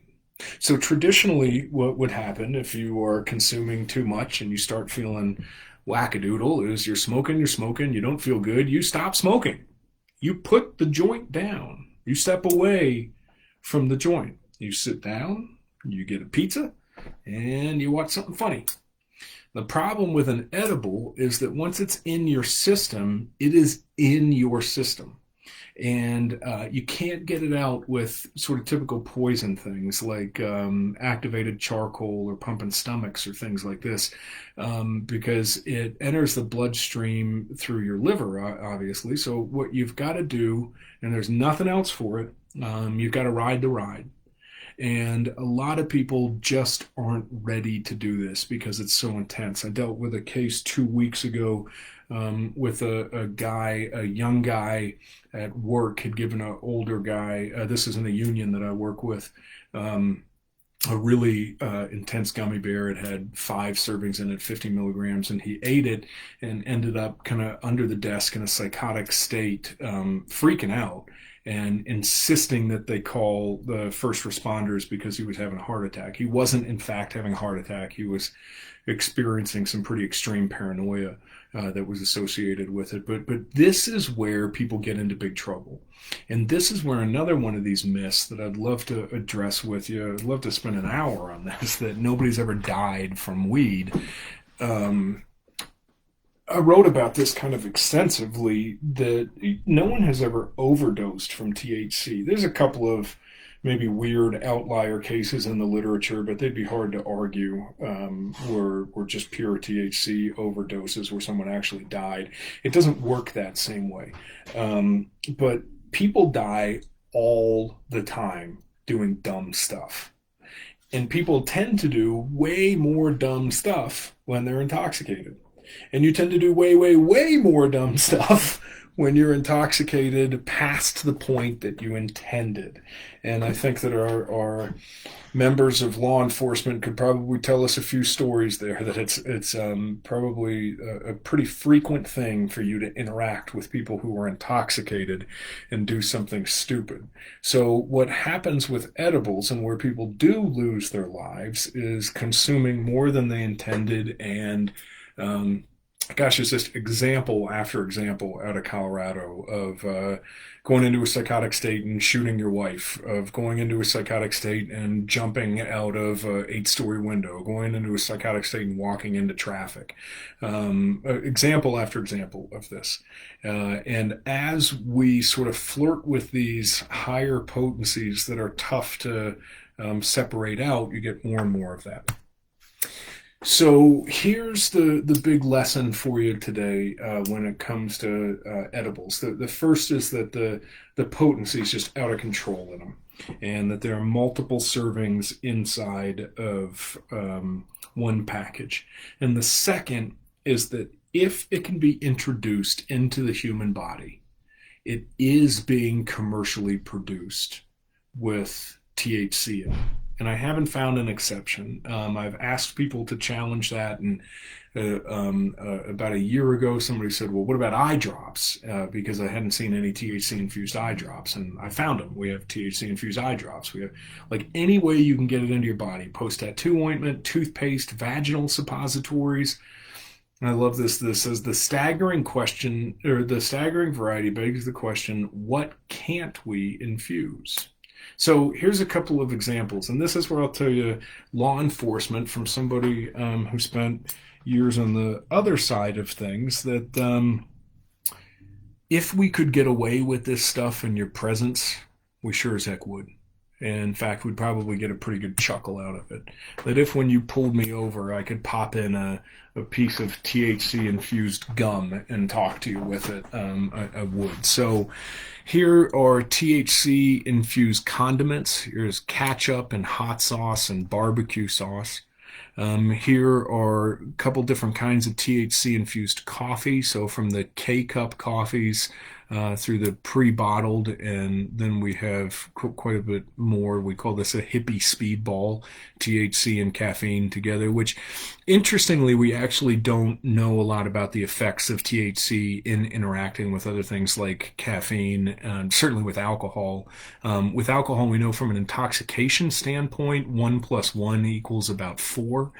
So traditionally, what would happen if you are consuming too much and you start feeling wackadoodle is you're smoking, you don't feel good, you stop smoking. You put the joint down. You step away from the joint. You sit down, you get a pizza, and you watch something funny. The problem with an edible is that once it's in your system, it is in your system. And you can't get it out with sort of typical poison things like activated charcoal or pumping stomachs or things like this, because it enters the bloodstream through your liver, obviously. So what you've got to do, and there's nothing else for it, you've got to ride the ride. And a lot of people just aren't ready to do this because it's so intense. I dealt with a case 2 weeks ago with a guy, a young guy at work, had given an older guy, this is in the union that I work with, a really intense gummy bear. It had 5 servings in it, 50 milligrams, and he ate it and ended up kind of under the desk in a psychotic state, freaking out and insisting that they call the first responders because he was having a heart attack. He wasn't, in fact, having a heart attack. He was experiencing some pretty extreme paranoia that was associated with it. But this is where people get into big trouble. And this is where another one of these myths that I'd love to address with you, I'd love to spend an hour on this, that nobody's ever died from weed. I wrote about this kind of extensively, that no one has ever overdosed from THC. There's a couple of maybe weird outlier cases in the literature, but they'd be hard to argue were just pure THC overdoses where someone actually died. It doesn't work that same way. But people die all the time doing dumb stuff. And people tend to do way more dumb stuff when they're intoxicated. And you tend to do way, way, way more dumb stuff when you're intoxicated past the point that you intended. And I think that our members of law enforcement could probably tell us a few stories there that it's probably a pretty frequent thing for you to interact with people who are intoxicated and do something stupid. So what happens with edibles and where people do lose their lives is consuming more than they intended and um, gosh, it's just example after example out of Colorado of going into a psychotic state and shooting your wife, of going into a psychotic state and jumping out of an 8-story window, going into a psychotic state and walking into traffic. Example after example of this. And as we sort of flirt with these higher potencies that are tough to separate out, you get more and more of that. So here's the big lesson for you today when it comes to edibles. The first is that the potency is just out of control in them, and that there are multiple servings inside of one package. And the second is that if it can be introduced into the human body, it is being commercially produced with THC in it. And I haven't found an exception. I've asked people to challenge that, and about a year ago, somebody said, "Well, what about eye drops?" Because I hadn't seen any THC infused eye drops, and I found them. We have THC infused eye drops. We have like any way you can get it into your body: post tattoo ointment, toothpaste, vaginal suppositories. And I love this. This says the staggering question, or the staggering variety begs the question: what can't we infuse? So here's a couple of examples, and this is where I'll tell you law enforcement from somebody who spent years on the other side of things that if we could get away with this stuff in your presence, we sure as heck would. In fact, we'd probably get a pretty good chuckle out of it. That if when you pulled me over, I could pop in a piece of THC infused gum and talk to you with it, I would. So here are THC infused condiments. Here's ketchup and hot sauce and barbecue sauce. Here are a couple different kinds of THC infused coffee. So from the K cup coffees through the pre-bottled, and then we have quite a bit more. We call this a hippie speedball, THC and caffeine together, which interestingly, we actually don't know a lot about the effects of THC in interacting with other things like caffeine, and certainly with alcohol. With alcohol, we know from an intoxication standpoint, 1+1 = about 4.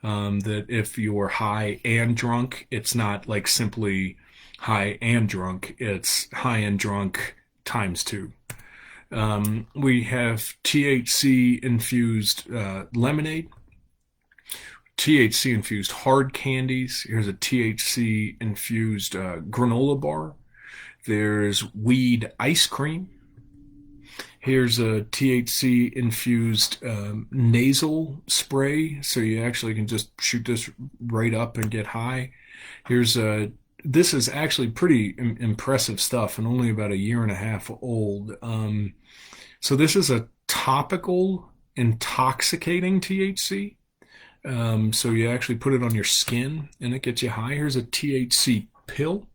That if you're high and drunk, it's not like simply high and drunk, it's high and drunk times 2. We have THC infused lemonade, THC infused hard candies. Here's a THC infused granola bar. There's weed ice cream. Here's a THC infused nasal spray, so you actually can just shoot this right up and get high. This is actually pretty impressive stuff and only about a year and a half old. So this is a topical intoxicating THC. So you actually put it on your skin and it gets you high. Here's a THC pill.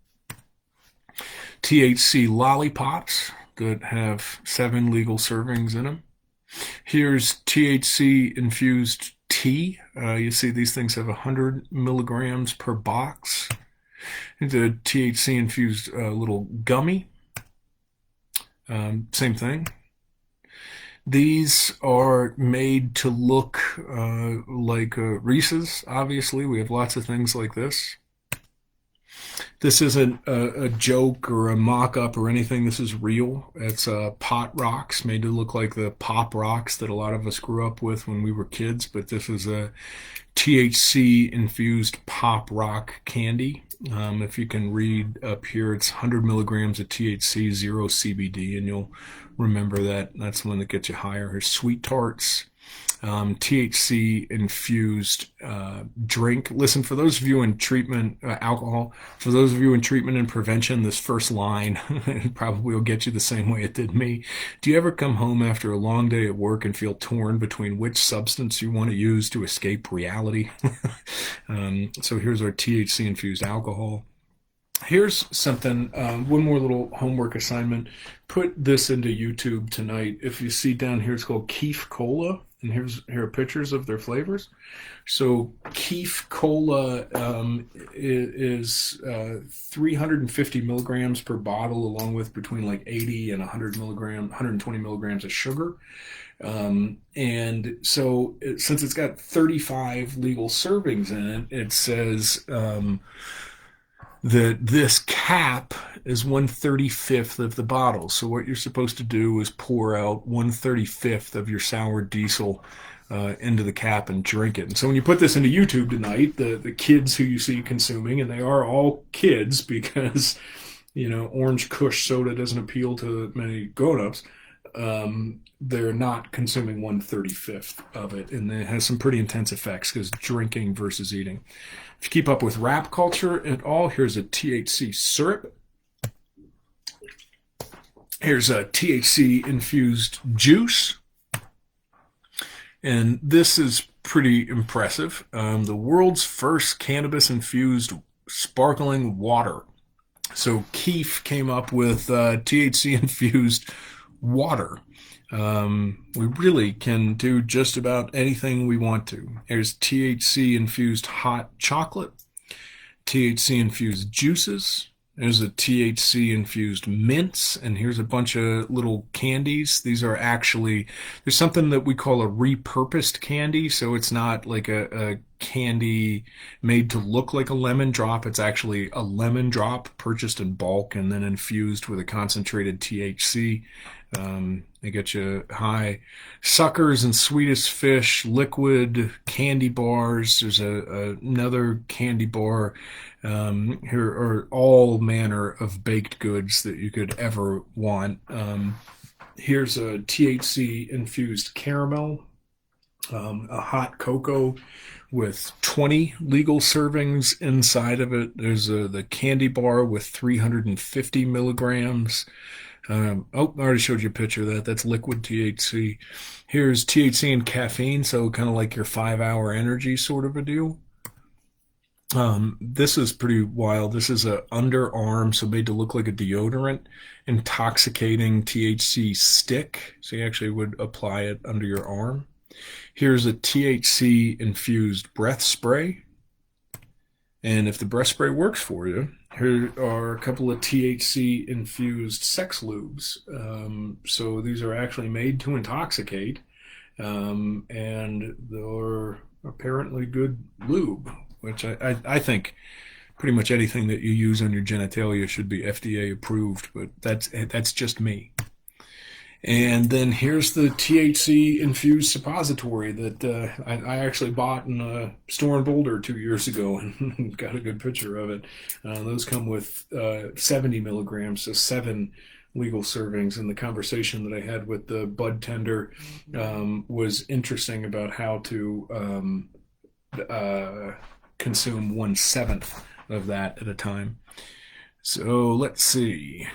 THC lollipops that have 7 legal servings in them. Here's THC infused tea. You see these things have 100 milligrams per box. The THC infused little gummy. Same thing. These are made to look like Reese's, obviously. We have lots of things like this. This isn't a joke or a mock-up or anything. This is real. It's pot rocks made to look like the pop rocks that a lot of us grew up with when we were kids, but this is a THC-infused pop rock candy. If you can read up here, it's 100 milligrams of THC, 0 CBD, and you'll remember that. That's the one that gets you higher. Here's sweet tarts. THC infused drink. Listen, for those of you in treatment, alcohol, for those of you in treatment and prevention, this first line probably will get you the same way it did me. Do you ever come home after a long day at work and feel torn between which substance you want to use to escape reality? So here's our THC infused alcohol. Here's something, one more little homework assignment. Put this into YouTube tonight. If you see down here, it's called Keef Cola, and here are pictures of their flavors. So Keef Cola is 350 milligrams per bottle, along with between like 80 and 120 milligrams of sugar. And so since it's got 35 legal servings in it, it says that this cap is 1/35th of the bottle. So what you're supposed to do is pour out 1/35th of your sour diesel into the cap and drink it. And so when you put this into YouTube tonight, the kids who you see consuming, and they are all kids because, Orange Kush soda doesn't appeal to many grown-ups, they're not consuming 1/35th of it. And it has some pretty intense effects because drinking versus eating. If you keep up with rap culture at all, here's a THC syrup. Here's a THC infused juice. And this is pretty impressive. The world's first cannabis infused sparkling water. So Keef came up with THC infused water. We really can do just about anything we want to. There's THC infused hot chocolate, THC infused juices. There's a THC infused mints, and here's a bunch of little candies. These are actually, there's something that we call a repurposed candy, so it's not like a candy made to look like a lemon drop. It's actually a lemon drop purchased in bulk and then infused with a concentrated THC. They get you high. Suckers and Swedish Fish, liquid candy bars. There's another candy bar. Here are all manner of baked goods that you could ever want. Here's a THC infused caramel, a hot cocoa with 20 legal servings inside of it. There's the candy bar with 350 milligrams. I already showed you a picture of that. That's liquid THC. Here's THC and caffeine, so kind of like your 5-hour energy sort of a deal. This is pretty wild. This is a underarm, so made to look like a deodorant, intoxicating THC stick. So you actually would apply it under your arm. Here's a THC infused breath spray. And if the breath spray works for you, here are a couple of THC infused sex lubes. So these are actually made to intoxicate, and they're apparently good lube, which I think pretty much anything that you use on your genitalia should be FDA approved, but that's just me. And then here's the THC infused suppository that I actually bought in a store in Boulder 2 years ago and got a good picture of it. Those come with 70 milligrams, so 7 legal servings. And the conversation that I had with the bud tender was interesting about how to consume 1/7 of that at a time. So let's see.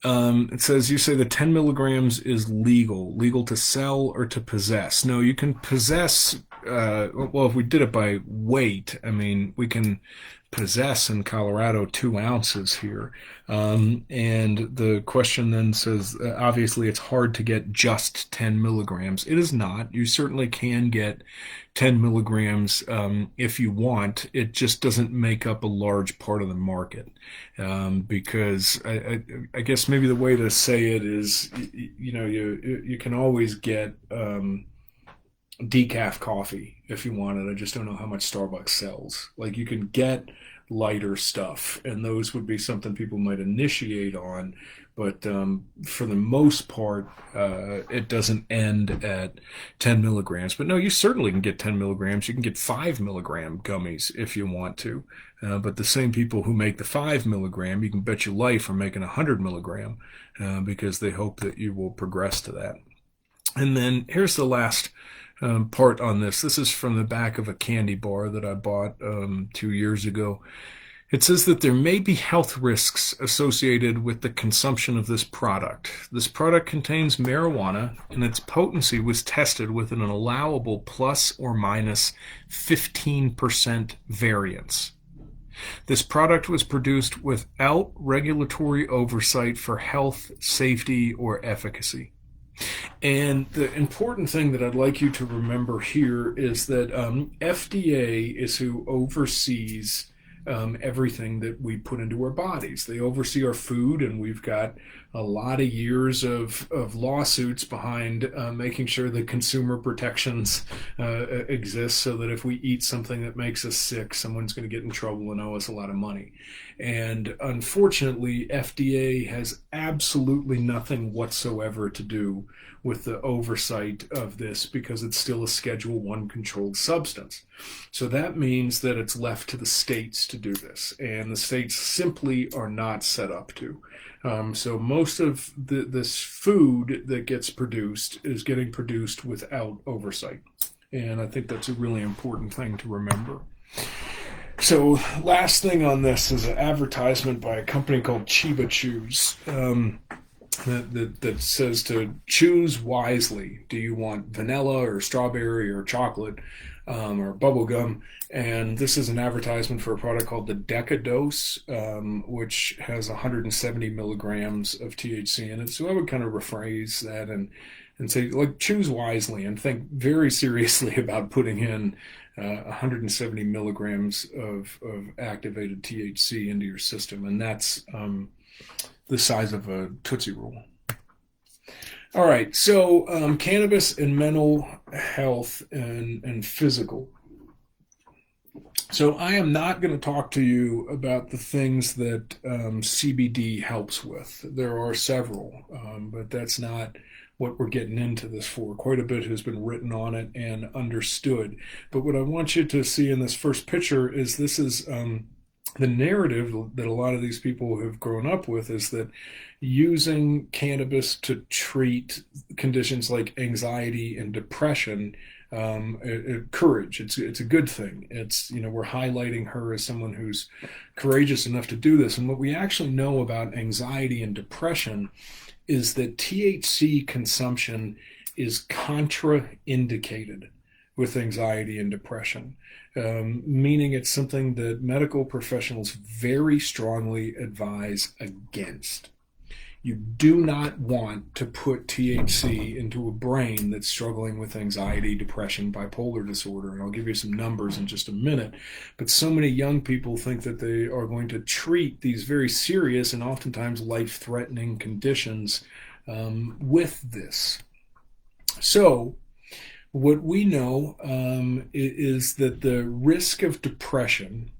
It says, you say the 10 milligrams is legal to sell or to possess. No, you can possess, well, if we did it by weight, I mean, we can possess in Colorado 2 ounces here. And the question then says, obviously it's hard to get just 10 milligrams. It is not. You certainly can get 10 milligrams if you want. It just doesn't make up a large part of the market. Because I guess maybe the way to say it is, you can always get decaf coffee if you want it. I just don't know how much Starbucks sells. Like, you can get lighter stuff, and those would be something people might initiate on, but for the most part, it doesn't end at 10 milligrams. But no, you certainly can get 10 milligrams. You can get 5 milligram gummies if you want to. But the same people who make the 5 milligram, you can bet your life are making 100 milligram because they hope that you will progress to that. And then here's the last part on this. This is from the back of a candy bar that I bought 2 years ago. It says that there may be health risks associated with the consumption of this product. This product contains marijuana, and its potency was tested with an allowable plus or minus 15% variance. This product was produced without regulatory oversight for health, safety, or efficacy. And the important thing that I'd like you to remember here is that FDA is who oversees everything that we put into our bodies. They oversee our food, and we've got a lot of years of lawsuits behind making sure that consumer protections exist so that if we eat something that makes us sick, someone's going to get in trouble and owe us a lot of money. And unfortunately, FDA has absolutely nothing whatsoever to do with the oversight of this because it's still a Schedule 1 controlled substance. So that means that it's left to the states to do this, and the states simply are not set up to. So most of this food that gets produced is getting produced without oversight. And I think that's a really important thing to remember. So last thing on this is an advertisement by a company called Chiba Chews. That says to choose wisely. Do you want vanilla or strawberry or chocolate or bubble gum? And this is an advertisement for a product called the Decadose, which has 170 milligrams of THC in it. So I would kind of rephrase that and say, like, choose wisely and think very seriously about putting in 170 milligrams of activated THC into your system. And that's the size of a Tootsie Roll. All right, so cannabis and mental health and physical. So I am not going to talk to you about the things that CBD helps with. There are several, but that's not what we're getting into this for. Quite a bit has been written on it and understood. But what I want you to see in this first picture is this is the narrative that a lot of these people have grown up with is that using cannabis to treat conditions like anxiety and depression, courage, it's a good thing. It's, we're highlighting her as someone who's courageous enough to do this. And what we actually know about anxiety and depression is that THC consumption is contraindicated with anxiety and depression, meaning it's something that medical professionals very strongly advise against. You do not want to put THC into a brain that's struggling with anxiety, depression, bipolar disorder. And I'll give you some numbers in just a minute. But so many young people think that they are going to treat these very serious and oftentimes life-threatening conditions with this. So what we know is that the risk of depression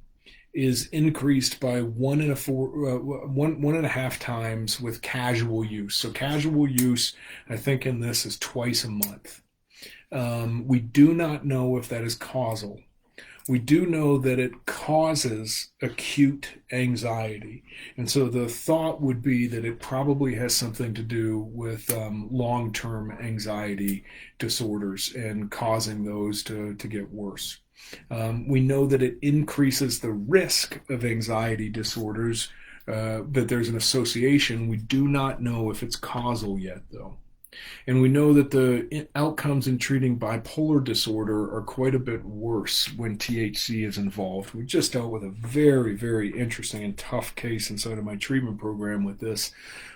is increased by 1.5 times with casual use. So casual use, I think in this is twice a month. We do not know if that is causal. We do know that it causes acute anxiety. And so the thought would be that it probably has something to do with long-term anxiety disorders and causing those to get worse. We know that it increases the risk of anxiety disorders, that there's an association. We do not know if it's causal yet, though. And we know that the outcomes in treating bipolar disorder are quite a bit worse when THC is involved. We just dealt with a very, very interesting and tough case inside of my treatment program with this,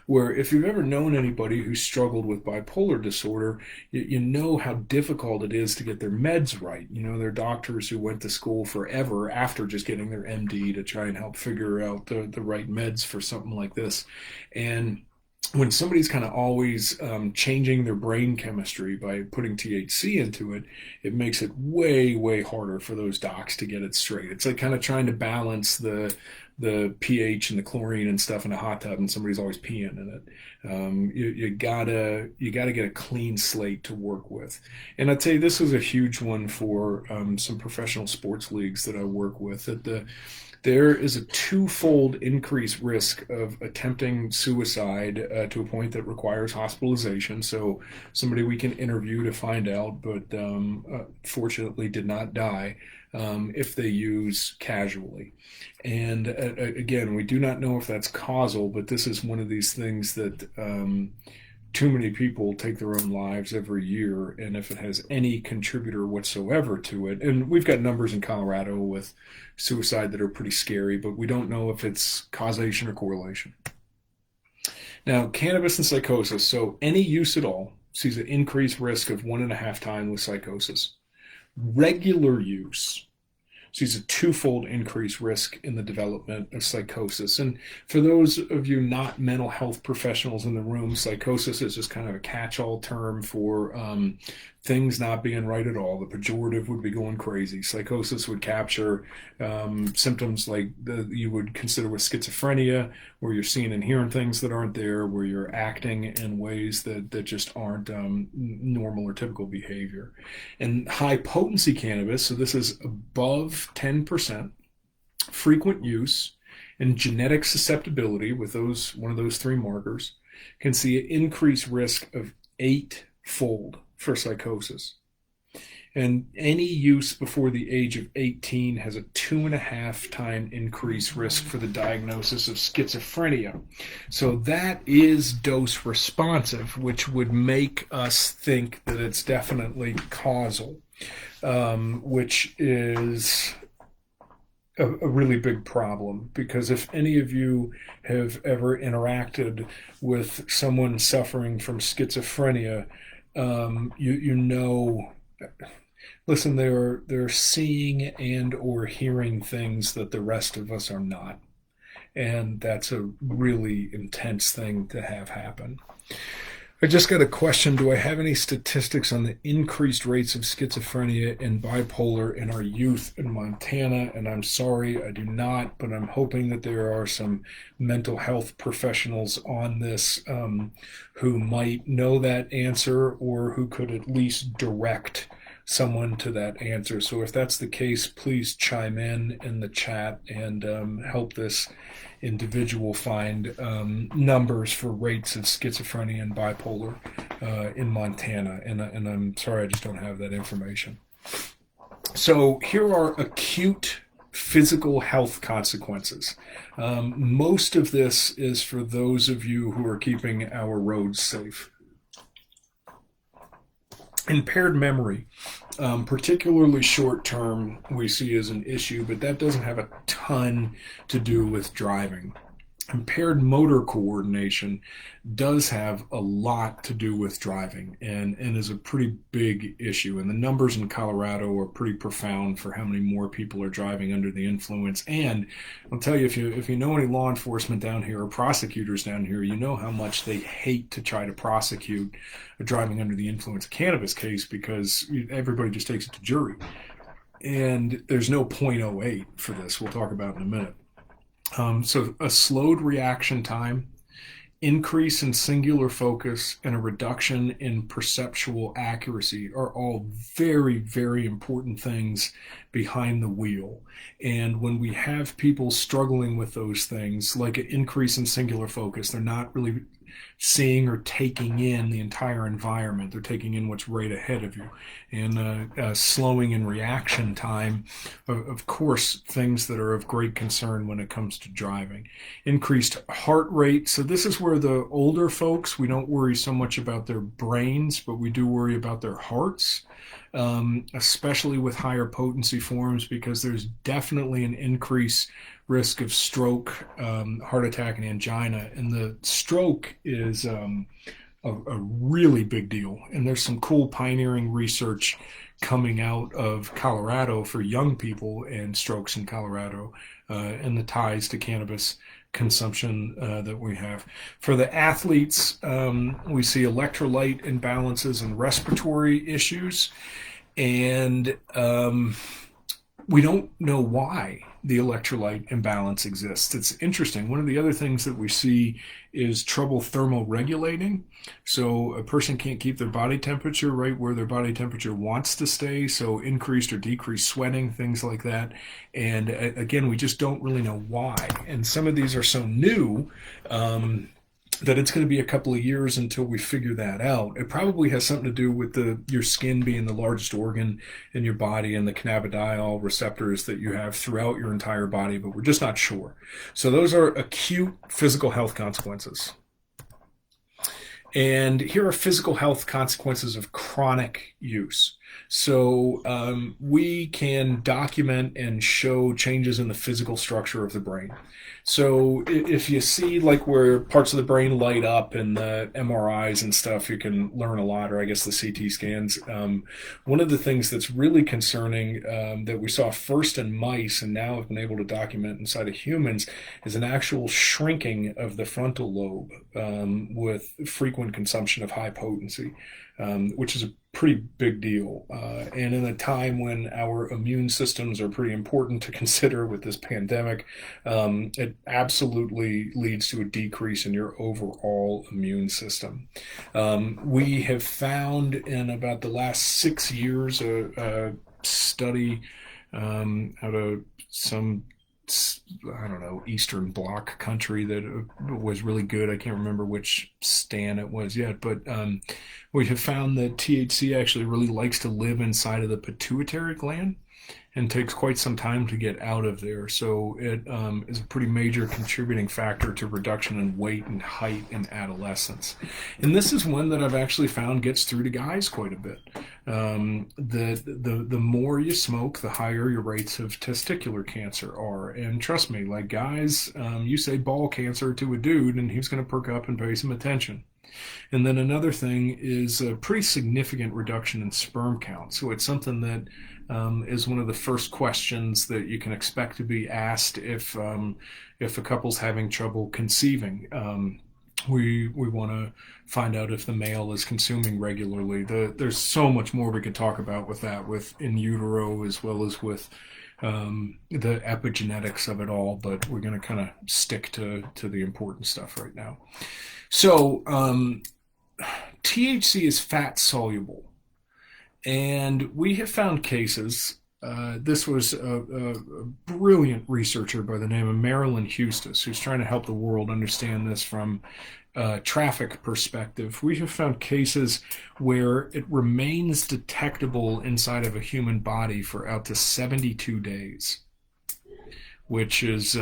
where if you've ever known anybody who struggled with bipolar disorder, you know how difficult it is to get their meds right. They're doctors who went to school forever after just getting their MD to try and help figure out the right meds for something like this. And when somebody's kind of always changing their brain chemistry by putting THC into it, it makes it way, way harder for those docs to get it straight. It's like kind of trying to balance the pH and the chlorine and stuff in a hot tub, and somebody's always peeing in it. You gotta get a clean slate to work with. And I'd say this was a huge one for some professional sports leagues that I work with. That the there is a twofold increased risk of attempting suicide to a point that requires hospitalization. So somebody we can interview to find out, but fortunately did not die if they use casually. And again, we do not know if that's causal, but this is one of these things that too many people take their own lives every year, and if it has any contributor whatsoever to it, and we've got numbers in Colorado with suicide that are pretty scary, but we don't know if it's causation or correlation. Now, cannabis and psychosis, so any use at all sees an increased risk of 1.5 times with psychosis. Regular use sees a twofold increased risk in the development of psychosis. And for those of you not mental health professionals in the room, psychosis is just kind of a catch-all term for things not being right at all. The pejorative would be going crazy. Psychosis would capture symptoms like you would consider with schizophrenia, where you're seeing and hearing things that aren't there, where you're acting in ways that just aren't normal or typical behavior. And high potency cannabis, so this is above 10%, frequent use, and genetic susceptibility with one of those 3 markers, can see an increased risk of 8-fold for psychosis. And any use before the age of 18 has a 2.5 time increased risk for the diagnosis of schizophrenia. So that is dose responsive, which would make us think that it's definitely causal, which is a really big problem, because if any of you have ever interacted with someone suffering from schizophrenia, you know, listen, they're seeing and or hearing things that the rest of us are not. And that's a really intense thing to have happen. I just got a question. Do I have any statistics on the increased rates of schizophrenia and bipolar in our youth in Montana? And I'm sorry, I do not, but I'm hoping that there are some mental health professionals on this who might know that answer, or who could at least direct someone to that answer. So if that's the case, please chime in the chat and help this individual find numbers for rates of schizophrenia and bipolar in Montana. And I'm sorry, I just don't have that information. So here are acute physical health consequences. Most of this is for those of you who are keeping our roads safe. Impaired memory, particularly short term, we see as an issue, but that doesn't have a ton to do with driving. Impaired motor coordination does have a lot to do with driving, and is a pretty big issue. And the numbers in Colorado are pretty profound for how many more people are driving under the influence. And I'll tell you, if you know any law enforcement down here or prosecutors down here, you know how much they hate to try to prosecute a driving under the influence cannabis case, because everybody just takes it to jury. And there's no .08 for this. We'll talk about in a minute. So a slowed reaction time, increase in singular focus, and a reduction in perceptual accuracy are all very, very important things behind the wheel. And when we have people struggling with those things, like an increase in singular focus, they're not really seeing or taking in the entire environment. They're taking in what's right ahead of you. And slowing in reaction time, of course, things that are of great concern when it comes to driving. Increased heart rate. So this is where the older folks, we don't worry so much about their brains, but we do worry about their hearts, especially with higher potency forms, because there's definitely an increase risk of stroke, heart attack, and angina. And the stroke is a really big deal. And there's some cool pioneering research coming out of Colorado for young people and strokes in Colorado, and the ties to cannabis consumption that we have. For the athletes, we see electrolyte imbalances and respiratory issues. And we don't know why the electrolyte imbalance exists. It's interesting. One of the other things that we see is trouble thermoregulating. So a person can't keep their body temperature right where their body temperature wants to stay. So increased or decreased sweating, things like that. And again, we just don't really know why. And some of these are so new. That it's going to be a couple of years until we figure that out. It probably has something to do with your skin being the largest organ in your body and the cannabidiol receptors that you have throughout your entire body, but we're just not sure. So those are acute physical health consequences. And here are physical health consequences of chronic use. So we can document and show changes in the physical structure of the brain. So if you see like where parts of the brain light up in the MRIs and stuff, you can learn a lot, or I guess the CT scans. One of the things that's really concerning that we saw first in mice and now have been able to document inside of humans is an actual shrinking of the frontal lobe with frequent consumption of high potency, which is a pretty big deal. And in a time when our immune systems are pretty important to consider with this pandemic, it absolutely leads to a decrease in your overall immune system. We have found in about the last 6 years a study out of some, I don't know, Eastern Bloc country that was really good. I can't remember which stan it was yet, but we have found that THC actually really likes to live inside of the pituitary gland and takes quite some time to get out of there. So it is a pretty major contributing factor to reduction in weight and height in adolescence. And this is one that I've actually found gets through to guys quite a bit. The more you smoke, the higher your rates of testicular cancer are. And trust me, like guys, you say ball cancer to a dude and he's going to perk up and pay some attention. And then another thing is a pretty significant reduction in sperm count. So it's something that is one of the first questions that you can expect to be asked if a couple's having trouble conceiving. We want to find out if the male is consuming regularly. There's so much more we could talk about with that, with in utero as well as with the epigenetics of it all, but we're going to kind of stick to the important stuff right now. So THC is fat soluble, and we have found cases. This was a brilliant researcher by the name of Marilyn Hustis, who's trying to help the world understand this from a traffic perspective. We have found cases where it remains detectable inside of a human body for out to 72 days, which is...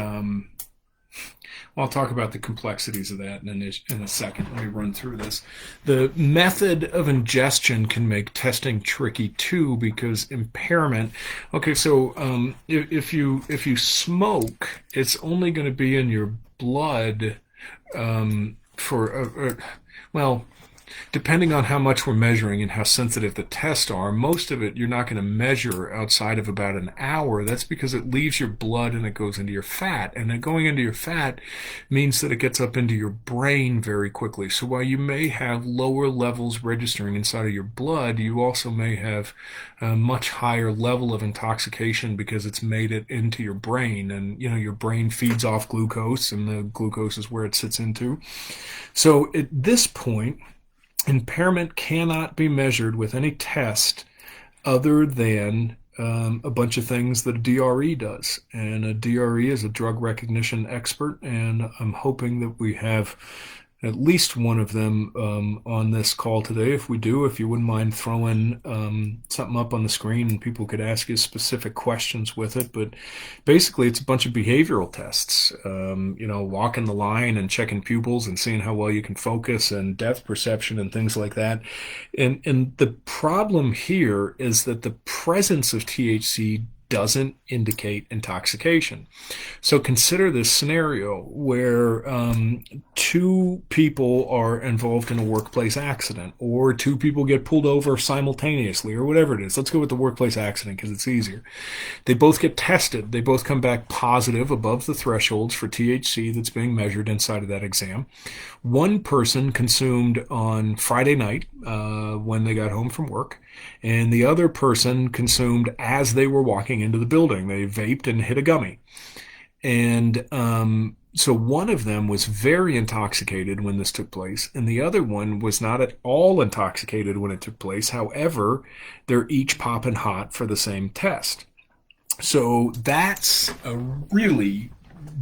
I'll talk about the complexities of that in a second. Let me run through this. The method of ingestion can make testing tricky too, because impairment. Okay, so if you smoke, it's only going to be in your blood for well, depending on how much we're measuring and how sensitive the tests are, most of it you're not going to measure outside of about an hour. That's because it leaves your blood and it goes into your fat. And then going into your fat means that it gets up into your brain very quickly. So while you may have lower levels registering inside of your blood, you also may have a much higher level of intoxication because it's made it into your brain. And, you know, your brain feeds off glucose, and the glucose is where it sits into. So at this point, impairment cannot be measured with any test other than a bunch of things that a DRE does. And a DRE is a drug recognition expert, and I'm hoping that we have at least one of them on this call today. If we do, if you wouldn't mind throwing something up on the screen and people could ask you specific questions with it. But basically, it's a bunch of behavioral tests, walking the line and checking pupils and seeing how well you can focus and depth perception and things like that. And the problem here is that the presence of THC doesn't indicate intoxication. So consider this scenario where two people are involved in a workplace accident, or two people get pulled over simultaneously, or whatever it is. Let's go with the workplace accident because it's easier. They both get tested. They both come back positive above the thresholds for THC that's being measured inside of that exam. One person consumed on Friday night when they got home from work, and the other person consumed as they were walking into the building. They vaped and hit a gummy. And so one of them was very intoxicated when this took place, and the other one was not at all intoxicated when it took place. However, they're each popping hot for the same test. So that's a really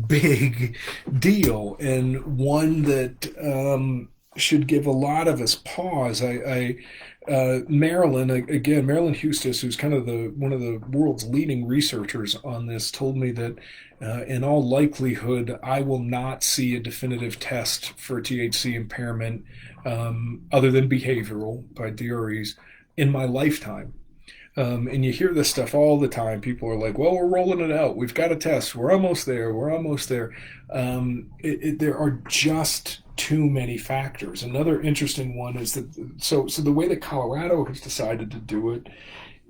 big deal, and one that should give a lot of us pause. Marilyn, again, Marilyn Hustis, who's kind of one of the world's leading researchers on this, told me that in all likelihood, I will not see a definitive test for THC impairment other than behavioral by DREs in my lifetime. And you hear this stuff all the time. People are like, well, we're rolling it out. We've got a test. We're almost there. We're almost there. There are just too many factors. Another interesting one is that, so the way that Colorado has decided to do it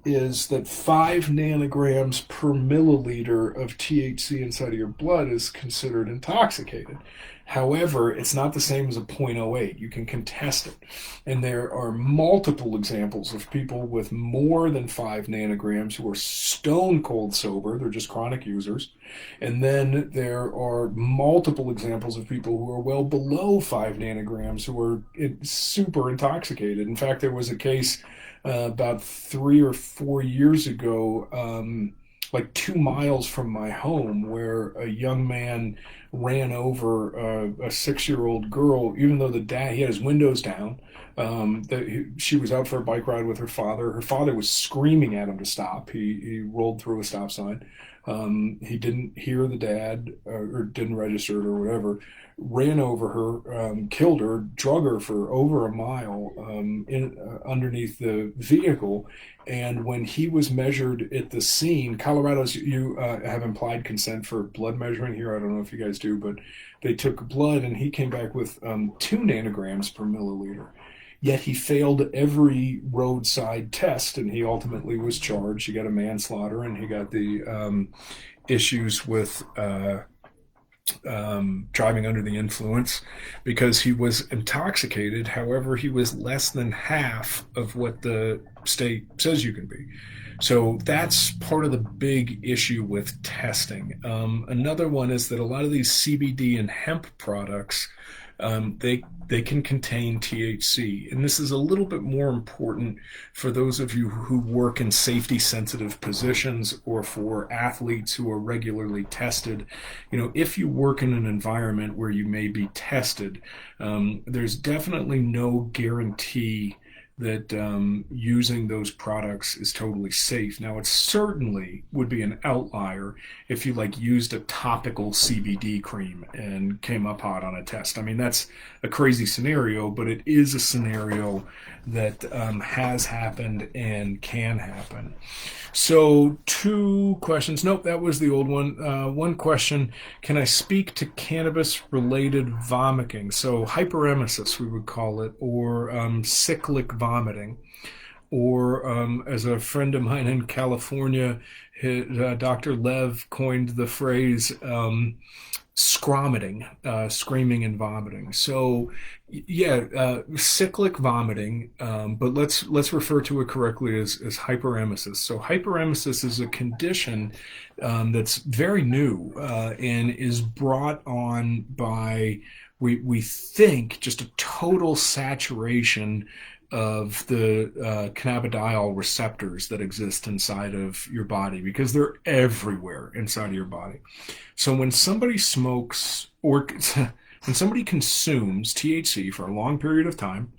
is that 5 nanograms per milliliter of THC inside of your blood is considered intoxicated. However, it's not the same as a 0.08. You can contest it. And there are multiple examples of people with more than 5 nanograms who are stone cold sober. They're just chronic users. And then there are multiple examples of people who are well below 5 nanograms who are super intoxicated. In fact, there was a case about 3 or 4 years ago, like 2 miles from my home, where a young man ran over a 6-year-old girl, even though he had his windows down. She was out for a bike ride with her father. Her father was screaming at him to stop. He rolled through a stop sign. He didn't hear the dad or didn't register it or whatever. Ran over her, killed her, drug her for over a mile underneath the vehicle. And when he was measured at the scene, Colorado's, you have implied consent for blood measuring here. I don't know if you guys do, but they took blood and he came back with 2 nanograms per milliliter. Yet he failed every roadside test, and he ultimately was charged. He got a manslaughter, and he got the issues with driving under the influence because he was intoxicated. However, he was less than half of what the state says you can be. So that's part of the big issue with testing. Another one is that a lot of these CBD and hemp products, they can contain THC. And this is a little bit more important for those of you who work in safety sensitive positions or for athletes who are regularly tested. If you work in an environment where you may be tested, there's definitely no guarantee that using those products is totally safe. Now, it certainly would be an outlier if you used a topical CBD cream and came up hot on a test. I mean, that's a crazy scenario, but it is a scenario that has happened and can happen. So 2 questions. Nope, that was the old one. One question, can I speak to cannabis-related vomiting? So hyperemesis, we would call it, or cyclic vomiting. Or as a friend of mine in California, Dr. Lev coined the phrase scromiting, screaming and vomiting. So cyclic vomiting, but let's refer to it correctly as hyperemesis. So hyperemesis is a condition that's very new and is brought on by, we think, just a total saturation of the cannabidiol receptors that exist inside of your body, because they're everywhere inside of your body. So when somebody smokes or when somebody consumes THC for a long period of time,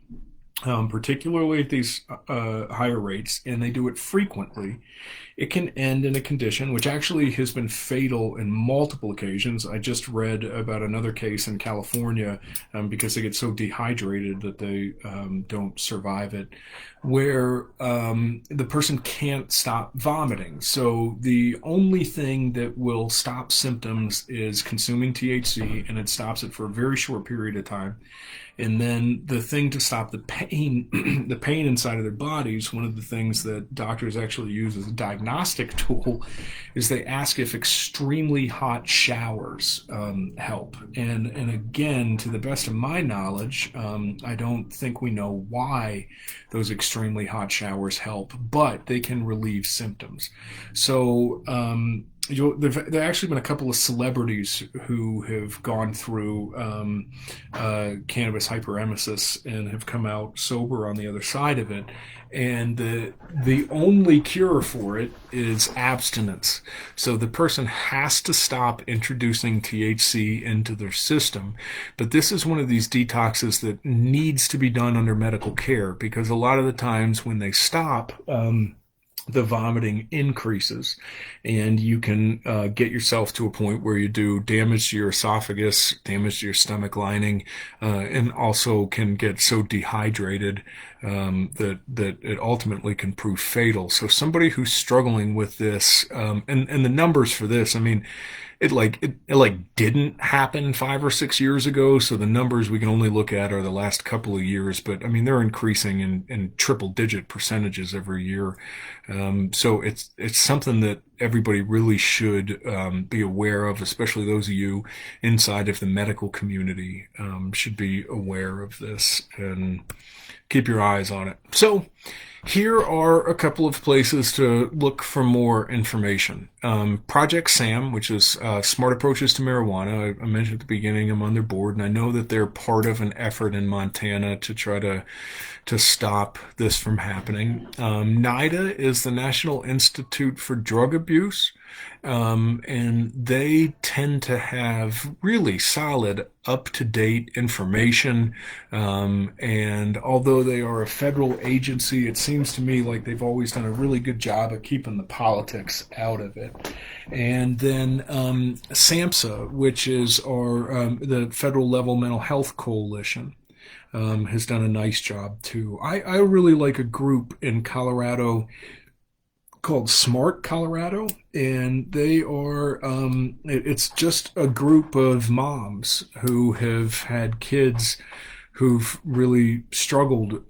particularly at these higher rates, and they do it frequently, it can end in a condition which actually has been fatal in multiple occasions. I just read about another case in California because they get so dehydrated that they don't survive it, where the person can't stop vomiting. So the only thing that will stop symptoms is consuming THC, and it stops it for a very short period of time. And then the thing to stop the pain, the pain inside of their bodies, one of the things that doctors actually use as a diagnostic diagnostic tool is they ask if extremely hot showers help. And again, to the best of my knowledge, I don't think we know why those extremely hot showers help, but they can relieve symptoms. So there actually been a couple of celebrities who have gone through cannabis hyperemesis and have come out sober on the other side of it. And the only cure for it is abstinence. So the person has to stop introducing THC into their system. But this is one of these detoxes that needs to be done under medical care, because a lot of the times when they stop, the vomiting increases, and you can get yourself to a point where you do damage to your esophagus, damage to your stomach lining, and also can get so dehydrated that it ultimately can prove fatal. So somebody who's struggling with this, and the numbers for this, I mean, it didn't happen 5 or 6 years ago, so the numbers we can only look at are the last couple of years, but I mean they're increasing in triple digit percentages every year. So it's something that everybody really should be aware of, especially those of you inside of the medical community should be aware of this and keep your eyes on it. So here are a couple of places to look for more information. Project SAM, which is Smart Approaches to Marijuana. I mentioned at the beginning I'm on their board, and I know that they're part of an effort in Montana to try to stop this from happening. NIDA is the National Institute for Drug Abuse. And they tend to have really solid, up-to-date information. And although they are a federal agency, it seems to me like they've always done a really good job of keeping the politics out of it. And then SAMHSA, which is the federal level mental health coalition. Has done a nice job too. I really like a group in Colorado called Smart Colorado, and they are it's just a group of moms who have had kids who've really struggled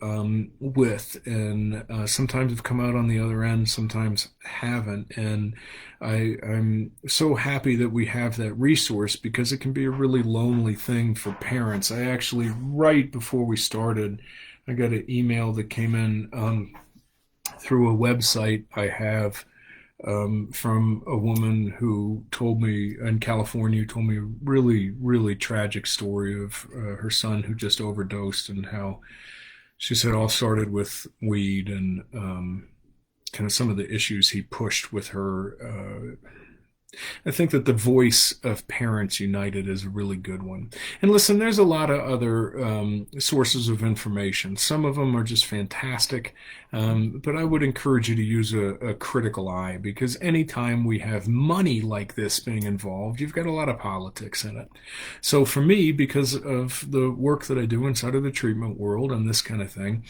with, and sometimes have come out on the other end, sometimes haven't. And I'm so happy that we have that resource, because it can be a really lonely thing for parents. I actually, right before we started, I got an email that came in through a website I have from a woman who told me in California, told me a really, really tragic story of her son who just overdosed, and how she said all started with weed and kind of some of the issues he pushed with her. I think that the voice of Parents United is a really good one. And listen, there's a lot of other sources of information. Some of them are just fantastic, but I would encourage you to use a critical eye, because anytime we have money like this being involved, you've got a lot of politics in it. So for me, because of the work that I do inside of the treatment world and this kind of thing,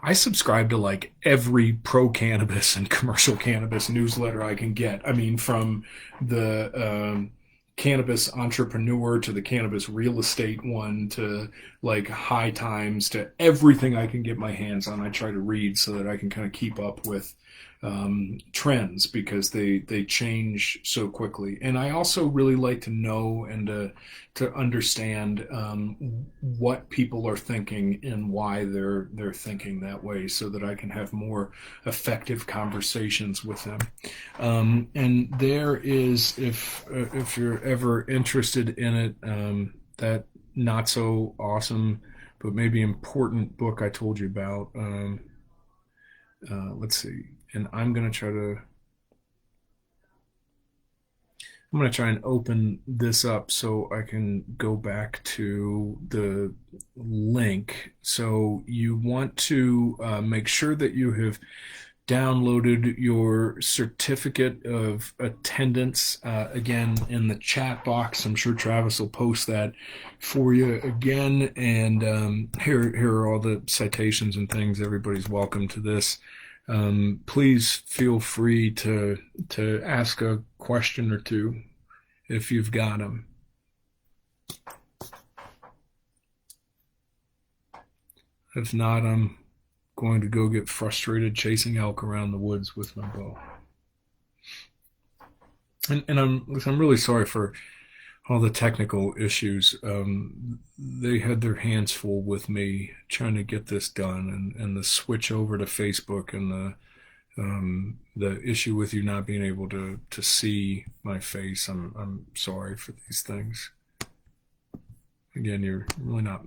I subscribe to like every pro-cannabis and commercial cannabis newsletter I can get. I mean, from the cannabis entrepreneur to the cannabis real estate one to like High Times to everything I can get my hands on. I try to read so that I can kind of keep up with trends, because they change so quickly. And I also really like to know and to understand what people are thinking and why they're thinking that way, so that I can have more effective conversations with them. And there is, if you're ever interested in it, that not so awesome but maybe important book I told you about. Let's see. And I'm going to try and open this up so I can go back to the link. So you want to make sure that you have downloaded your certificate of attendance. Again, in the chat box, I'm sure Travis will post that for you again. And here are all the citations and things. Everybody's welcome to this. Please feel free to ask a question or two if you've got them. If not, I'm going to go get frustrated chasing elk around the woods with my bow. And I'm really sorry for all the technical issues. They had their hands full with me trying to get this done, and the switch over to Facebook and the issue with you not being able to see my face. I'm sorry for these things. Again, you're really not